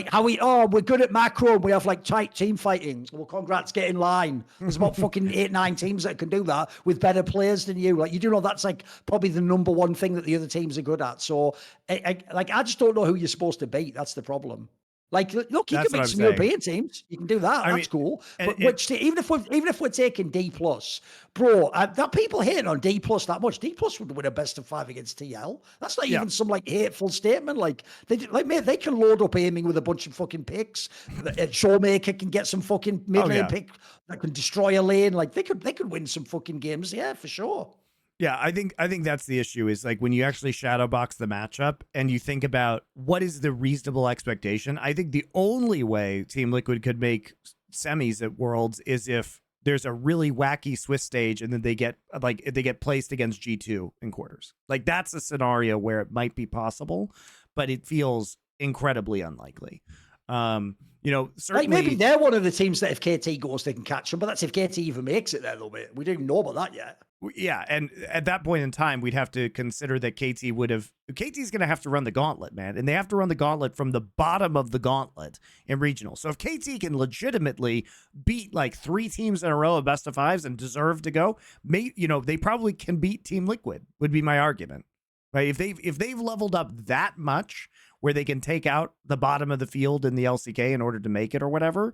how we're good at macro and we have like tight team fighting. Well, congrats, get in line. There's about fucking 8-9 teams that can do that with better players than you. Like, you do know that's like probably the number one thing that the other teams are good at. So I just don't know who you're supposed to beat. That's the problem. Like, look, you can beat some European teams. You can do that. That's cool. But even if we're taking Dplus, bro, that people hating on Dplus that much, Dplus would win a best of 5 against TL. That's not even some like hateful statement. Like mate, they can load up aiming with a bunch of fucking picks. Showmaker can get some fucking mid lane pick that can destroy a lane. Like they could win some fucking games. Yeah, for sure. Yeah, I think that's the issue is like when you actually shadow box the matchup and you think about what is the reasonable expectation. I think the only way Team Liquid could make semis at Worlds is if there's a really wacky Swiss stage and then they get placed against G2 in quarters. Like that's a scenario where it might be possible, but it feels incredibly unlikely. Certainly like maybe they're one of the teams that if KT goes, they can catch them, but that's if KT even makes it there a little bit. We don't even know about that yet. Yeah, and at that point in time, we'd have to consider that KT's going to have to run the gauntlet, man, and they have to run the gauntlet from the bottom of the gauntlet in regional. So if KT can legitimately beat like 3 teams in a row of best of 5s and deserve to go, they probably can beat Team Liquid, would be my argument, right? If they've leveled up that much where they can take out the bottom of the field in the LCK in order to make it or whatever,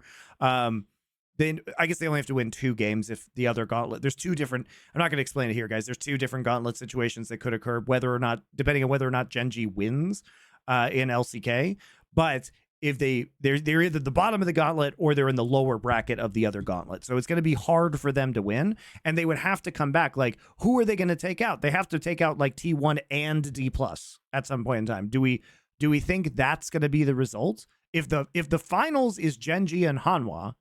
then I guess they only have to win 2 games if the other gauntlet. There's 2 different. I'm not going to explain it here, guys. There's 2 different gauntlet situations that could occur, depending on whether or not Genji wins in LCK. But if they're either the bottom of the gauntlet or they're in the lower bracket of the other gauntlet, so it's going to be hard for them to win, and they would have to come back. Like, who are they going to take out? They have to take out like T1 and Dplus at some point in time. Do we think that's going to be the result? If the finals is Genji and Hanwha,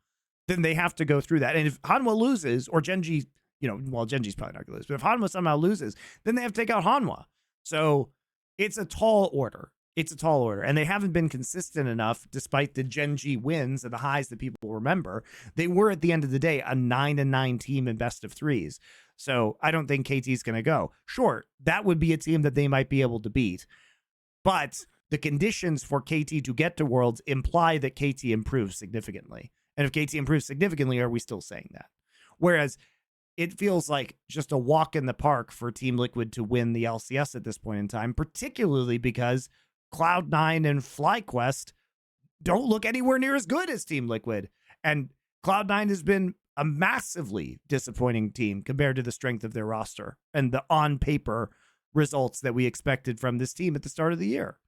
then they have to go through that. And if Hanwha loses, or Genji, Genji's probably not going to lose, but if Hanwha somehow loses, then they have to take out Hanwha. So it's a tall order. And they haven't been consistent enough, despite the Genji wins and the highs that people remember. They were, at the end of the day, a 9-9 team in best of 3s. So I don't think KT's going to go. Sure, that would be a team that they might be able to beat. But the conditions for KT to get to Worlds imply that KT improves significantly. And if KT improves significantly, are we still saying that? Whereas it feels like just a walk in the park for Team Liquid to win the LCS at this point in time, particularly because Cloud9 and FlyQuest don't look anywhere near as good as Team Liquid. And Cloud9 has been a massively disappointing team compared to the strength of their roster and the on-paper results that we expected from this team at the start of the year.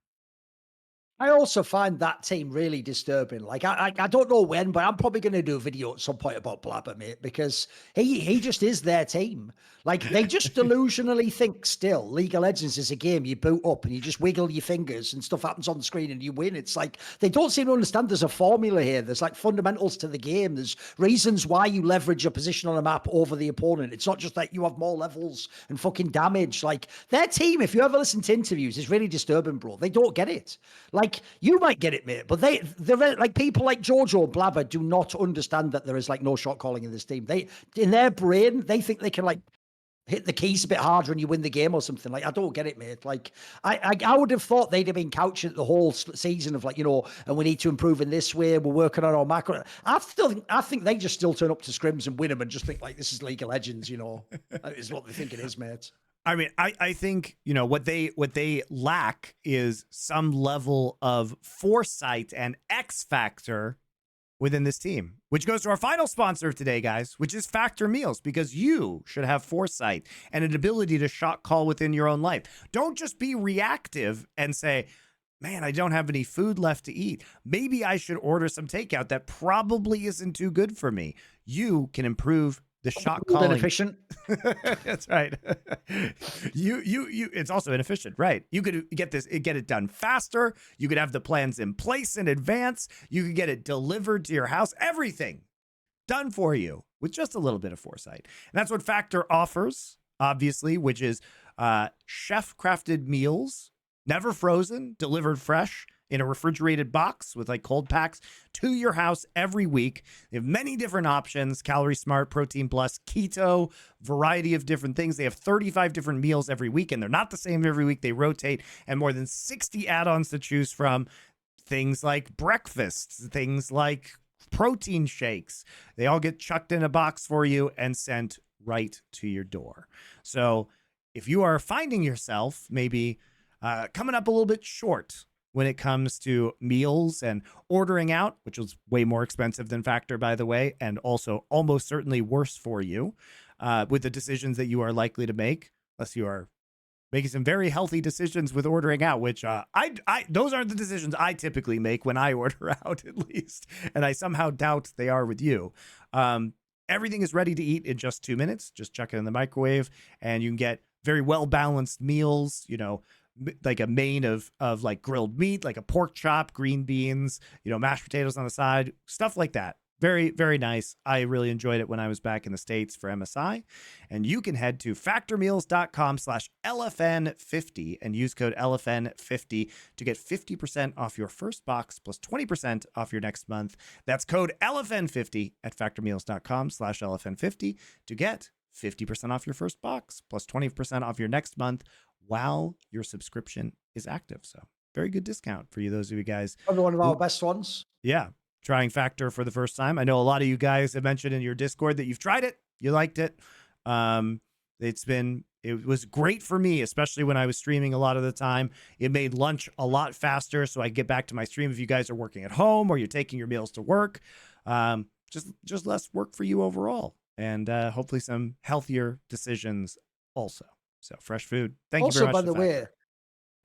I also find that team really disturbing. Like, I don't know when, but I'm probably going to do a video at some point about Blabber, mate, because he just is their team. Like, they just delusionally think still League of Legends is a game you boot up and you just wiggle your fingers and stuff happens on the screen and you win. It's like, they don't seem to understand there's a formula here. There's like fundamentals to the game. There's reasons why you leverage your position on a map over the opponent. It's not just that you have more levels and fucking damage. Like, their team, if you ever listen to interviews, is really disturbing, bro. They don't get it. Like, you might get it, mate, but they're like people like Jojo and Blabber do not understand that there is like no shot calling in this team. They, in their brain, they think they can like hit the keys a bit harder and you win the game or something. Like, I don't get it, mate. Like, I would have thought they'd have been couching it the whole season of like, and we need to improve in this way. We're working on our macro. I think they just still turn up to scrims and win them and just think like, this is League of Legends, is what they think it is, mate. I mean, I think, what they lack is some level of foresight and X factor within this team, which goes to our final sponsor of today, guys, which is Factor Meals, because you should have foresight and an ability to shot call within your own life. Don't just be reactive and say, man, I don't have any food left to eat. Maybe I should order some takeout that probably isn't too good for me. You can improve the shot calling. Inefficient. That's right. you it's also inefficient, right? You could get it done faster. You could have the plans in place in advance. You could get it delivered to your house. Everything done for you with just a little bit of foresight. And that's what Factor offers, obviously, which is chef-crafted meals, never frozen, delivered fresh in a refrigerated box with like cold packs to your house every week. They have many different options: Calorie Smart, Protein Plus, Keto, variety of different things. They have 35 different meals every week, and they're not the same every week. They rotate, and more than 60 add-ons to choose from. Things like breakfasts, things like protein shakes. They all get chucked in a box for you and sent right to your door. So if you are finding yourself maybe coming up a little bit short when it comes to meals and ordering out, which was way more expensive than Factor, by the way, and also almost certainly worse for you with the decisions that you are likely to make, unless you are making some very healthy decisions with ordering out, which those aren't the decisions I typically make when I order out, at least. And I somehow doubt they are with you. Everything is ready to eat in just 2 minutes. Just chuck it in the microwave and you can get very well-balanced meals, you know, like a main of like grilled meat, like a pork chop, green beans, you know, mashed potatoes on the side, stuff like that. Very, very nice. I really enjoyed it when I was back in the States for MSI. And you can head to factormeals.com/LFN50 and use code LFN50 to get 50% off your first box plus 20% off your next month. That's code LFN50 at factormeals.com/LFN50 to get 50% off your first box plus 20% off your next month while your subscription is active. So very good discount for you, those of you guys. Probably one of our best ones. Yeah. Trying Factor for the first time. I know a lot of you guys have mentioned in your Discord that you've tried it, you liked it. It was great for me, especially when I was streaming a lot of the time. It made lunch a lot faster, so I get back to my stream if you guys are working at home or you're taking your meals to work. Just less work for you overall, and hopefully some healthier decisions also. So fresh food. Thank you very much. Also, by the way,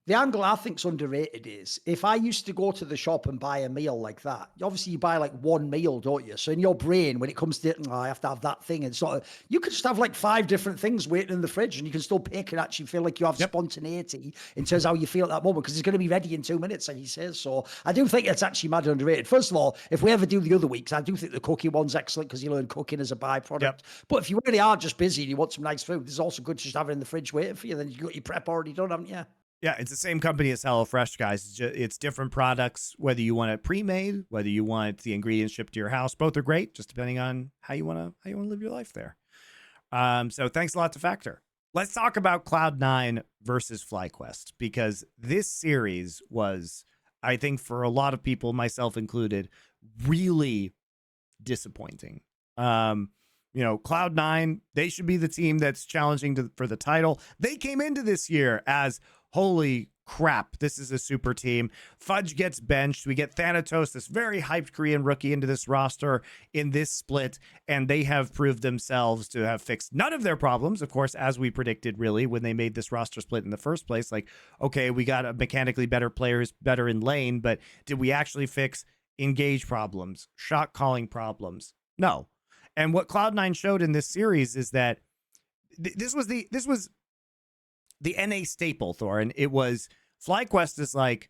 the angle I think's underrated is if I used to go to the shop and buy a meal like that, obviously you buy like one meal, don't you? So in your brain, when it comes to, I have to have that thing, and sort of, you could just have like 5 different things waiting in the fridge and you can still pick and actually feel like you have spontaneity in terms of how you feel at that moment, because it's going to be ready in 2 minutes, like he says. So I do think it's actually mad underrated. First of all, if we ever do the other weeks, I do think the cooking one's excellent because you learn cooking as a byproduct. Yep. But if you really are just busy and you want some nice food, it's also good to just have it in the fridge waiting for you. Then you got your prep already done, haven't you? Yeah, it's the same company as HelloFresh, guys. It's different products, whether you want it pre-made, whether you want the ingredients shipped to your house. Both are great, just depending on how you want to live your life there. So thanks a lot to Factor. Let's talk about Cloud9 versus FlyQuest, because this series was, I think for a lot of people, myself included, really disappointing. You know, Cloud9, they should be the team that's challenging for the title. They came into this year as, holy crap, this is a super team. Fudge gets benched. We get Thanatos, this very hyped Korean rookie, into this roster in this split, and they have proved themselves to have fixed none of their problems, of course, as we predicted, really, when they made this roster split in the first place. Like, okay, we got mechanically better players, better in lane, but did we actually fix engage problems, shot calling problems? No. And what Cloud9 showed in this series is that this was the NA staple, Thorin. It was FlyQuest is like,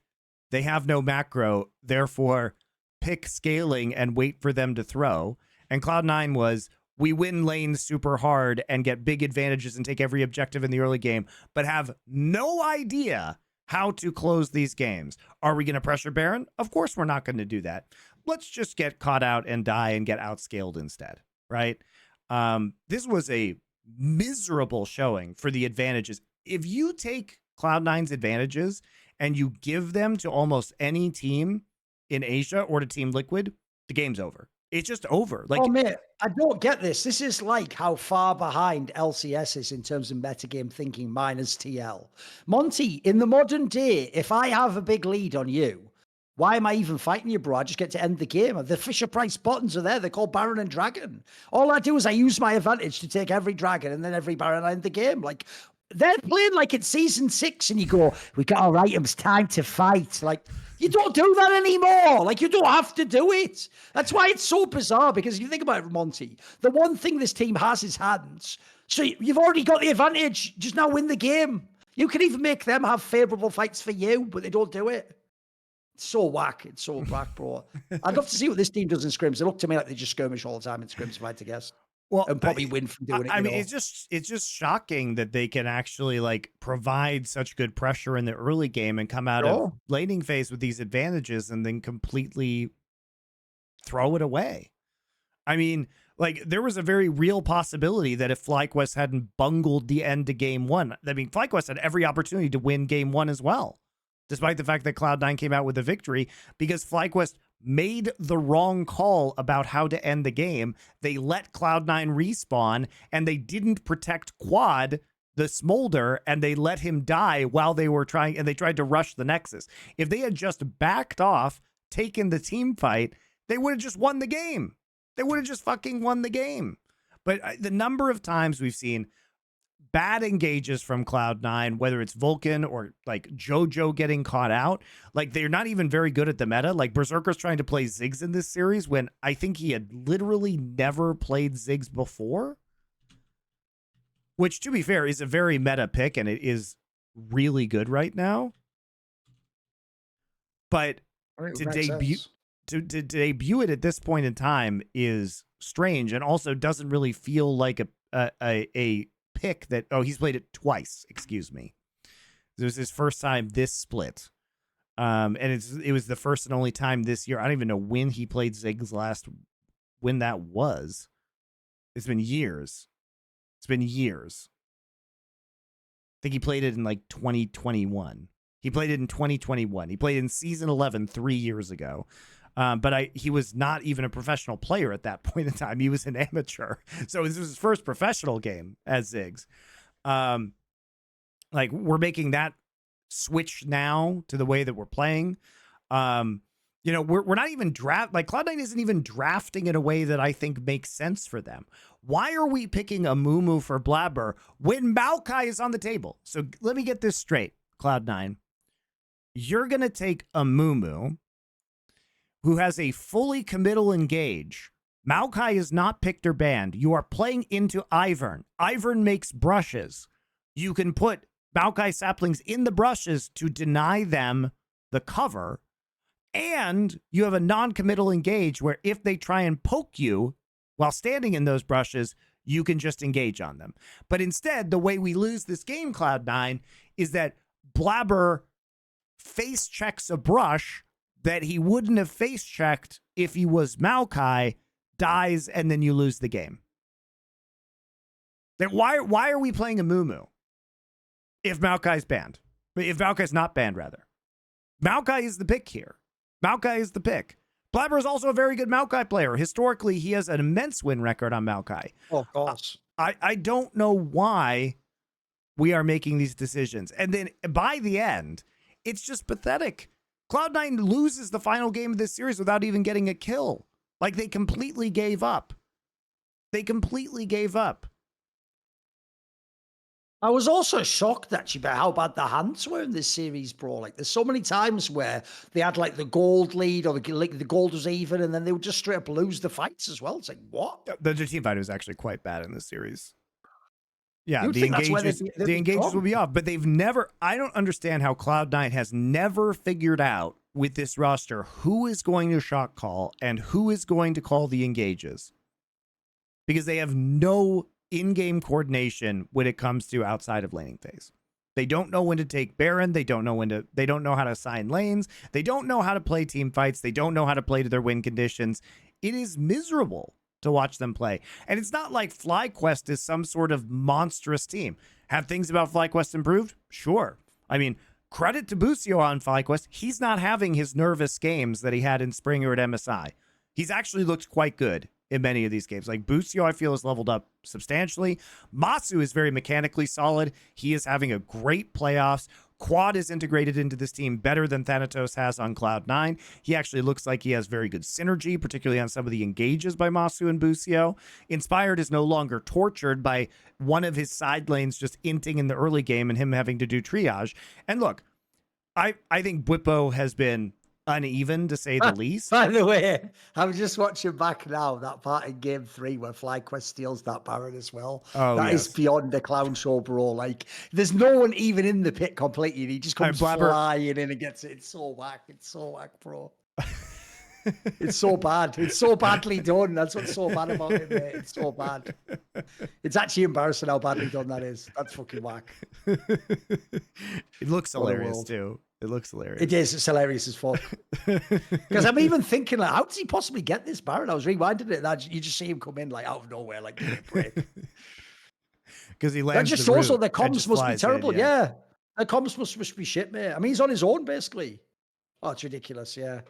they have no macro, therefore pick scaling and wait for them to throw. And Cloud9 was, we win lanes super hard and get big advantages and take every objective in the early game, but have no idea how to close these games. Are we going to pressure Baron? Of course we're not going to do that. Let's just get caught out and die and get outscaled instead, right? This was a miserable showing for the advantages. If you take Cloud9's advantages and you give them to almost any team in Asia or to Team Liquid, the game's over. It's just over. Like, oh, mate, I don't get this. This is like how far behind LCS is in terms of metagame thinking minus TL. Monty, in the modern day, if I have a big lead on you, why am I even fighting you, bro? I just get to end the game. The Fisher Price buttons are there. They're called Baron and Dragon. All I do is I use my advantage to take every dragon and then every Baron and end the game. Like, they're playing like it's season 6 and you go, we got our items, time to fight. Like, you don't do that anymore. Like, you don't have to do it. That's why it's so bizarre, because if you think about it, Monty, the one thing this team has is hands. So you've already got the advantage. Just now win the game. You can even make them have favorable fights for you, but they don't do it. It's so whack. It's so whack, bro. I'd love to see what this team does in scrims. They look to me like they just skirmish all the time in scrims, if I had to guess. Well, And probably win from doing it. I mean, it's just shocking that they can actually like provide such good pressure in the early game and come out of laning phase with these advantages and then completely throw it away. I mean, like, there was a very real possibility that if FlyQuest hadn't bungled the end to game 1, I mean, FlyQuest had every opportunity to win game 1 as well, despite the fact that Cloud9 came out with a victory, because FlyQuest made the wrong call about how to end the game. They let Cloud9 respawn, and they didn't protect Quad, the Smolder, and they let him die while they were trying, and they tried to rush the Nexus. If they had just backed off, taken the team fight, they would have just won the game. They would have just fucking won the game. But the number of times we've seen bad engages from Cloud9, whether it's Vulcan or like JoJo getting caught out, like they're not even very good at the meta. Like Berserker's trying to play Ziggs in this series when I think he had literally never played Ziggs before, which, to be fair, is a very meta pick and it is really good right now. But to debut it at this point in time is strange, and also doesn't really feel like a pick that, oh, he's played it twice, excuse me. It was his first time this split. And it was the first and only time this year. I don't even know when he played Ziggs last, when that was. It's been years. It's been years. I think he played it in like 2021. He played it in 2021. He played in season 11 3 years ago. But he was not even a professional player at that point in time. He was an amateur. So this was his first professional game as Ziggs. Like, we're making that switch now to the way that we're playing. You know, we're not even like Cloud9 isn't even drafting in a way that I think makes sense for them. Why are we picking a Mumu for Blabber when Maokai is on the table? So let me get this straight, Cloud9. You're going to take a Mumu who has a fully committal engage. Maokai is not picked or banned. You are playing into Ivern. Ivern makes brushes. You can put Maokai saplings in the brushes to deny them the cover. And you have a non-committal engage where if they try and poke you while standing in those brushes, you can just engage on them. But instead, the way we lose this game, Cloud9, is that Blabber face checks a brush that he wouldn't have face checked if he was Maokai, dies, and then you lose the game. Then why are we playing a Mumu if Maokai's banned? If Maokai's not banned, rather. Maokai is the pick here. Maokai is the pick. Blabber is also a very good Maokai player. Historically, he has an immense win record on Maokai. Oh, of course. I don't know why we are making these decisions. And then by the end, it's just pathetic. Cloud9 loses the final game of this series without even getting a kill. Like, they completely gave up. They completely gave up. I was also shocked, actually, by how bad the hands were in this series, bro. Like, there's so many times where they had, like, the gold lead or the gold was even, and then they would just straight up lose the fights as well. It's like, what? The team fight was actually quite bad in this series. Yeah, You'd the engages will be off, but they've never, I don't understand how Cloud9 has never figured out with this roster who is going to shot call and who is going to call the engages. Because they have no in-game coordination when it comes to outside of laning phase. They don't know when to take Baron, they don't know how to assign lanes, they don't know how to play team fights, they don't know how to play to their win conditions. It is miserable to watch them play. And it's not like FlyQuest is some sort of monstrous team. Have things about FlyQuest improved? Sure. I mean, credit to Busio on FlyQuest. He's not having his nervous games that he had in spring or at MSI. He's actually looked quite good in many of these games. Like, Busio, I feel, has leveled up substantially. Masu is very mechanically solid. He is having a great playoffs. Quad is integrated into this team better than Thanatos has on Cloud9. He actually looks like he has very good synergy, particularly on some of the engages by Masu and Busio. Inspired is no longer tortured by one of his side lanes just inting in the early game and him having to do triage. And look, I think Bwipo has been uneven, to say the least. By the way, I'm just watching back now, that part in game 3 where FlyQuest steals that Baron as well. Oh, that yes. is beyond a clown show, bro. Like, there's no one even in the pit completely. He just comes flying in and gets it. It's so whack. It's so whack, bro. It's so bad. It's so badly done. That's what's so bad about it, mate. It's so bad. It's actually embarrassing how badly done that is. That's fucking whack. It looks hilarious, too. It looks hilarious. It is. It's hilarious as fuck. Because I'm even thinking, like, how does he possibly get this Baron? I was rewinding it, and you just see him come in, like, out of nowhere, like, give it a break. Because he lands. That just shows the comms must be terrible. Yeah. The comms must be shit, mate. I mean, he's on his own, basically. Oh, it's ridiculous, yeah.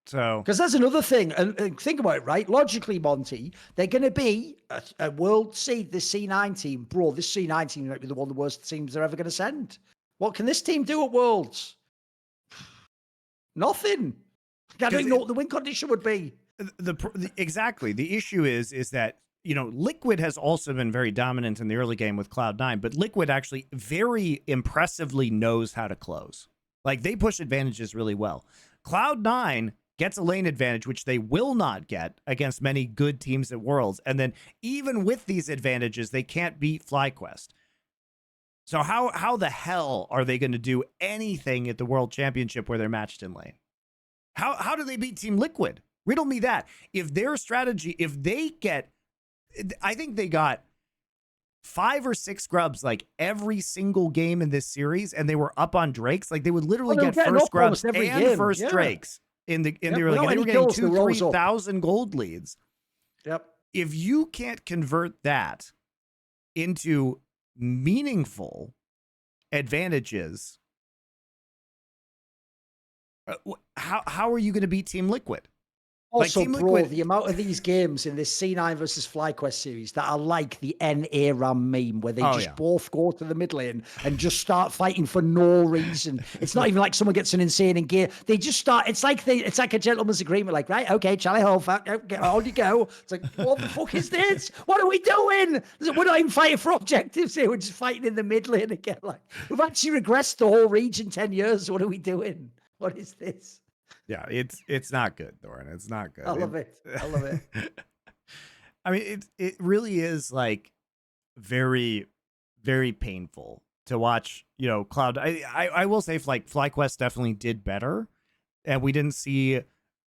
So, because that's another thing, and think about it, right? Logically, Monty, they're going to be a world seed, this C9 team. Bro, this C9 team might be one of the worst teams they're ever going to send. What can this team do at Worlds? Nothing. I don't know what the win condition would be. Exactly. The issue is that, you know, Liquid has also been very dominant in the early game with Cloud9, but Liquid actually very impressively knows how to close. Like, they push advantages really well. Cloud9 gets a lane advantage, which they will not get against many good teams at Worlds. And then even with these advantages, they can't beat FlyQuest. So how the hell are they going to do anything at the World Championship where they're matched in lane? How do they beat Team Liquid? Riddle me that. If their strategy, if they get, I think they got 5 or 6 scrubs like every single game in this series, and they were up on Drakes. Like, they would literally get first scrubs and first Drakes in the early game. They were getting 2,000-3,000 gold leads. Yep. If you can't convert that into meaningful advantages, how are you going to beat Team Liquid? Also, like, Team bro, Liquid, the amount of these games in this C9 versus FlyQuest series that are like the NA RAM meme, where they both go to the mid lane and just start fighting for no reason. It's not even like someone gets an insane in gear. They just start. It's like a gentleman's agreement. Like, right, okay, Charlie Hall, on you go. It's like, what the fuck is this? What are we doing? We're not even fighting for objectives here. We're just fighting in the mid lane again. Like, we've actually regressed the whole region 10 years. What are we doing? What is this? Yeah, it's not good, Thorin. It's not good. I love it. I love it. I mean, it really is, like, very, very painful to watch, you know, Cloud. I will say, like, FlyQuest definitely did better, and we didn't see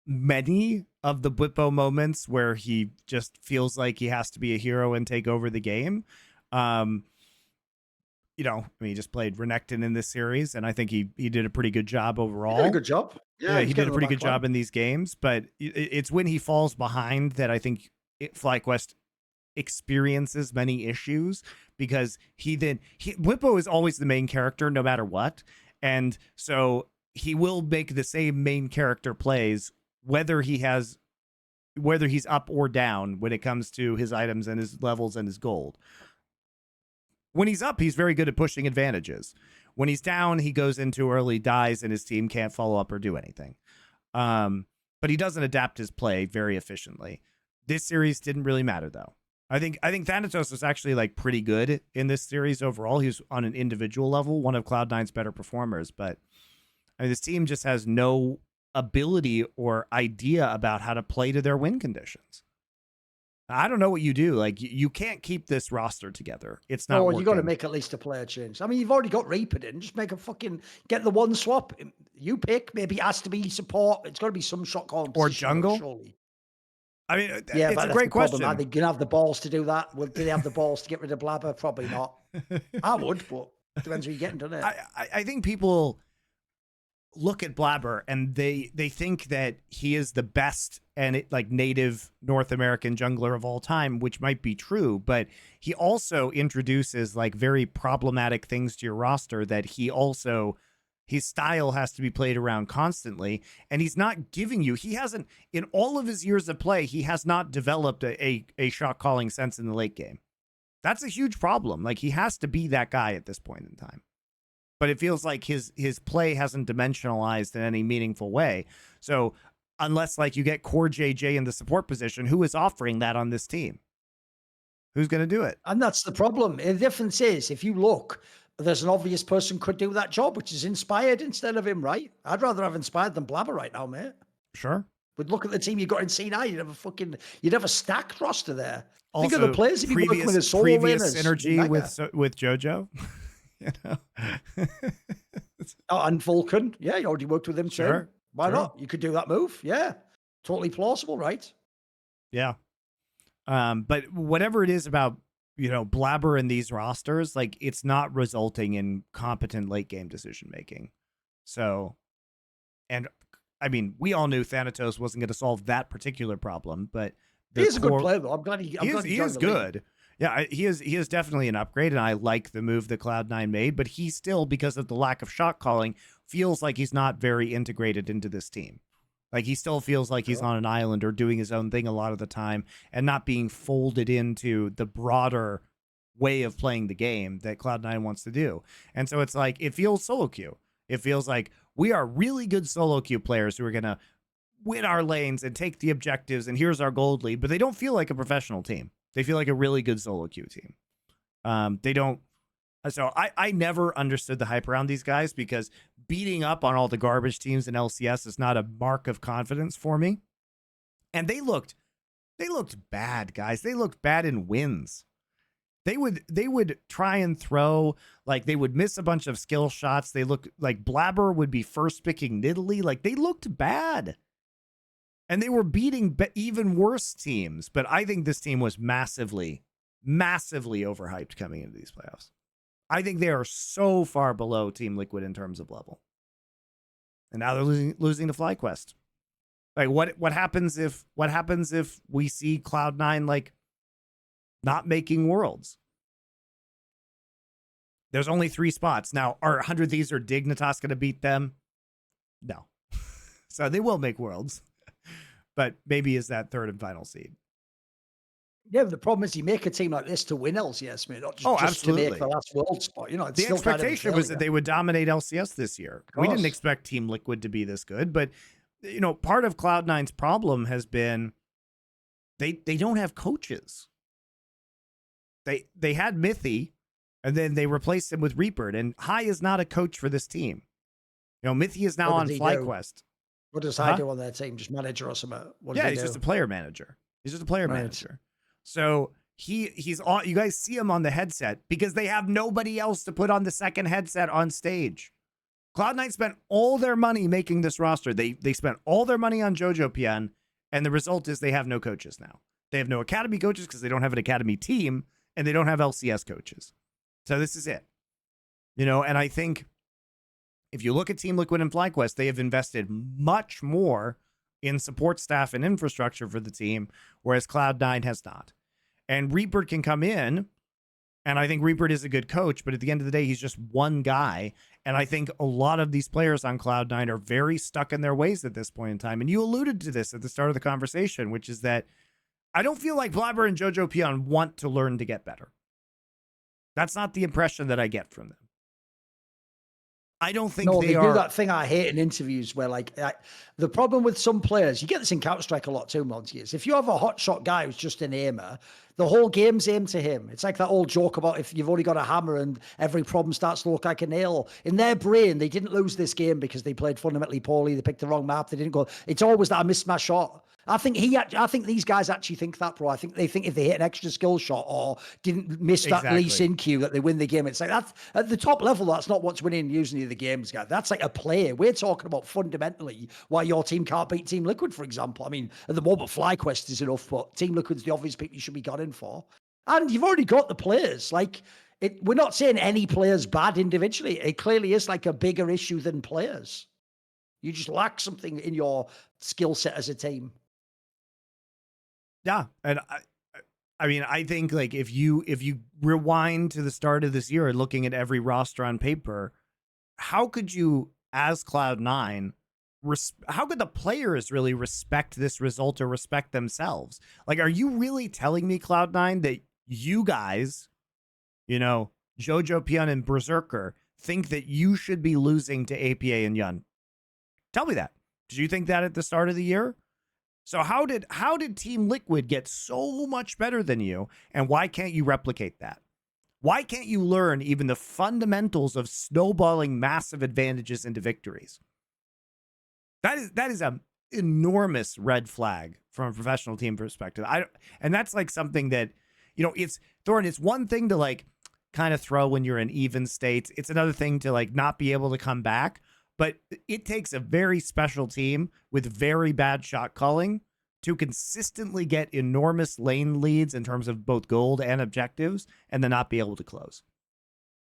many of the Bwipo moments where he just feels like he has to be a hero and take over the game. You know, I mean, he just played Renekton in this series, and I think he did a pretty good job overall. He did a good job. Yeah, he did a pretty good job in these games, but it's when he falls behind that I think FlyQuest experiences many issues, because Bwipo is always the main character no matter what, and so he will make the same main character plays whether he's up or down when it comes to his items and his levels and his gold. When he's up, he's very good at pushing advantages. When he's down, he goes in too early, dies, and his team can't follow up or do anything. But he doesn't adapt his play very efficiently. This series didn't really matter, though. I think Thanatos was actually, like, pretty good in this series overall. He was on an individual level, one of Cloud9's better performers. But I mean, this team just has no ability or idea about how to play to their win conditions. I don't know what you do. Like, you can't keep this roster together. It's not working. You got to make at least a player change. I mean, you've already got Reaper in. Just make get the one swap. You pick. Maybe it has to be support. It's got to be some shot call or jungle. Surely. I mean, yeah, it's a great question. Are they going to have the balls to do that? Do they have the balls to get rid of Blabber? Probably not. I would, but it depends who you're getting, doesn't it? I think people look at Blabber and they think that he is the best and native North American jungler of all time, which might be true, but he also introduces like very problematic things to your roster that his style has to be played around constantly, and he's not giving you, he hasn't, in all of his years of play, he has not developed a shot calling sense in the late game. That's a huge problem. Like, he has to be that guy at this point in time. but it feels like his play hasn't dimensionalized in any meaningful way. So unless like you get core JJ in the support position, who is offering that on this team? Who's going to do it? And that's the problem. The difference is, if you look, there's an obvious person could do that job, which is Inspired instead of him, right? I'd rather have Inspired than Blabber right now, mate. Sure. But look at the team you got in C9. You'd have a stacked roster there. Also, think of the players if you work with a solo previous winners, synergy with JoJo. You know? Oh, and Vulcan. Yeah, you already worked with him too. Sure. Why not? You could do that move. Yeah. Totally plausible, right? Yeah. But whatever it is about, Blabber in these rosters, like it's not resulting in competent late game decision making. So, and I mean, we all knew Thanatos wasn't going to solve that particular problem, but he's a good player though. I'm glad he is good. League. Yeah, he is definitely an upgrade, and I like the move that Cloud9 made, but he still, because of the lack of shot calling, feels like he's not very integrated into this team. Like he still feels like he's on an island or doing his own thing a lot of the time and not being folded into the broader way of playing the game that Cloud9 wants to do. And so it's like, it feels solo queue. It feels like we are really good solo queue players who are going to win our lanes and take the objectives, and here's our gold lead, but they don't feel like a professional team. They feel like a really good solo queue team. They don't. So I never understood the hype around these guys, because beating up on all the garbage teams in LCS is not a mark of confidence for me. And they looked bad, guys. They looked bad in wins. They would try and throw, like they would miss a bunch of skill shots. They look like Blabber would be first picking Nidalee. Like they looked bad. And they were beating even worse teams. But I think this team was massively, massively overhyped coming into these playoffs. I think they are so far below Team Liquid in terms of level. And now they're losing to FlyQuest. Like what happens if we see Cloud9 like not making worlds? There's only 3 spots. Now, are 100 Thieves or Dignitas going to beat them? No. So they will make worlds. But maybe is that third and final seed. Yeah, but the problem is you make a team like this to win LCS, mate, not just to make the last world spot. It's the still expectation was that they would dominate LCS this year. We didn't expect Team Liquid to be this good, but part of Cloud9's problem has been they don't have coaches. They had Mithy, and then they replaced him with Reaper, and High is not a coach for this team. Mithy is now on FlyQuest. What does High do on their team? Just manager or something? He's just a player manager. He's just a player manager. So he's on. You guys see him on the headset because they have nobody else to put on the second headset on stage. Cloud9 spent all their money making this roster. They spent all their money on JoJo PN, and the result is they have no coaches now. They have no academy coaches because they don't have an academy team, and they don't have LCS coaches. So this is it. And I think if you look at Team Liquid and FlyQuest, they have invested much more in support staff and infrastructure for the team, whereas Cloud9 has not. And Reaper can come in, and I think Reaper is a good coach, but at the end of the day, he's just one guy. And I think a lot of these players on Cloud9 are very stuck in their ways at this point in time. And you alluded to this at the start of the conversation, which is that I don't feel like Blabber and JoJo Pion want to learn to get better. That's not the impression that I get from them. I don't think they do that thing I hate in interviews where the problem with some players, you get this in Counter-Strike a lot too, Monty, is if you have a hotshot guy who's just an aimer, the whole game's aimed to him. It's like that old joke about if you've only got a hammer and every problem starts to look like a nail. In their brain, they didn't lose this game because they played fundamentally poorly. They picked the wrong map. They didn't go. It's always that I missed my shot. I think these guys actually think that, bro. I think they think if they hit an extra skill shot or didn't miss that lease in queue that they win the game. It's like that's at the top level. That's not what's winning usually the games, guys. That's like a play. We're talking about fundamentally why your team can't beat Team Liquid, for example. I mean, at the moment, FlyQuest is enough, but Team Liquid's the obvious people you should be gunning for. And you've already got the players. We're not saying any player's bad individually. It clearly is like a bigger issue than players. You just lack something in your skill set as a team. Yeah, and I mean, I think like if you rewind to the start of this year and looking at every roster on paper, how could you, as Cloud9, how could the players really respect this result or respect themselves? Like, are you really telling me, Cloud9, that you guys, JoJo Pion and Berserker, think that you should be losing to APA and Yun? Tell me that. Did you think that at the start of the year? So how did Team Liquid get so much better than you, and why can't you replicate that? Why can't you learn even the fundamentals of snowballing massive advantages into victories? That is a enormous red flag from a professional team perspective. And that's like something that, you know, it's Thorin, it's one thing to like kind of throw when you're in even states. It's another thing to like not be able to come back. But it takes a very special team with very bad shot calling to consistently get enormous lane leads in terms of both gold and objectives and then not be able to close.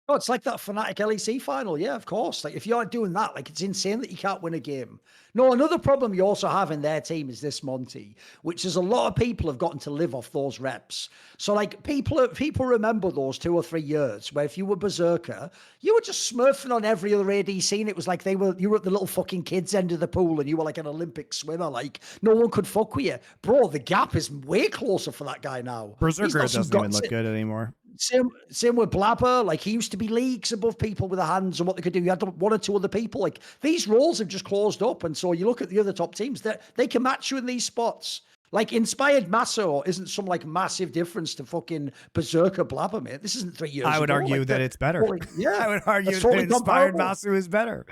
Oh, it's like that Fnatic LEC final. Yeah, of course. Like if you aren't doing that, like it's insane that you can't win a game. No, another problem you also have in their team is this, Monty, which is a lot of people have gotten to live off those reps. So like people remember those 2 or 3 years where if you were Berserker, you were just smurfing on every other ADC and it was like you were at the little fucking kids end of the pool and you were like an Olympic swimmer. Like no one could fuck with you. Bro, the gap is way closer for that guy now. Berserker doesn't even look good anymore. Same with Blabber. Like he used to be leagues above people with the hands and what they could do. You had 1 or 2 other people. Like these roles have just closed up. And so you look at the other top teams that they can match you in these spots. Like Inspired Masso isn't some like massive difference to fucking Berserker Blabber, mate. This isn't 3 years ago. I would argue like, that it's better. Yeah. I would argue that Inspired Masso is better.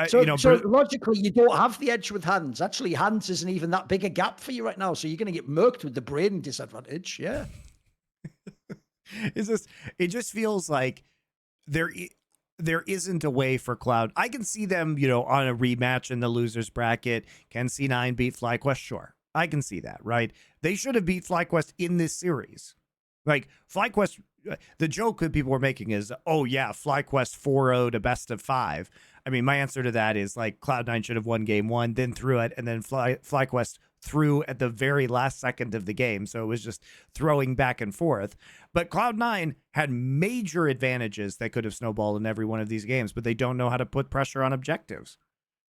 So logically, you don't have the edge with hands. Actually, hands isn't even that big a gap for you right now. So you're going to get murked with the brain disadvantage. Yeah. It just feels like there isn't a way for Cloud. I can see them, you know, on a rematch in the losers bracket. Can C9 beat FlyQuest? Sure. I can see that, right? They should have beat FlyQuest in this series. Like FlyQuest, the joke that people were making is, oh yeah, FlyQuest 4-0 to best of 5. I mean, my answer to that is like Cloud9 should have won game 1, then threw it, and then FlyQuest threw at the very last second of the game. So it was just throwing back and forth. But Cloud9 had major advantages that could have snowballed in every one of these games, but they don't know how to put pressure on objectives.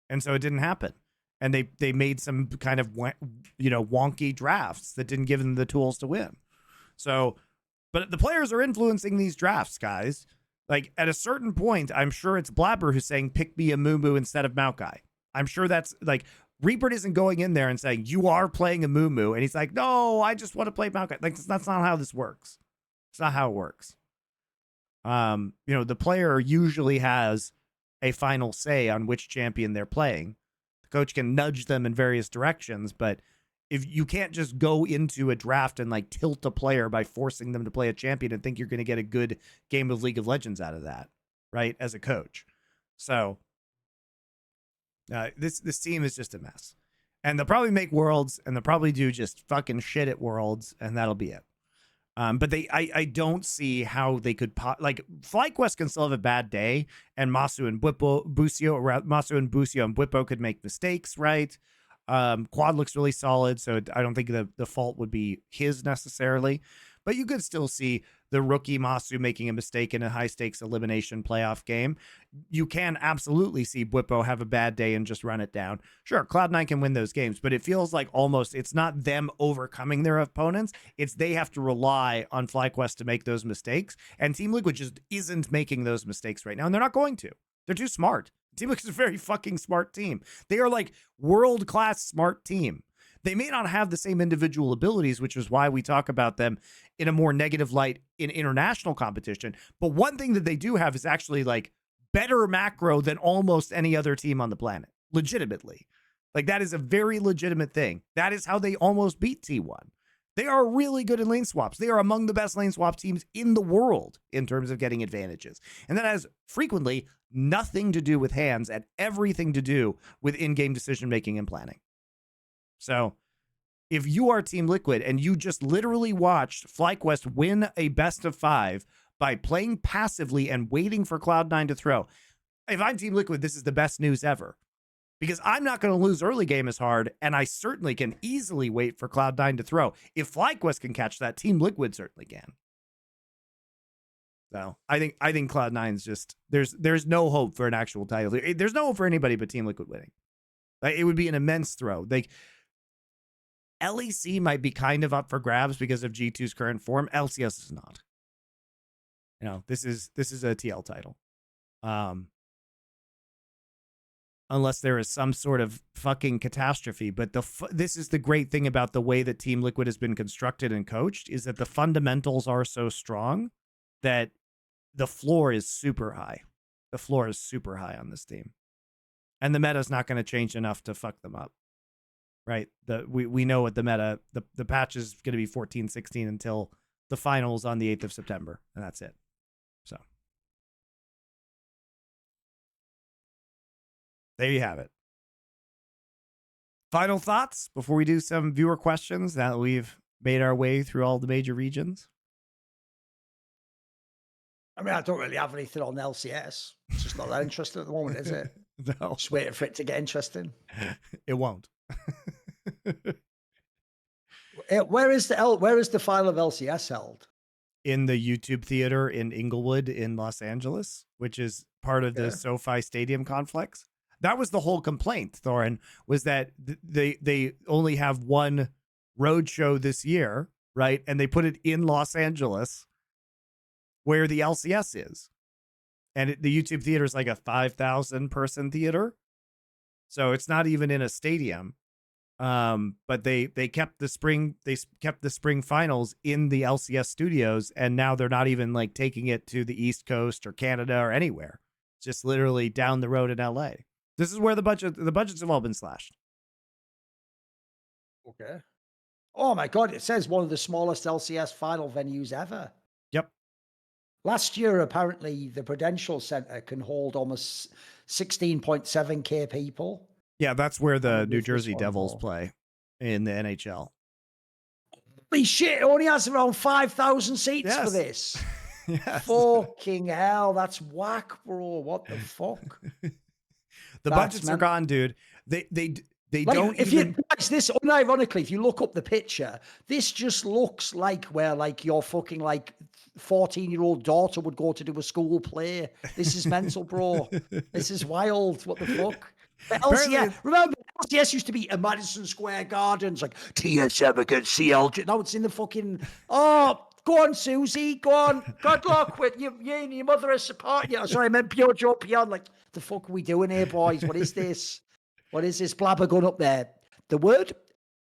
And so it didn't happen. And they made some kind of, you know, wonky drafts that didn't give them the tools to win. So, but the players are influencing these drafts, guys. Like at a certain point, I'm sure it's Blabber who's saying, pick me a Mumu instead of Maokai. I'm sure that's like, Reaper isn't going in there and saying, you are playing a Mumu. And he's like, no, I just want to play Maokai. Like, that's not how this works. It's not how it works. You know, the player usually has a final say on which champion they're playing. The coach can nudge them in various directions, but if you can't just go into a draft and like tilt a player by forcing them to play a champion and think you're going to get a good game of League of Legends out of that, right? As a coach. So this team is just a mess, and they'll probably make Worlds, and they'll probably do just fucking shit at Worlds, and that'll be it. But I don't see how they could like FlyQuest can still have a bad day, and Masu and Busio and Bwipo could make mistakes, right? Quad looks really solid, so I don't think the fault would be his necessarily. But you could still see the rookie Masu making a mistake in a high-stakes elimination playoff game. You can absolutely see Bwipo have a bad day and just run it down. Sure, Cloud9 can win those games, but it feels like almost it's not them overcoming their opponents. It's they have to rely on FlyQuest to make those mistakes, and Team Liquid just isn't making those mistakes right now, and they're not going to. They're too smart. Team Liquid is a very fucking smart team. They are like world-class smart team. They may not have the same individual abilities, which is why we talk about them in a more negative light in international competition. But one thing that they do have is actually like better macro than almost any other team on the planet. Legitimately. Like that is a very legitimate thing. That is how they almost beat T1. They are really good in lane swaps. They are among the best lane swap teams in the world in terms of getting advantages. And that has frequently nothing to do with hands and everything to do with in-game decision-making and planning. So if you are Team Liquid and you just literally watched FlyQuest win a best of 5 by playing passively and waiting for Cloud9 to throw, if I'm Team Liquid, this is the best news ever. Because I'm not going to lose early game as hard, and I certainly can easily wait for Cloud9 to throw. If FlyQuest can catch that, Team Liquid certainly can. So I think Cloud9's just there's no hope for an actual title. There's no hope for anybody but Team Liquid winning. Like, it would be an immense throw. Like LEC might be kind of up for grabs because of G2's current form. LCS is not. You know, this is a TL title. Unless there is some sort of fucking catastrophe. But this is the great thing about the way that Team Liquid has been constructed and coached, is that the fundamentals are so strong that the floor is super high. The floor is super high on this team. And the meta's not going to change enough to fuck them up. Right? We know what the meta, the patch is going to be 14-16 until the finals on the 8th of September. And that's it. So there you have it. Final thoughts before we do some viewer questions now that we've made our way through all the major regions? I mean, I don't really have anything on LCS. It's just not that interesting at the moment, is it? No. Just waiting for it to get interesting. It won't. Where is the final of LCS held? In the YouTube theater in Inglewood in Los Angeles, which is part of the SoFi Stadium complex. That was the whole complaint, Thorin, was that they only have one road show this year, right? And they put it in Los Angeles, where the LCS is. And the YouTube theater is like a 5,000 person theater. So it's not even in a stadium. But they kept the spring finals in the LCS studios, and now they're not even like taking it to the East Coast or Canada or anywhere. It's just literally down the road in LA. This is where the budgets have all been slashed. Okay. Oh my God, it says one of the smallest LCS final venues ever. Yep. Last year, apparently, the Prudential Center can hold almost 16.7K people. Yeah, that's where the New Jersey Devils play in the NHL. Holy shit, it only has around 5,000 seats for this. Yes. Fucking hell, that's whack, bro. What the fuck? The budgets are gone, dude. They like, don't if even... you guys, this unironically, if you look up the picture, this just looks like where like your fucking like 14-year-old daughter would go to do a school play. This is mental, bro. This is wild. What the fuck? But LCS, remember, LCS used to be a Madison Square Gardens, like TSM against CLG. Now it's in the fucking, oh, go on, Susie, go on. Good luck with you and your mother is supporting you. Sorry, I meant Pure Joe Pion. Like, the fuck are we doing here, boys? What is this? What is this blabber going up there? The word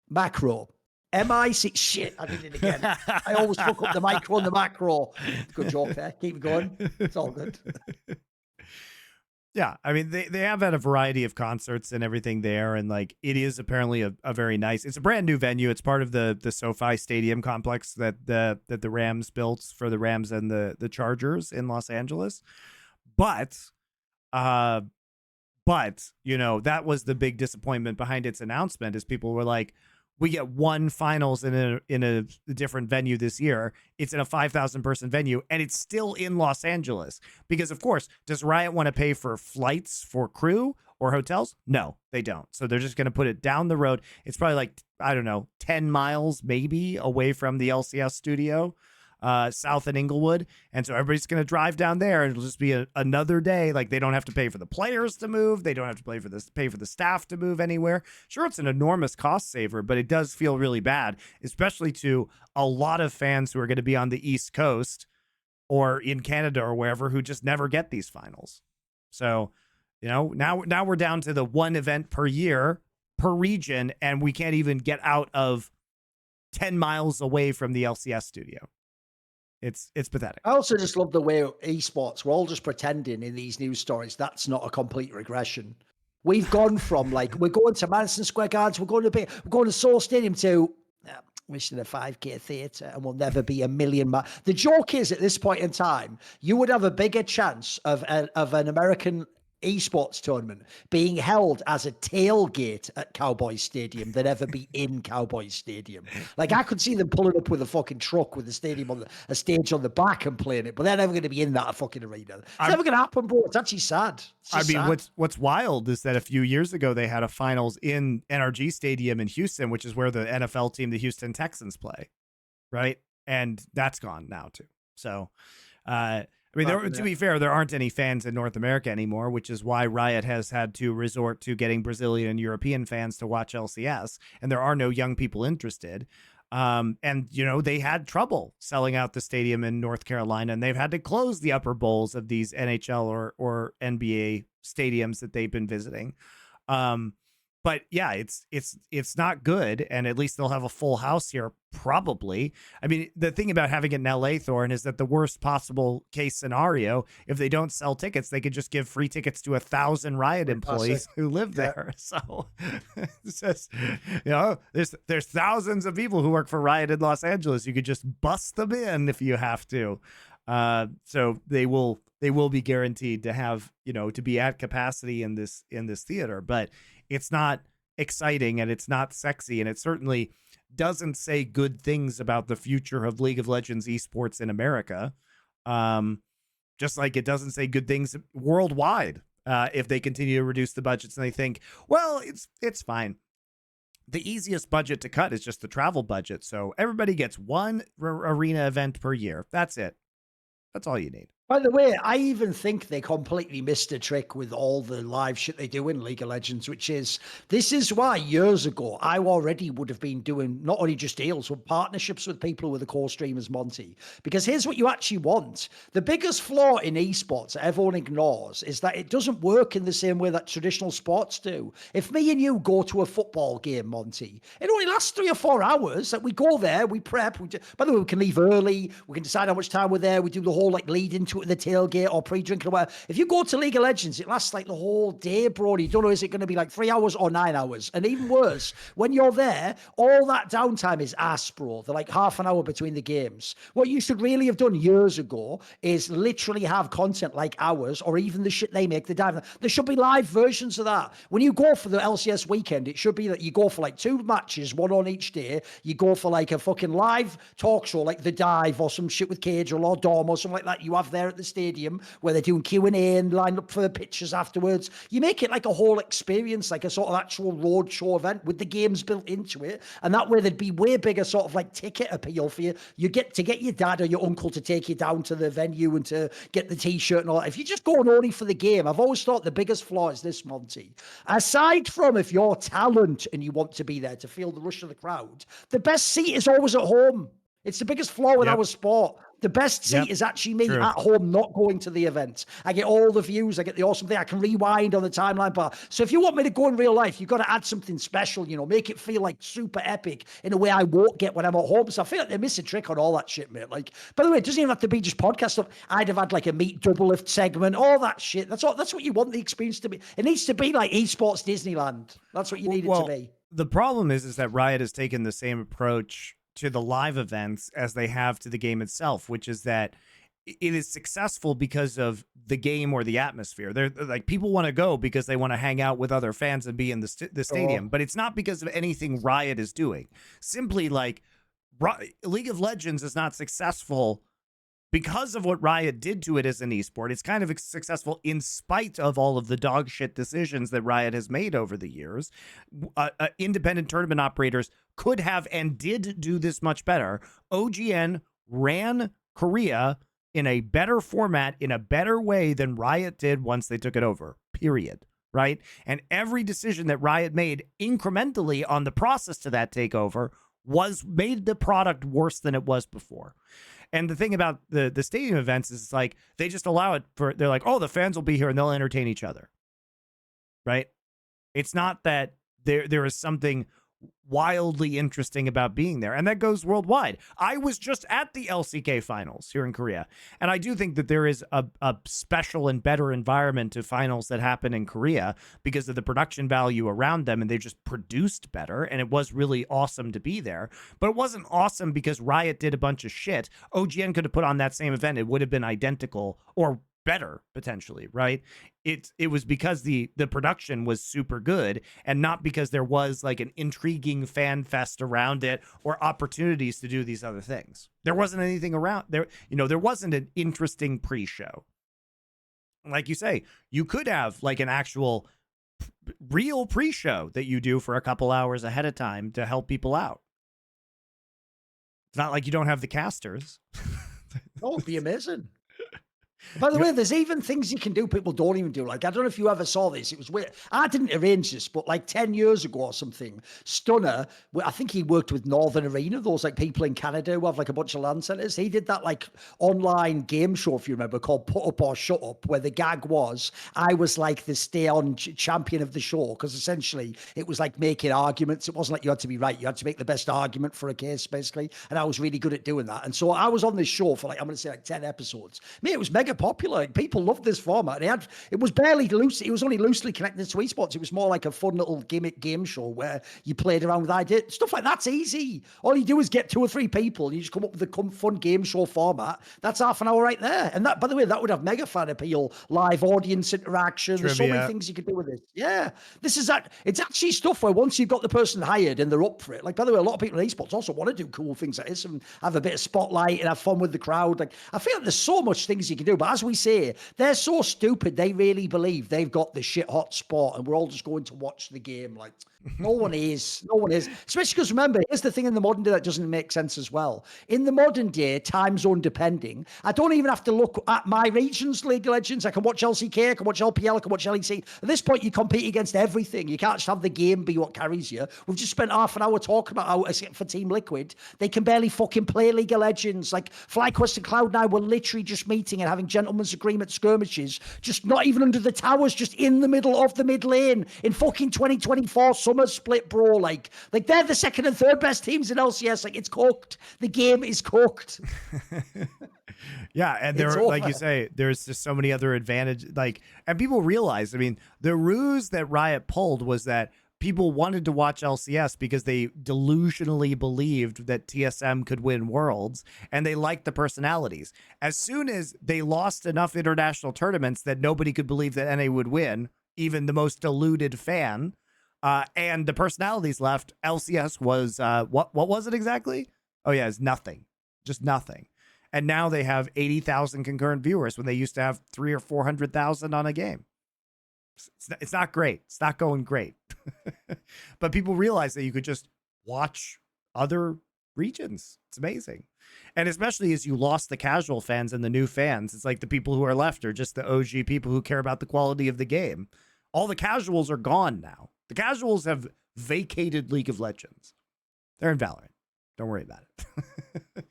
macro. M-I-C. Shit, I did it again. I always fuck up the micro and the macro. Good joke there. Keep it going. It's all good. Yeah, I mean, they have had a variety of concerts and everything there, and like it is apparently a very nice. It's a brand new venue. It's part of the SoFi Stadium complex that the Rams built for the Rams and the Chargers in Los Angeles. But you know, that was the big disappointment behind its announcement, is people were like, we get one finals in a different venue this year. It's in a 5,000 person venue, and it's still in Los Angeles. Because of course, does Riot want to pay for flights for crew or hotels? No, they don't. So they're just going to put it down the road. It's probably like, I don't know, 10 miles maybe away from the LCS studio, south in Inglewood. And so everybody's going to drive down there, and it'll just be another day. Like, they don't have to pay for the players to move. They don't have to pay for the staff to move anywhere. Sure, it's an enormous cost saver, but it does feel really bad, especially to a lot of fans who are going to be on the East Coast or in Canada or wherever, who just never get these finals. So, you know, now we're down to the one event per year per region, and we can't even get out of 10 miles away from the LCS studio. It's pathetic. I also just love the way esports, we're all just pretending in these news stories. That's not a complete regression. We've gone from like, we're going to Madison Square Gardens, we're going to Seoul Stadium to wishing a 5K theatre, and we'll never be a million. The joke is, at this point in time, you would have a bigger chance of an American esports tournament being held as a tailgate at Cowboys Stadium than ever be in Cowboys Stadium. Like, I could see them pulling up with a fucking truck with a stadium on a stage on the back and playing it, but they're never going to be in that fucking arena. It's never going to happen, bro. It's actually sad. I mean, sad. What's wild is that a few years ago they had a finals in NRG Stadium in Houston, which is where the NFL team, the Houston Texans, play, right? And that's gone now too. So, I mean, to be fair, there aren't any fans in North America anymore, which is why Riot has had to resort to getting Brazilian and European fans to watch LCS, and there are no young people interested. And, you know, they had trouble selling out the stadium in North Carolina, and they've had to close the upper bowls of these NHL or NBA stadiums that they've been visiting. But yeah, it's not good, and at least they'll have a full house here, probably. I mean, the thing about having it in LA, Thorin, is that the worst possible case scenario, if they don't sell tickets, they could just give free tickets to 1,000 Riot employees who live there. So it's just, you know, there's thousands of people who work for Riot in Los Angeles. You could just bust them in if you have to. So they will be guaranteed to have, you know, to be at capacity in this theater, but it's not exciting and it's not sexy, and it certainly doesn't say good things about the future of League of Legends esports in America. Just like it doesn't say good things worldwide if they continue to reduce the budgets and they think, well, it's fine. The easiest budget to cut is just the travel budget. So everybody gets one arena event per year. That's it. That's all you need. By the way, I even think they completely missed a trick with all the live shit they do in League of Legends, which is, this is why years ago I already would have been doing not only just deals, but partnerships with people with the core streamers, Monty. Because here's what you actually want. The biggest flaw in esports that everyone ignores is that it doesn't work in the same way that traditional sports do. If me and you go to a football game, Monty, it only lasts 3 or 4 hours. That we go there, we prep. By the way, we can leave early. We can decide how much time we're there. We do the whole like lead into the tailgate or pre-drinking or whatever. If you go to League of Legends, it lasts like the whole day, bro. You don't know, is it going to be like 3 hours or 9 hours? And even worse, when you're there, all that downtime is ass, bro. They're like half an hour between the games. What you should really have done years ago is literally have content like ours, or even the shit they make, the dive. There should be live versions of that. When you go for the LCS weekend, it should be that you go for like 2 matches, one on each day. You go for like a fucking live talk show, like The Dive or some shit with Cage or Lord Dorm or something like that you have there at the stadium, where they're doing Q&A and line up for the pictures afterwards. You make it like a whole experience, like a sort of actual road show event with the games built into it, and that way there'd be way bigger sort of like ticket appeal for you. You get to get your dad or your uncle to take you down to the venue and to get the t-shirt and all that. If you just go only for the game, I've always thought the biggest flaw is this, Monty. Aside from if you're talent and you want to be there to feel the rush of the crowd, the best seat is always at home. It's the biggest flaw with our sport. The best seat is actually me at home, not going to the event. I get all the views. I get the awesome thing. I can rewind on the timeline bar. So if you want me to go in real life, you've got to add something special, you know, make it feel like super epic in a way I won't get when I'm at home. So I feel like they miss a trick on all that shit, mate. Like, by the way, it doesn't even have to be just podcast stuff. I'd have had like a meet double lift segment, all that shit. That's what you want the experience to be. It needs to be like esports Disneyland. That's what you need it to be. The problem is that Riot has taken the same approach to the live events as they have to the game itself, which is that it is successful because of the game or the atmosphere. They're like, people want to go because they want to hang out with other fans and be in the stadium, but it's not because of anything Riot is doing. Simply like League of Legends is not successful because of what Riot did to it as an esport. It's kind of successful in spite of all of the dog shit decisions that Riot has made over the years. Independent tournament operators could have and did do this much better. OGN ran Korea in a better format, in a better way than Riot did once they took it over, period. Right? And every decision that Riot made incrementally on the process to that takeover made the product worse than it was before. And the thing about the stadium events is, it's like, they just allow it they're like, oh, the fans will be here and they'll entertain each other. Right? It's not that there is something wildly interesting about being there. And that goes worldwide. I was just at the LCK finals here in Korea. And I do think that there is a special and better environment to finals that happen in Korea because of the production value around them. And they just produced better. And it was really awesome to be there. But it wasn't awesome because Riot did a bunch of shit. OGN could have put on that same event. It would have been identical or better potentially, right? It was because the production was super good and not because there was like an intriguing fan fest around it or opportunities to do these other things. There wasn't anything around there, you know, there wasn't an interesting pre-show. Like you say, you could have like an actual real pre-show that you do for a couple hours ahead of time to help people out. It's not like you don't have the casters. Oh, it'd be amazing. By the way, there's even things you can do people don't even do. Like, I don't know if you ever saw this. It was weird. I didn't arrange this, but like 10 years ago or something, Stunner, I think he worked with Northern Arena, those like people in Canada who have like a bunch of LAN centers. He did that like online game show, if you remember, called Put Up or Shut Up, where the gag was, I was like the stay on champion of the show, because essentially it was like making arguments. It wasn't like you had to be right. You had to make the best argument for a case, basically. And I was really good at doing that. And so I was on this show for like, I'm going to say like 10 episodes. Mate, it was mega popular. People loved this format. It was barely loose. It was only loosely connected to esports. It was more like a fun little gimmick game show where you played around with ideas. Stuff like that's easy. All you do is get 2 or 3 people and you just come up with a fun game show format. That's half an hour right there. And that, by the way, that would have mega fan appeal, live audience interaction. Trivia. There's so many things you could do with this. Yeah. It's actually stuff where once you've got the person hired and they're up for it, like, by the way, a lot of people in esports also want to do cool things like this and have a bit of spotlight and have fun with the crowd. Like, I feel like there's so much things you can do, but as we say, they're so stupid, they really believe they've got the shit hot spot and we're all just going to watch the game. Like, no one is. Especially because, remember, here's the thing in the modern day that doesn't make sense as well. In the modern day, time zone depending, I don't even have to look at my region's League of Legends. I can watch LCK, I can watch LPL, I can watch LEC. At this point, you compete against everything. You can't just have the game be what carries you. We've just spent half an hour talking about how, for Team Liquid, they can barely fucking play League of Legends. Like, FlyQuest and Cloud9 were literally just meeting and having gentlemen's agreement skirmishes, just not even under the towers, just in the middle of the mid lane in fucking 2024 summer split, bro. Like they're the second and third best teams in LCS. Like, it's cooked. The game is cooked. Yeah, and there, like you say, there's just so many other advantages. Like, and people realize, I mean, the ruse that Riot pulled was that people wanted to watch LCS because they delusionally believed that TSM could win Worlds, and they liked the personalities. As soon as they lost enough international tournaments that nobody could believe that NA would win, even the most deluded fan, and the personalities left, LCS was, what was it exactly? Oh yeah, it's nothing. Just nothing. And now they have 80,000 concurrent viewers when they used to have 300,000 or 400,000 on a game. It's not great. It's not going great. But people realize that you could just watch other regions. It's amazing. And especially as you lost the casual fans and the new fans, it's like the people who are left are just the OG people who care about the quality of the game. All the casuals are gone now. The casuals have vacated League of Legends. They're in Valorant. Don't worry about it.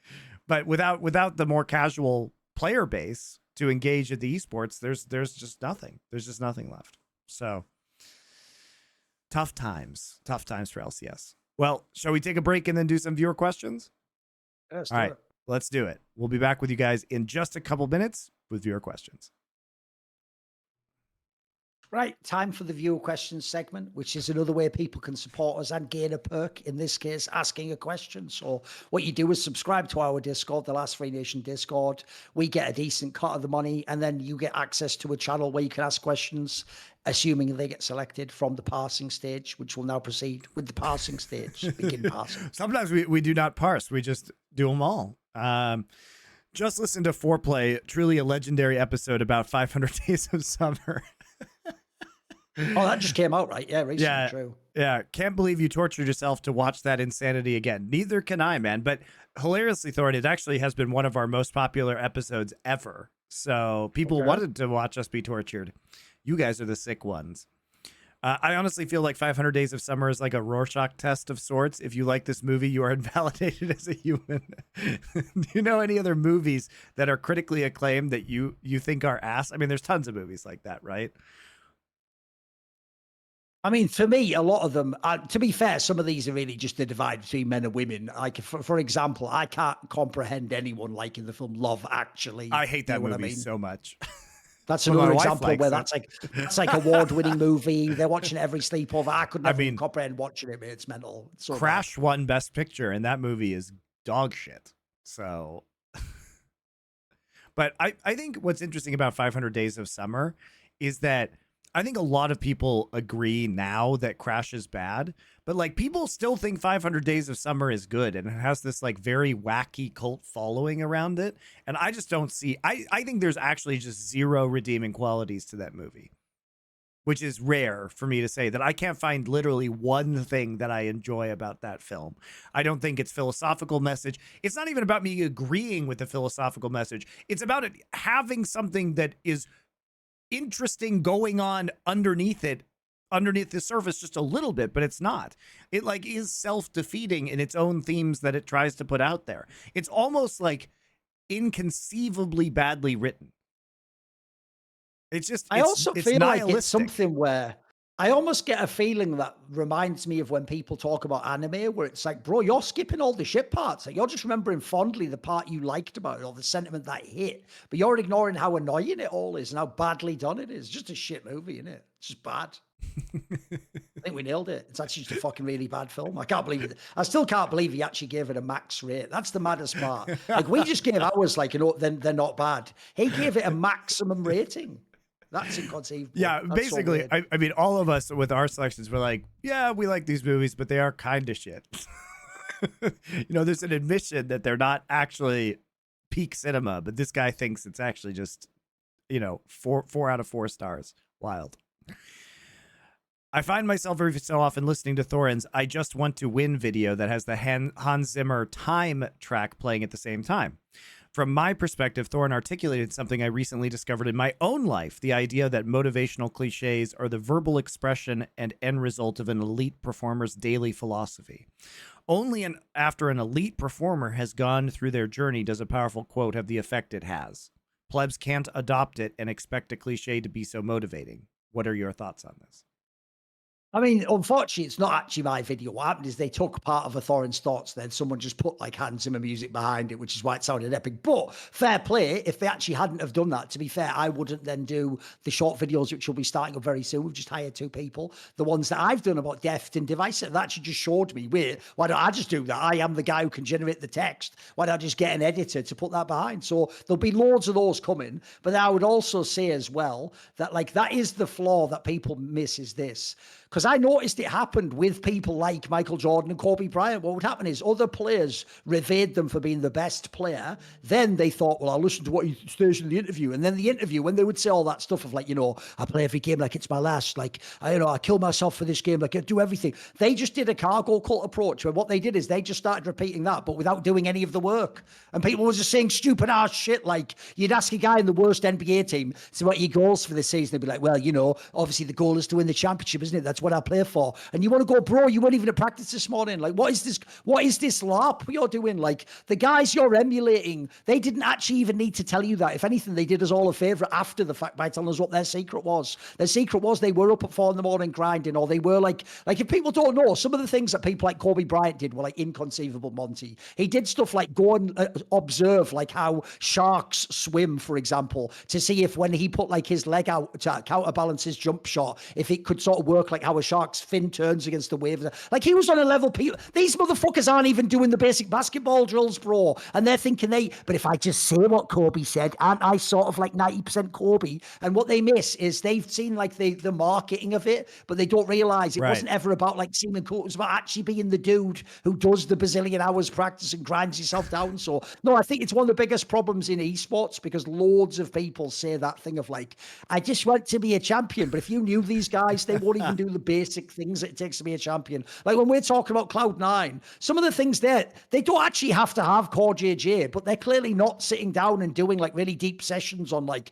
But without the more casual player base to engage at the esports, there's just nothing. There's just nothing left. So tough times for LCS. Well, shall we take a break and then do some viewer questions? Yes, all right, let's do it. We'll be back with you guys in just a couple minutes with viewer questions. Right, time for the viewer questions segment, which is another way people can support us and gain a perk, in this case, asking a question. So what you do is subscribe to our Discord, the Last Free Nation Discord. We get a decent cut of the money, and then you get access to a channel where you can ask questions, assuming they get selected from the parsing stage, which will now proceed with the parsing stage. Begin parsing. Sometimes we do not parse. We just do them all. Just listen to Foreplay, truly a legendary episode about 500 Days of Summer. Oh, that just came out, right? Yeah, recently, yeah, true. Yeah, can't believe you tortured yourself to watch that insanity again. Neither can I, man. But hilariously, Thorin, it actually has been one of our most popular episodes ever. So people wanted to watch us be tortured. You guys are the sick ones. I honestly feel like 500 Days of Summer is like a Rorschach test of sorts. If you like this movie, you are invalidated as a human. Do you know any other movies that are critically acclaimed that you think are ass? I mean, there's tons of movies like that, right? I mean, for me, a lot of them, to be fair, some of these are really just the divide between men and women. Like, for example, I can't comprehend anyone liking the film Love Actually. I hate that movie so much. That's another example where that's like award-winning movie. They're watching it every sleepover. I could never comprehend watching it, man. It's mental. It's so Crash won Best Picture, and that movie is dog shit. So, but I think what's interesting about 500 Days of Summer is that I think a lot of people agree now that Crash is bad, but like people still think 500 Days of Summer is good, and it has this like very wacky cult following around it. And I just don't see, I think there's actually just zero redeeming qualities to that movie. which is rare for me to say, that I can't find literally one thing that I enjoy about that film. I don't think it's philosophical message. It's not even about me agreeing with the philosophical message. It's about it having something that is interesting going on underneath the surface just a little bit, but it's not. It like is self-defeating in its own themes that it tries to put out there. It's almost like inconceivably badly written. It's just, I also it's feel like it's nihilistic. something where I almost get a feeling that reminds me of when people talk about anime, where it's like, bro, you're skipping all the shit parts. Like, you're just remembering fondly the part you liked about it or the sentiment that hit, but you're ignoring how annoying it all is and how badly done it is. It's just a shit movie, isn't it? It's just bad. I think we nailed it. It's actually just a fucking really bad film. I can't believe it. I still can't believe he actually gave it a max rate. That's the maddest part. Like, we just gave ours like, then they're not bad. He gave it a maximum rating. That's inconceivable. Yeah, That's basically, so I mean, all of us with our selections were like, yeah, we like these movies, but they are kind of shit. There's an admission that they're not actually peak cinema, but this guy thinks it's actually just, 4 out of 4 stars. Wild. I find myself every so often listening to Thorin's I Just Want to Win video that has the Hans Zimmer Time track playing at the same time. From my perspective, Thorin articulated something I recently discovered in my own life, the idea that motivational cliches are the verbal expression and end result of an elite performer's daily philosophy. Only after an elite performer has gone through their journey does a powerful quote have the effect it has. Plebs can't adopt it and expect a cliche to be so motivating. What are your thoughts on this? I mean, unfortunately, it's not actually my video. What happened is they took part of a Thorin's thoughts, then someone just put like Hans Zimmer music behind it, which is why it sounded epic. But fair play, if they actually hadn't have done that, to be fair, I wouldn't then do the short videos, which will be starting up very soon. We've just hired 2 people. The ones that I've done about Deft and Divisive, that actually just showed me, wait, why don't I just do that? I am the guy who can generate the text. Why don't I just get an editor to put that behind? So there'll be loads of those coming. But I would also say as well that like that is the flaw that people miss is this. Because I noticed it happened with people like Michael Jordan and Kobe Bryant. What would happen is other players revered them for being the best player. Then they thought, well, I'll listen to what he says in the interview. And then the interview, when they would say all that stuff of like, I play every game like it's my last. Like, I kill myself for this game. Like, I do everything. They just did a cargo cult approach. And what they did is they just started repeating that, but without doing any of the work. And people were just saying stupid ass shit. Like, you'd ask a guy in the worst NBA team, so what are your goals for this season? They'd be like, well, obviously the goal is to win the championship, isn't it? That's what I play for. And you want to go, bro, you weren't even at practice this morning. Like, what is this LARP you're doing? Like, the guys you're emulating, they didn't actually even need to tell you that. If anything, they did us all a favor after the fact by telling us what their secret was. Their secret was they were up at 4 a.m. grinding, or they were like if people don't know, some of the things that people like Kobe Bryant did were like inconceivable, Monty. He did stuff like go and observe like how sharks swim, for example, to see if when he put like his leg out to counterbalance his jump shot, if it could sort of work like how a shark's fin turns against the waves. Like, he was on a level. These motherfuckers aren't even doing the basic basketball drills, bro. And they're thinking but if I just say what Kobe said, aren't I sort of like 90% Kobe? And what they miss is they've seen like the marketing of it, but they don't realize it wasn't ever about like seeming cool. It was about actually being the dude who does the bazillion hours practice and grinds himself down. So no, I think it's one of the biggest problems in esports, because loads of people say that thing of like, I just want to be a champion. But if you knew these guys, they won't even do the basic things that it takes to be a champion. Like when we're talking about Cloud9, some of the things there, they don't actually have to have core JJ, but they're clearly not sitting down and doing like really deep sessions on like,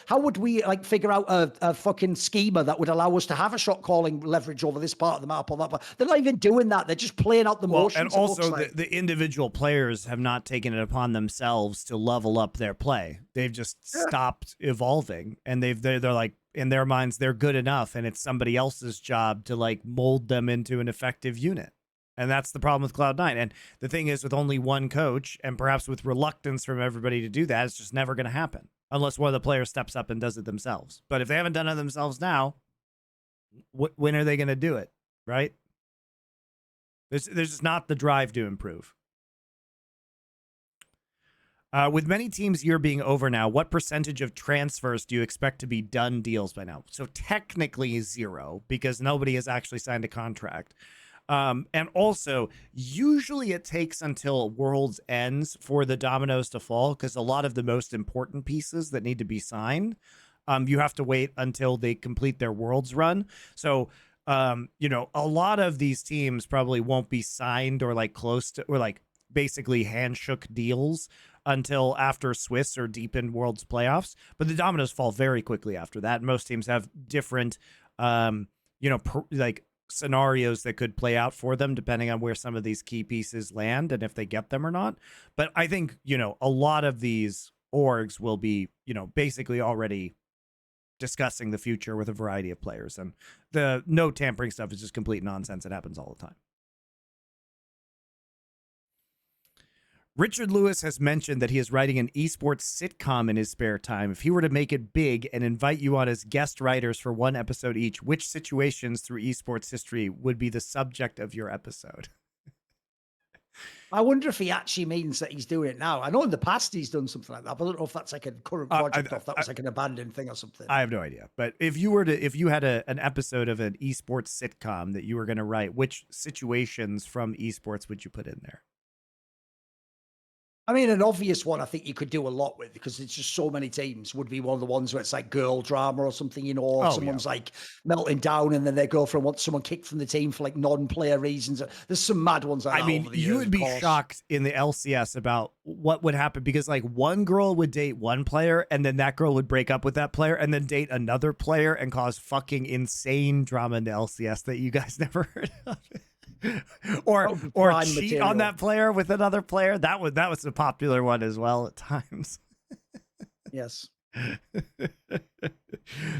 how would we like figure out a fucking schema that would allow us to have a shot calling leverage over this part of the map or that part. They're not even doing that. They're just playing out the motions. And also the individual players have not taken it upon themselves to level up their play. They've just stopped evolving, and they're like, in their minds, they're good enough, and it's somebody else's job to like mold them into an effective unit. And that's the problem with Cloud9. And the thing is, with only one coach, and perhaps with reluctance from everybody to do that, it's just never going to happen unless one of the players steps up and does it themselves. But if they haven't done it themselves now, when are they going to do it? Right? There's just not the drive to improve. With many teams' year being over now, what percentage of transfers do you expect to be done deals by now? So technically 0, because nobody has actually signed a contract. And also, usually it takes until Worlds ends for the dominoes to fall, because a lot of the most important pieces that need to be signed You have to wait until they complete their Worlds run. So, you know, a lot of these teams probably won't be signed or like close to, or like basically handshook deals until after Swiss or deep in Worlds playoffs. But the dominoes fall very quickly after that. Most teams have different, you know, like scenarios that could play out for them depending on where some of these key pieces land and if they get them or not. But I think, you know, a lot of these orgs will be, you know, basically already discussing the future with a variety of players, and the no tampering stuff is just complete nonsense. It happens all the time. Richard Lewis has mentioned that he is writing an esports sitcom in his spare time. If he were to make it big and invite you on as guest writers for one episode each, which situations through esports history would be the subject of your episode? I wonder if he actually means that he's doing it now. I know in the past he's done something like that, but I don't know if that's like a current project or if that was like an abandoned thing or something. I have no idea. But if you had an episode of an esports sitcom that you were going to write, which situations from esports would you put in there? I mean, an obvious one I think you could do a lot with, because it's just so many teams, would be one of the ones where it's like girl drama or something, you know, or someone's like melting down and then their girlfriend wants someone kicked from the team for like non-player reasons. There's some mad ones like that. I mean, you would be shocked in the LCS about what would happen, because like one girl would date one player and then that girl would break up with that player and then date another player and cause fucking insane drama in the LCS that you guys never heard of. or cheat material on that player with another player. That was a popular one as well at times. Yes.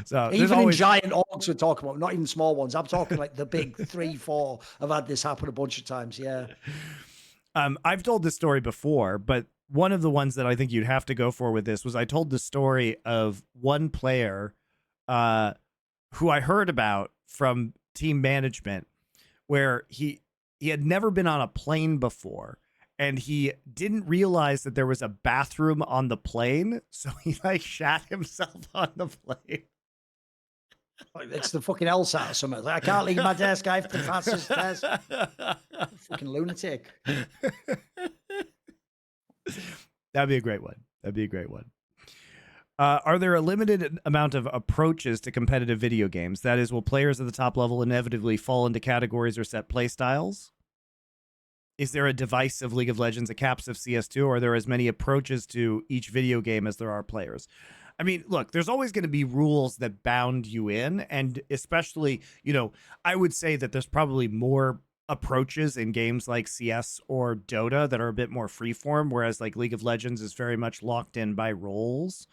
So even in giant orgs we're talking about, not even small ones. I'm talking like the big 3, 4 have had this happen a bunch of times. Yeah. I've told this story before, but one of the ones that I think you'd have to go for with this was I told the story of one player who I heard about from team management, where he had never been on a plane before and he didn't realize that there was a bathroom on the plane, so he like shat himself on the plane. It's the fucking LSAT or something. I can't leave my desk. I have to pass this test. Fucking lunatic. That'd be a great one. Are there a limited amount of approaches to competitive video games? That is, will players at the top level inevitably fall into categories or set play styles? Is there a divisive League of Legends, a caps of CS2, or are there as many approaches to each video game as there are players? I mean, look, there's always going to be rules that bound you in, and especially, you know, I would say that there's probably more approaches in games like CS or Dota that are a bit more freeform, whereas like League of Legends is very much locked in by roles.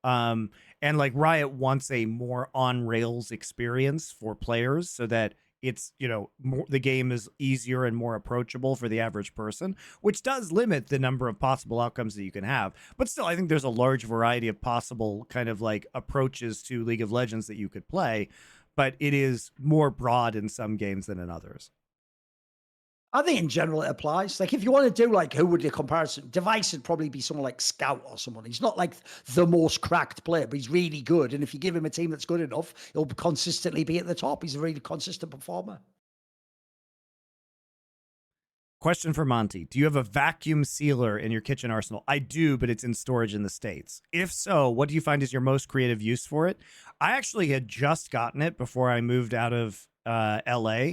And like Riot wants a more on rails experience for players so that it's, you know, the game is easier and more approachable for the average person, which does limit the number of possible outcomes that you can have. But still, I think there's a large variety of possible kind of like approaches to League of Legends that you could play, but it is more broad in some games than in others. I think in general it applies. Like if you want to do like who would the comparison, Device would probably be someone like Scout or someone. He's not like the most cracked player, but he's really good. And if you give him a team that's good enough, he'll consistently be at the top. He's a really consistent performer. Question for Monty. Do you have a vacuum sealer in your kitchen arsenal? I do, but it's in storage in the States. If so, what do you find is your most creative use for it? I actually had just gotten it before I moved out of LA.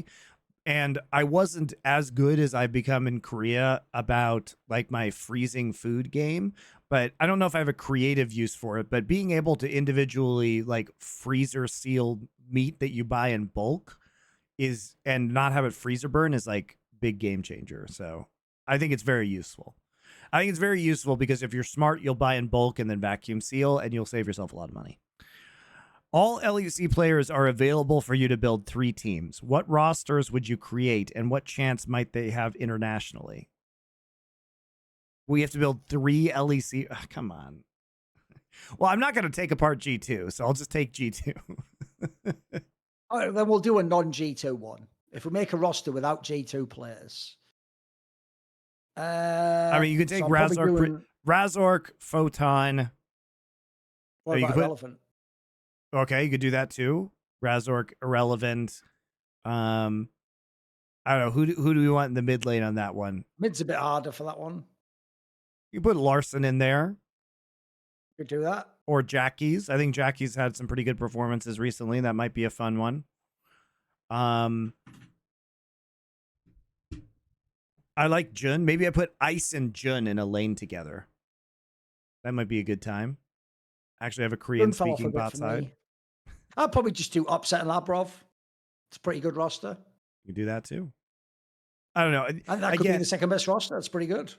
And I wasn't as good as I've become in Korea about like my freezing food game, but I don't know if I have a creative use for it. But being able to individually like freezer sealed meat that you buy in bulk is, and not have it freezer burn, is like big game changer. So I think it's very useful. I think it's very useful because if you're smart, you'll buy in bulk and then vacuum seal and you'll save yourself a lot of money. All LEC players are available for you to build 3 teams. What rosters would you create and what chance might they have internationally? We have to build 3 LEC. Ugh, come on. Well, I'm not going to take apart G2, so I'll just take G2. All right, then we'll do a non-G2 one. If we make a roster without G2 players. I mean, you could take so Razork, Photon. What about Irrelevant? Okay, you could do that too. Razork, Irrelevant. I don't know. Who do we want in the mid lane on that one? Mid's a bit harder for that one. You put Larson in there. You could do that. or Jackie's. I think Jackie's had some pretty good performances recently. That might be a fun one. I like Jun. Maybe I put Ice and Jun in a lane together. That might be a good time. Actually, I have a Korean-speaking bot side. I'd probably just do Upset and Labrov. It's a pretty good roster. You do that too. I don't know. And that could be the second best roster. That's pretty good.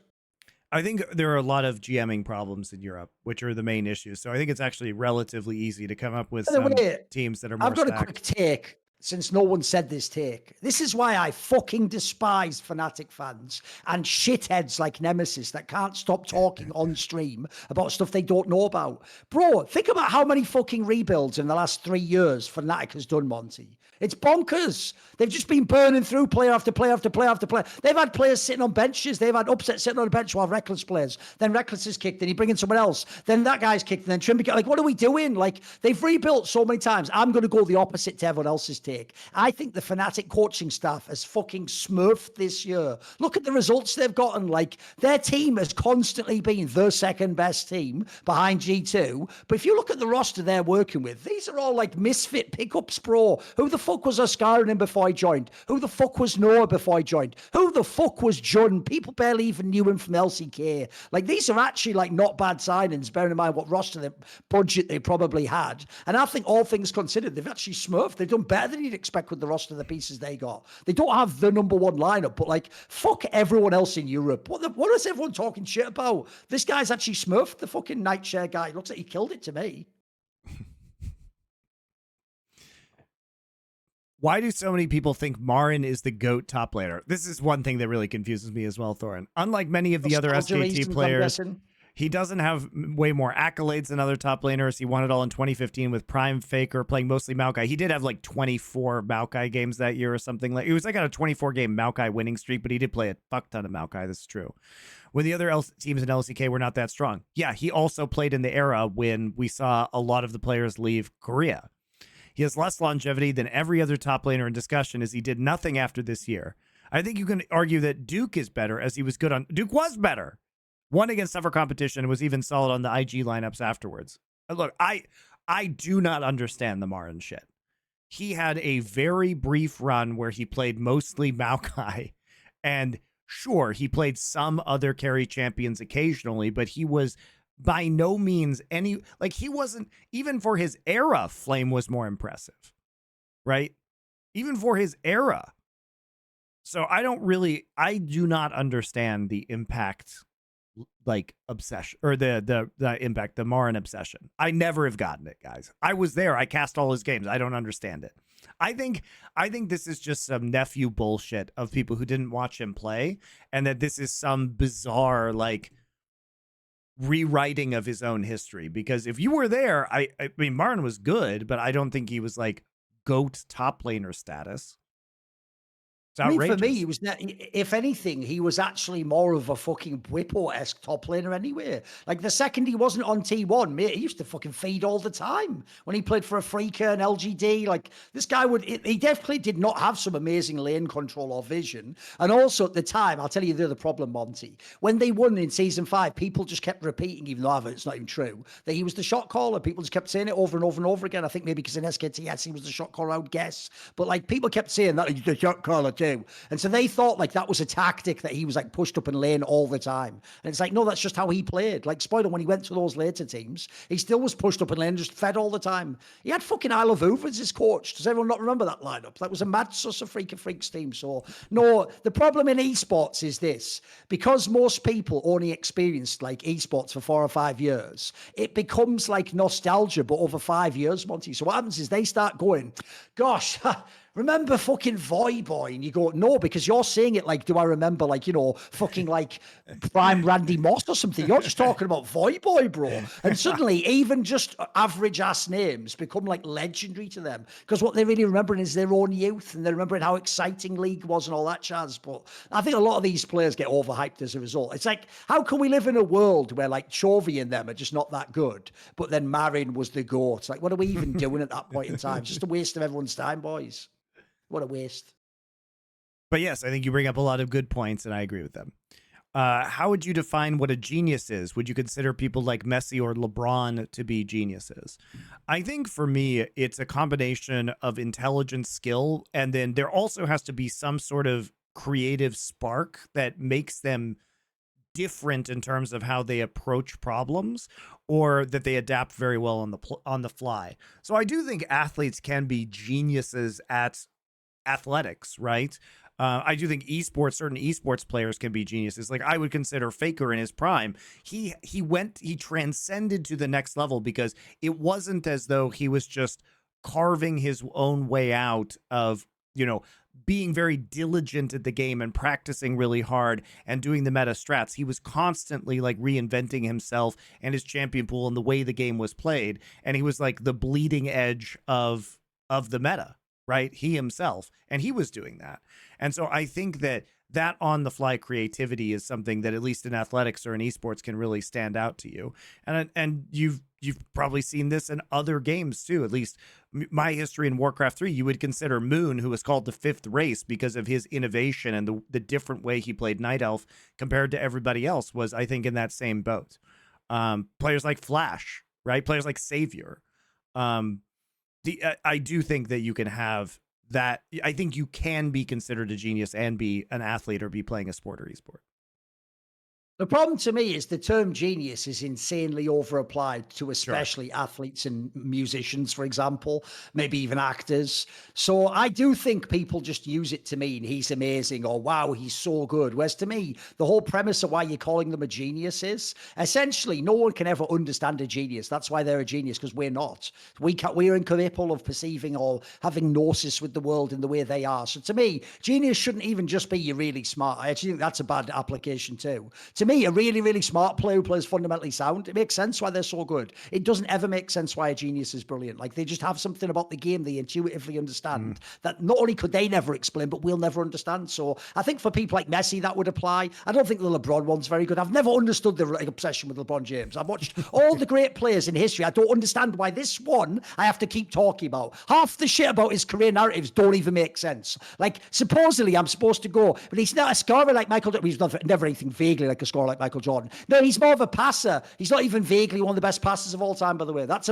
I think there are a lot of GMing problems in Europe, which are the main issues. So I think it's actually relatively easy to come up with some teams that are more stacked. I've got a quick take, since no one said this take. This is why I fucking despise Fnatic fans and shitheads like Nemesis that can't stop talking on stream about stuff they don't know about. Bro, think about how many fucking rebuilds in the last 3 years Fnatic has done, Monty. It's bonkers. They've just been burning through player after player after player after player. They've had players sitting on benches. They've had Upset sitting on a bench while Reckless plays. Then Reckless is kicked and you bring in someone else. Then that guy's kicked and then Trim. Like, what are we doing? Like, they've rebuilt so many times. I'm going to go the opposite to everyone else's take. I think the Fnatic coaching staff has fucking smurfed this year. Look at the results they've gotten. Like, their team has constantly been the second best team behind G2. But if you look at the roster they're working with, these are all like misfit pickups, bro. Who the fuck was Oscarin before I joined? Who the fuck was Noah before I joined? Who the fuck was Jun? People barely even knew him from LCK. Like, these are actually like not bad signings, bearing in mind what roster, the budget they probably had. And I think all things considered, they've actually smurfed. They've done better than you'd expect with the roster of the pieces they got. They don't have the number one lineup, but like, fuck everyone else in Europe. What is everyone talking shit about? This guy's actually smurfed the fucking Nightshare guy. Looks like he killed it to me. Why do so many people think Marin is the GOAT top laner? This is one thing that really confuses me as well, Thorin. Unlike many of the other SJT players, he doesn't have way more accolades than other top laners. He won it all in 2015 with Prime Faker, playing mostly Maokai. He did have like 24 Maokai games that year or something. Like, it was like on a 24-game Maokai winning streak, but he did play a fuck ton of Maokai. This is true. When the other teams in LCK were not that strong. Yeah, he also played in the era when we saw a lot of the players leave Korea. He has less longevity than every other top laner in discussion, as he did nothing after this year. I think you can argue that Duke is better, as he was good on... Duke was better. Won against tougher competition and was even solid on the IG lineups afterwards. Look, I do not understand the Marin shit. He had a very brief run where he played mostly Maokai. And sure, he played some other carry champions occasionally, but he was... by no means any, like, he wasn't, even for his era, Flame was more impressive, right? Even for his era. So I do not understand the impact, like, obsession, or the impact, the Marin obsession. I never have gotten it, guys. I was there. I cast all his games. I don't understand it. I think this is just some nephew bullshit of people who didn't watch him play, and that this is some bizarre, like, rewriting of his own history. Because if you were there, I mean, Marin was good, but I don't think he was like GOAT top laner status. I mean, for me, he was, if anything, he was actually more of a fucking Whippo-esque top laner anyway. Like, the second he wasn't on T1, mate, he used to fucking feed all the time when he played for a Freaker and LGD. Like, this guy he definitely did not have some amazing lane control or vision. And also at the time, I'll tell you the other problem, Monty. When they won in Season 5, people just kept repeating, even though it's not even true, that he was the shot caller. People just kept saying it over and over and over again. I think maybe because in SKTS he was the shot caller, I would guess. But, like, people kept saying that he's the shot caller too. And so they thought like that was a tactic, that he was like pushed up in lane all the time. And it's like, no, that's just how he played. Like, spoiler, when he went to those later teams, he still was pushed up in lane, just fed all the time. He had fucking Isle of Hoover as his coach. Does everyone not remember that lineup? That was a mad sus of Freak of Freaks team. So no, the problem in esports is this: because most people only experienced like esports for 4 or 5 years, it becomes like nostalgia, but over 5 years, Monty. So what happens is they start going, gosh, remember fucking Voyboy? And you go, no, because you're saying it like, do I remember, like, you know, fucking like prime Randy Moss or something? You're just talking about Voyboy, bro. And suddenly even just average ass names become like legendary to them, because what they're really remembering is their own youth, and they're remembering how exciting League was and all that jazz. But I think a lot of these players get overhyped as a result. It's like, how can we live in a world where like Chovy and them are just not that good, but then Marin was the GOAT? Like, what are we even doing at that point in time? It's just a waste of everyone's time, boys. What a waste. But yes, I think you bring up a lot of good points, and I agree with them. How would you define what a genius is? Would you consider people like Messi or LeBron to be geniuses? I think for me, it's a combination of intelligence, skill, and then there also has to be some sort of creative spark that makes them different in terms of how they approach problems, or that they adapt very well on the fly. So I do think athletes can be geniuses at athletics, right? I do think certain esports players can be geniuses. Like I would consider Faker in his prime. He transcended to the next level because it wasn't as though he was just carving his own way out of, being very diligent at the game and practicing really hard and doing the meta strats. He was constantly like reinventing himself and his champion pool and the way the game was played. And he was like the bleeding edge of the meta, right? He himself, and he was doing that. And so I think that on the fly creativity is something that at least in athletics or in esports can really stand out to you. And you've probably seen this in other games too. At least my history in Warcraft 3, you would consider Moon, who was called the fifth race because of his innovation and the different way he played Night Elf compared to everybody else, was, I think, in that same boat. Players like Flash, right? Players like Savior. I do think that you can have that. I think you can be considered a genius and be an athlete or be playing a sport or esport. The problem to me is the term genius is insanely over-applied to especially athletes and musicians, for example, maybe even actors. So I do think people just use it to mean he's amazing or wow, he's so good. Whereas to me, the whole premise of why you're calling them a genius is essentially no one can ever understand a genius. That's why they're a genius, because we're not. We're incapable of perceiving or having gnosis with the world in the way they are. So to me, genius shouldn't even just be you're really smart. I actually think that's a bad application too. To me, a really, really smart player who plays fundamentally sound, it makes sense why they're so good. It doesn't ever make sense why a genius is brilliant. Like they just have something about the game they intuitively understand that not only could they never explain, but we'll never understand. So I think for people like Messi, that would apply. I don't think the LeBron one's very good. I've never understood the obsession with LeBron James. I've watched all the great players in history. I don't understand why this one I have to keep talking about. Half the shit about his career narratives don't even make sense. Like supposedly I'm supposed to go, but he's not a scorer like Michael. He's never anything vaguely like a scorer like Michael Jordan. No, he's more of a passer. He's not even vaguely one of the best passers of all time, by the way. That's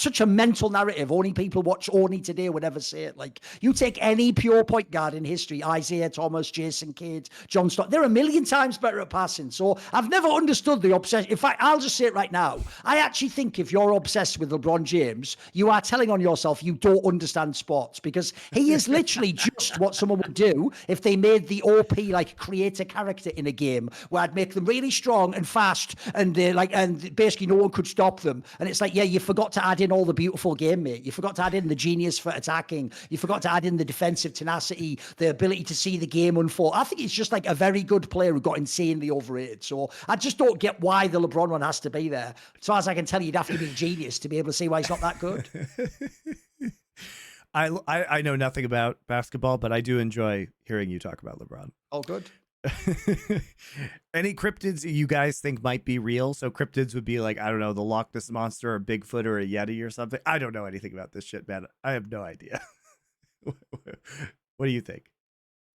such a mental narrative. Only people watch Only Today would ever say it. Like, you take any pure point guard in history, Isaiah Thomas, Jason Kidd, John Stockton, they're a million times better at passing. So I've never understood the obsession. In fact, I'll just say it right now. I actually think if you're obsessed with LeBron James, you are telling on yourself you don't understand sports, because he is literally just what someone would do if they made the OP, like, creator character in a game where I'd make them really strong and fast and and basically no one could stop them. And it's like, yeah, you forgot to add in all the beautiful game, mate. You forgot to add in the genius for attacking. You forgot to add in the defensive tenacity, the ability to see the game unfold. I think he's just like a very good player who got insanely overrated. So I just don't get why the LeBron one has to be there. As far as I can tell, you'd have to be a genius to be able to see why he's not that good. I know nothing about basketball, but I do enjoy hearing you talk about LeBron. Oh, good. Any cryptids you guys think might be real? So cryptids would be like, I don't know, the Loch Ness Monster or Bigfoot or a Yeti or something. I don't know anything about this shit, man. I have no idea. What do you think?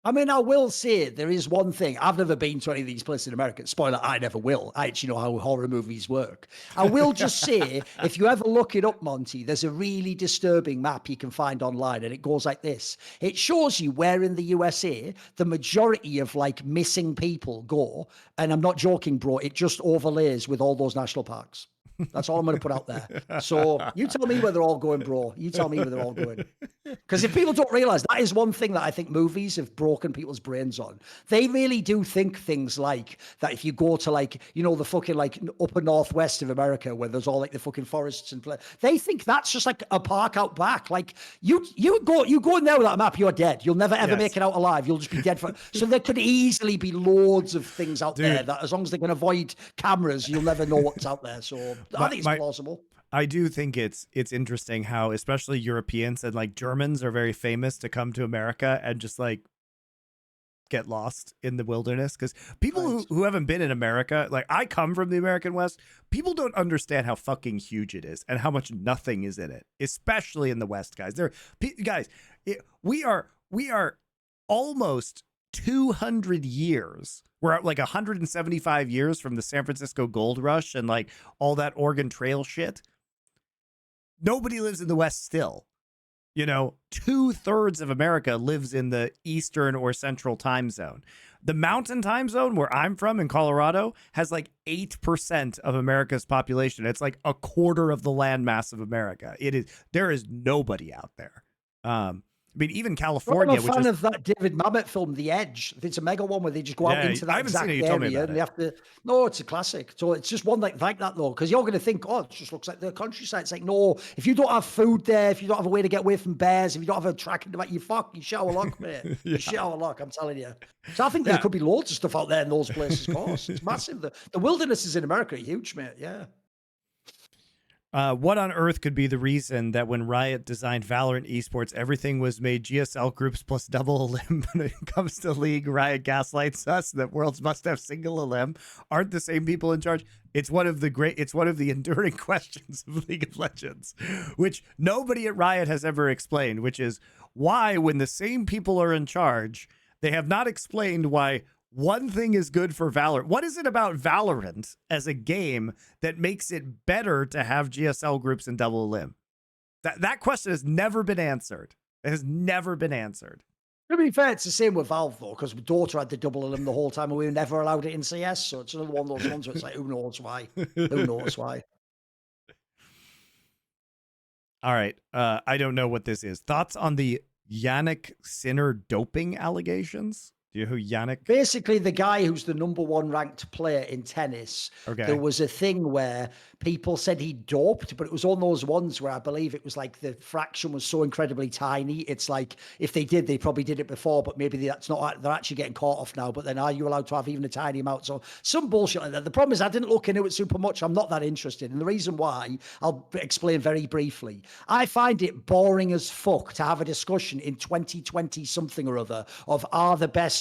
I mean, I will say there is one thing. I've never been to any of these places in America. Spoiler, I never will. I actually know how horror movies work. I will just say, if you ever look it up, Monty, there's a really disturbing map you can find online, and it goes like this. It shows you where in the USA the majority of like missing people go. And I'm not joking, bro. It just overlays with all those national parks. That's all I'm going to put out there. So you tell me where they're all going, bro. You tell me where they're all going. Because if people don't realize, that is one thing that I think movies have broken people's brains on. They really do think things like that. If you go to like, you know, the fucking like upper northwest of America where there's all like the fucking forests and they think that's just like a park out back. Like you go in there with that map, you're dead. You'll never ever make it out alive. You'll just be dead for. So there could easily be loads of things out there that, as long as they can avoid cameras, you'll never know what's out there. So I think it's plausible. I do think it's interesting how especially Europeans and like Germans are very famous to come to America and just like get lost in the wilderness, because people who haven't been in America, like I come from the American West, people don't understand how fucking huge it is and how much nothing is in it, especially in the West, guys. We are almost 200 years. We're at like 175 years from the San Francisco gold rush and like all that Oregon Trail shit. Nobody lives in the West still. You know, 2/3 of America lives in the Eastern or Central time zone. The Mountain time zone, where I'm from in Colorado, has like 8% of America's population. It's like a quarter of the landmass of America. There is nobody out there. I mean, even California, I'm a fan of that David Mamet film, The Edge. It's a mega one where they just go out into that exact area and they have to. No, it's a classic. So it's just one like that though, because you're going to think, oh, it just looks like the countryside. It's like, no, if you don't have food there, if you don't have a way to get away from bears, if you don't have a tracking device, you shit out of luck, mate. You shit out of luck, I'm telling you. So I think there could be loads of stuff out there in those places. Of course, it's massive. The wildernesses in America are huge, mate. Yeah. What on earth could be the reason that when Riot designed Valorant esports, everything was made GSL groups plus double elim? When it comes to League, Riot gaslights us that worlds must have single elim. Aren't the same people in charge? It's one of the enduring questions of League of Legends, which nobody at Riot has ever explained, which is why, when the same people are in charge, they have not explained why one thing is good for Valorant. What is it about Valorant as a game that makes it better to have GSL groups and double elim? That question has never been answered. It has never been answered. To be fair, it's the same with Valve though, because Dota had the double elim the whole time and we were never allowed it in CS. So it's another one of those ones where it's like, who knows why? Who knows why? All right. I don't know what this is. Thoughts on the Yannick Sinner doping allegations? Do you know who Yannick? Basically, the guy who's the #1 ranked player in tennis. Okay. There was a thing where people said he doped, but it was on those ones where I believe it was like the fraction was so incredibly tiny. It's like if they did, they probably did it before, but maybe that's not. They're actually getting caught off now. But then, are you allowed to have even a tiny amount? So some bullshit like that. The problem is, I didn't look into it super much. I'm not that interested, and the reason why I'll explain very briefly. I find it boring as fuck to have a discussion in 2020 something or other of are the best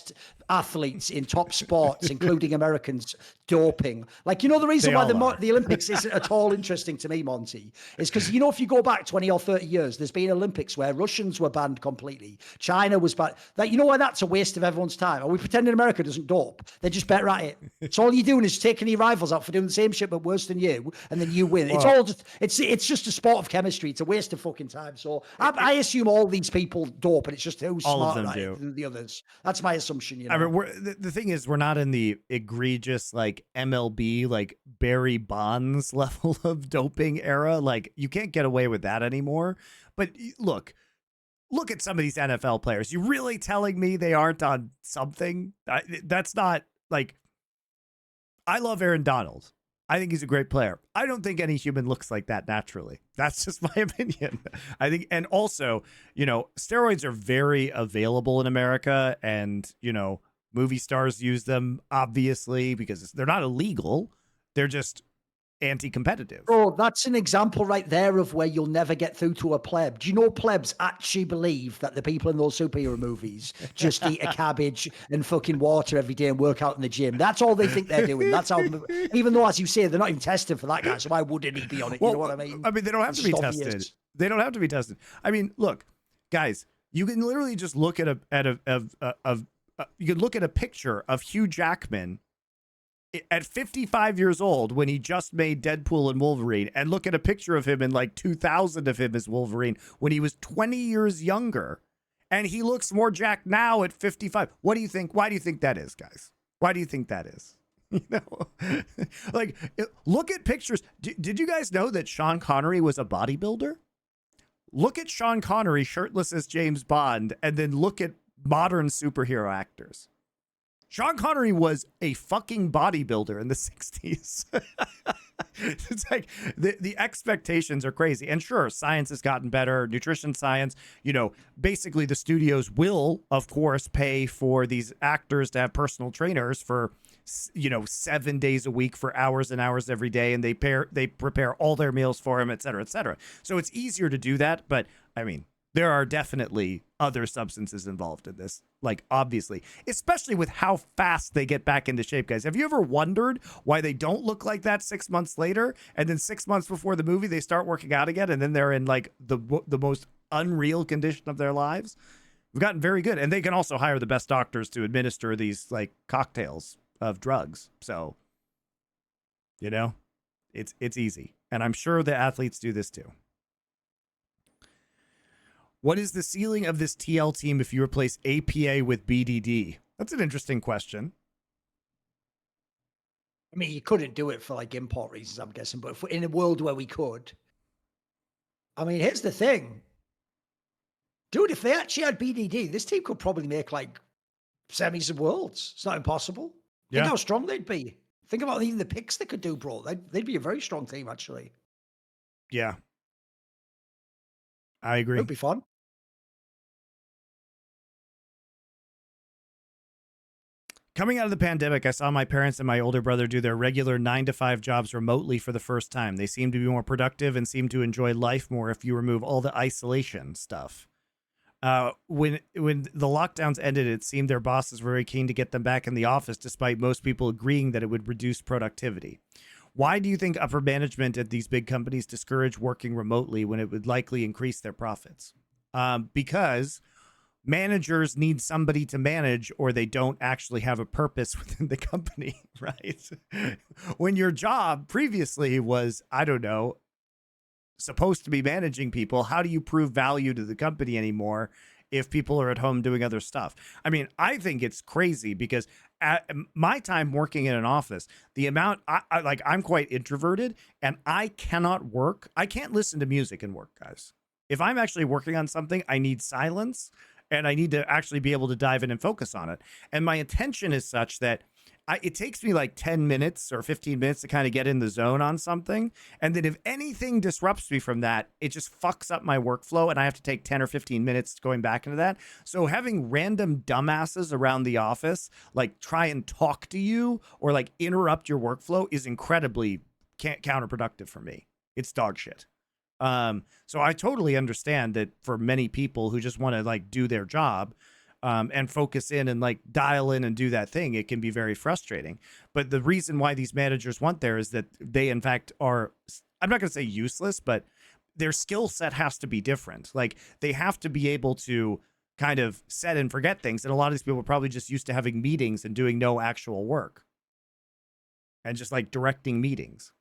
athletes in top sports, including Americans, doping. Like, you know, the reason why the Olympics isn't at all interesting to me, Monty, is because, you know, if you go back 20 or 30 years, there's been Olympics where Russians were banned completely. China was banned. That, you know why that's a waste of everyone's time? Are we pretending America doesn't dope? They're just better at it. It's all you're doing is taking your rivals out for doing the same shit but worse than you, and then you win. It's all just it's just a sport of chemistry. It's a waste of fucking time. So I assume all these people dope, and it's just who's smarter at it than the others. That's my assumption. You know? I mean, the thing is, we're not in the egregious like MLB, like Barry Bonds level of doping era. Like, you can't get away with that anymore. But look at some of these NFL players. You really telling me they aren't on something? That's not like. I love Aaron Donald. I think he's a great player. I don't think any human looks like that naturally. That's just my opinion. I think, and also, you know, steroids are very available in America, and, you know, movie stars use them, obviously, because they're not illegal. They're just anti-competitive. Oh, that's an example right there of where you'll never get through to a pleb. Do you know plebs actually believe that the people in those superhero movies just eat a cabbage and fucking water every day and work out in the gym? That's all they think they're doing. That's how, even though, as you say, they're not even tested for that guy, so why wouldn't he be on it? You know what I mean? I mean, they don't have to be tested. They don't have to be tested. I mean, look, guys, you can literally just look at you can look at a picture of Hugh Jackman at 55 years old when he just made Deadpool and Wolverine, and look at a picture of him in like 2000 of him as Wolverine when he was 20 years younger, and he looks more jacked now at 55. What do you think? Why do you think that is, guys? Why do you think that is? You know, like, look at pictures. Did you guys know that Sean Connery was a bodybuilder? Look at Sean Connery shirtless as James Bond, and then look at modern superhero actors. Sean Connery was a fucking bodybuilder in the 60s. It's like the expectations are crazy. And sure, science has gotten better, nutrition science, you know, basically the studios will, of course, pay for these actors to have personal trainers for, you know, 7 days a week for hours and hours every day. And they prepare all their meals for him, et cetera, et cetera. So it's easier to do that. But I mean, there are definitely other substances involved in this, like, obviously, especially with how fast they get back into shape, guys. Have you ever wondered why they don't look like that 6 months later, and then 6 months before the movie they start working out again, and then they're in like the most unreal condition of their lives? We've gotten very good, and they can also hire the best doctors to administer these like cocktails of drugs. So, you know, it's easy, and I'm sure the athletes do this too. What is the ceiling of this TL team if you replace APA with BDD? That's an interesting question. I mean, you couldn't do it for like import reasons, I'm guessing, but if in a world where we could, I mean, here's the thing. Dude, if they actually had BDD, this team could probably make like semis of worlds. It's not impossible. Think how strong they'd be. Think about even the picks they could do, bro. They'd be a very strong team, actually. Yeah. I agree. It'd be fun. Coming out of the pandemic, I saw my parents and my older brother do their regular 9-to-5 jobs remotely for the first time. They seem to be more productive and seem to enjoy life more if you remove all the isolation stuff. When the lockdowns ended, it seemed their bosses were very keen to get them back in the office, despite most people agreeing that it would reduce productivity. Why do you think upper management at these big companies discourage working remotely when it would likely increase their profits? Because managers need somebody to manage, or they don't actually have a purpose within the company, right? When your job previously was, I don't know, supposed to be managing people, how do you prove value to the company anymore if people are at home doing other stuff? I mean, I think it's crazy because at my time working in an office, the amount I'm quite introverted and I cannot work. I can't listen to music and work, guys. If I'm actually working on something, I need silence and I need to actually be able to dive in and focus on it. And my attention is such that it takes me like 10 minutes or 15 minutes to kind of get in the zone on something. And then if anything disrupts me from that, it just fucks up my workflow and I have to take 10 or 15 minutes going back into that. So having random dumbasses around the office, like try and talk to you or like interrupt your workflow is incredibly counterproductive for me. It's dog shit. So I totally understand that for many people who just want to like do their job, and focus in and like dial in and do that thing, it can be very frustrating. But the reason why these managers want there is that they in fact are, I'm not going to say useless, but their skill set has to be different. Like they have to be able to kind of set and forget things. And a lot of these people are probably just used to having meetings and doing no actual work and just like directing meetings.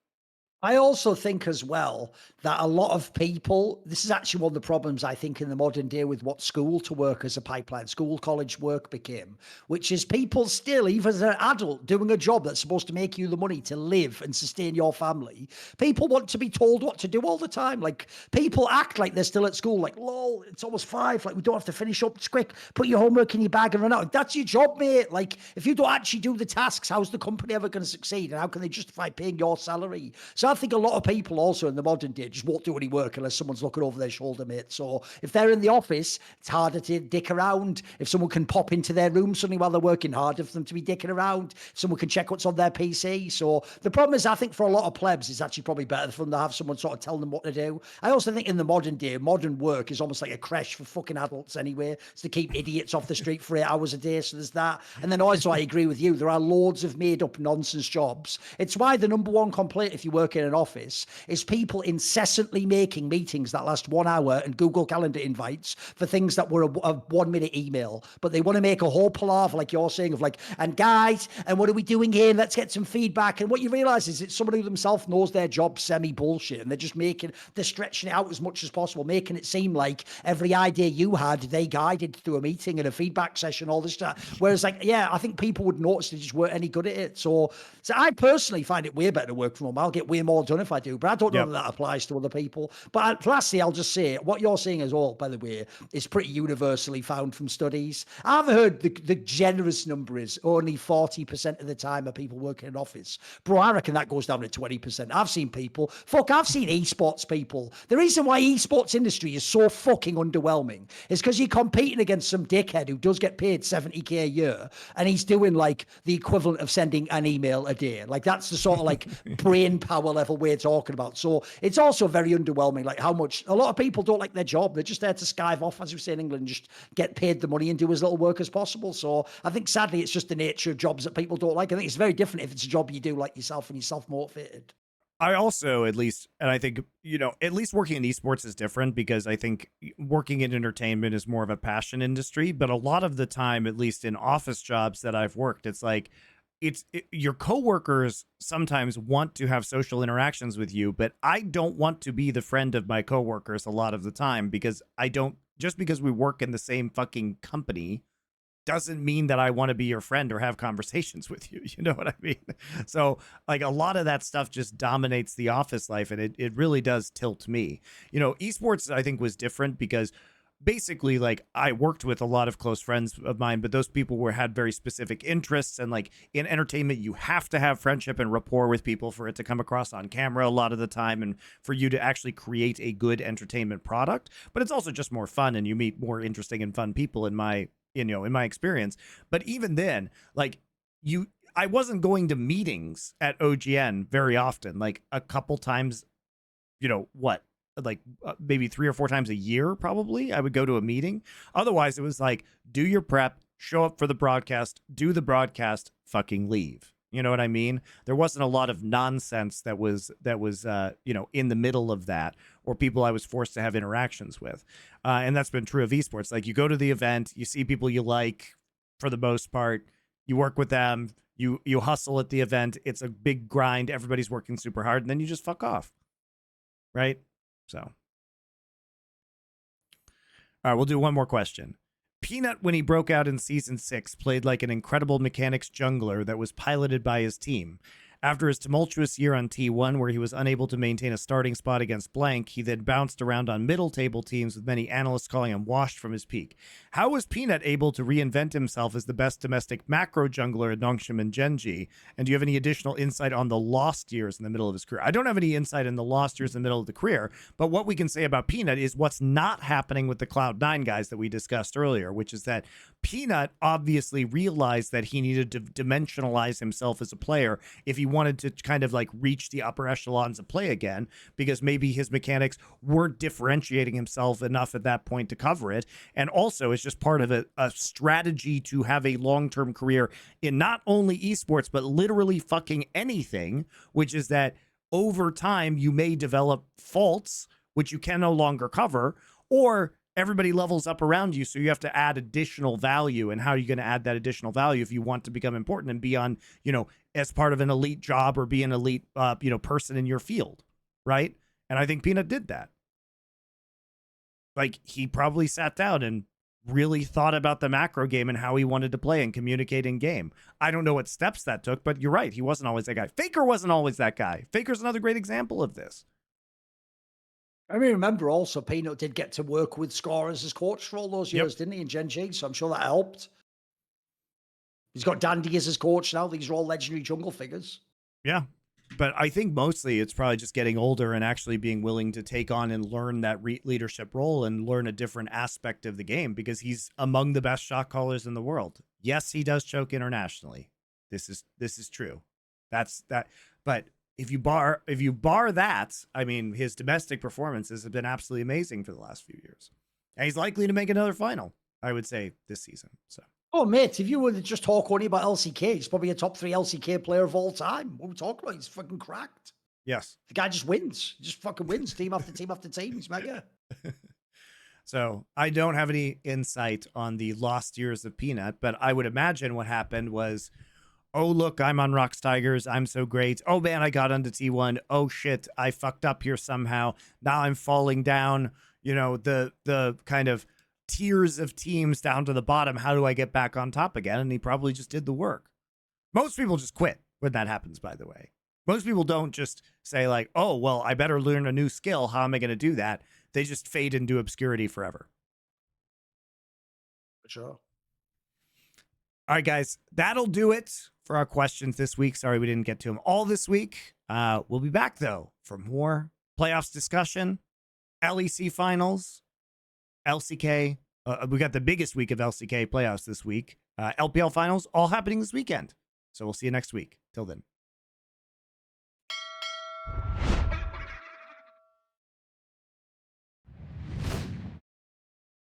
I also think as well that a lot of people, this is actually one of the problems I think in the modern day with what school to work as a pipeline, school college work became, which is people still, even as an adult doing a job that's supposed to make you the money to live and sustain your family, people want to be told what to do all the time. Like people act like they're still at school, like, lol, it's almost 5, like we don't have to finish up, it's quick, put your homework in your bag and run out. That's your job, mate. Like if you don't actually do the tasks, how's the company ever going to succeed? And how can they justify paying your salary? So I think a lot of people also in the modern day just won't do any work unless someone's looking over their shoulder, mate. So if they're in the office, it's harder to dick around. If someone can pop into their room suddenly while they're working, harder for them to be dicking around. Someone can check what's on their PC. So the problem is, I think for a lot of plebs, it's actually probably better for them to have someone sort of tell them what to do. I also think in the modern day, modern work is almost like a creche for fucking adults anyway. It's to keep idiots off the street for 8 hours a day. So there's that. And then also, I agree with you. There are loads of made up nonsense jobs. It's why the number one complaint if you work in an office is people incessantly making meetings that last 1 hour and Google Calendar invites for things that were a 1-minute email. But they want to make a whole palaver, like you're saying, of like, and guys, and what are we doing here? Let's get some feedback. And what you realize is it's somebody who themselves knows their job semi-bullshit, and they're stretching it out as much as possible, making it seem like every idea you had, they guided through a meeting and a feedback session, all this stuff. Whereas, like, yeah, I think people would notice they just weren't any good at it. So I personally find it way better to work from home. I'll get way more done if I do, but I don't know that applies to other people. But lastly, I'll just say what you're saying as well, by the way, is pretty universally found from studies. I've heard the generous number is only 40% of the time are people working in an office. Bro, I reckon that goes down to 20%. I've seen esports people. The reason why esports industry is so fucking underwhelming is because you're competing against some dickhead who does get paid 70k a year, and he's doing like the equivalent of sending an email a day. Like that's the sort of like brain power level we're talking about. So it's also very underwhelming, like how much a lot of people don't like their job. They're just there to skive off, as we say in England, just get paid the money and do as little work as possible. So I think sadly it's just the nature of jobs that people don't like. I think it's very different if it's a job you do like yourself and you're self-motivated. I also, at least, and I think, at least working in esports is different because I think working in entertainment is more of a passion industry. But a lot of the time, at least in office jobs that I've worked, it's like, your coworkers sometimes want to have social interactions with you, but I don't want to be the friend of my coworkers a lot of the time because just because we work in the same fucking company doesn't mean that I want to be your friend or have conversations with you. You know what I mean? So like a lot of that stuff just dominates the office life, and it really does tilt me. Esports I think was different because basically like I worked with a lot of close friends of mine, but those people had very specific interests, and like in entertainment you have to have friendship and rapport with people for it to come across on camera a lot of the time and for you to actually create a good entertainment product. But it's also just more fun, and you meet more interesting and fun people in my experience. But even then, like I wasn't going to meetings at OGN very often, like a couple times, maybe 3 or 4 times a year, probably I would go to a meeting. Otherwise it was like, do your prep, show up for the broadcast, do the broadcast, fucking leave. You know what I mean? There wasn't a lot of nonsense that was in the middle of that, or people I was forced to have interactions with. And that's been true of esports. Like you go to the event, you see people you like for the most part, you work with them, you hustle at the event. It's a big grind. Everybody's working super hard, and then you just fuck off. Right? So. All right, we'll do one more question. Peanut, when he broke out in Season 6, played like an incredible mechanics jungler that was piloted by his team. After his tumultuous year on T1, where he was unable to maintain a starting spot against Blank, he then bounced around on middle table teams, with many analysts calling him washed from his peak. How was Peanut able to reinvent himself as the best domestic macro jungler in Nongshim and Genji? And do you have any additional insight on the lost years in the middle of his career? I don't have any insight in the lost years in the middle of the career, but what we can say about Peanut is what's not happening with the Cloud9 guys that we discussed earlier, which is that Peanut obviously realized that he needed to dimensionalize himself as a player if he wanted to kind of like reach the upper echelons of play again, because maybe his mechanics weren't differentiating himself enough at that point to cover it. And also it's just part of a strategy to have a long-term career in not only esports, but literally fucking anything, which is that over time you may develop faults which you can no longer cover, or everybody levels up around you, so you have to add additional value. And how are you going to add that additional value if you want to become important and be on, as part of an elite job or be an elite, person in your field, right? And I think Peanut did that. Like, he probably sat down and really thought about the macro game and how he wanted to play and communicate in game. I don't know what steps that took, but you're right. He wasn't always that guy. Faker wasn't always that guy. Faker's another great example of this. I mean, remember also, Peanut did get to work with Score as his coach for all those years, didn't he, in Gen G? So I'm sure that helped. He's got Dandy as his coach now. These are all legendary jungle figures. Yeah. But I think mostly it's probably just getting older and actually being willing to take on and learn that leadership role and learn a different aspect of the game, because he's among the best shot callers in the world. Yes, he does choke internationally. This is true. That's that. But if you bar that, I mean, his domestic performances have been absolutely amazing for the last few years. And he's likely to make another final, I would say, this season. So. Oh, mate, if you were to just talk only about LCK, he's probably a top 3 LCK player of all time. What are we talking about? He's fucking cracked. Yes. The guy just wins. He just fucking wins, team after team after team. He's mega. So I don't have any insight on the lost years of Peanut, but I would imagine what happened was, oh, look, I'm on Rocks Tigers. I'm so great. Oh, man, I got onto T1. Oh, shit, I fucked up here somehow. Now I'm falling down, the kind of tiers of teams down to the bottom. How do I get back on top again? And he probably just did the work. Most people just quit when that happens, by the way. Most people don't just say like, oh, well, I better learn a new skill. How am I going to do that? They just fade into obscurity forever. For sure. All right, guys, that'll do it for our questions this week. Sorry we didn't get to them all this week. We'll be back, though, for more playoffs discussion, LEC finals, LCK. We got the biggest week of LCK playoffs this week. LPL finals all happening this weekend. So we'll see you next week. Till then.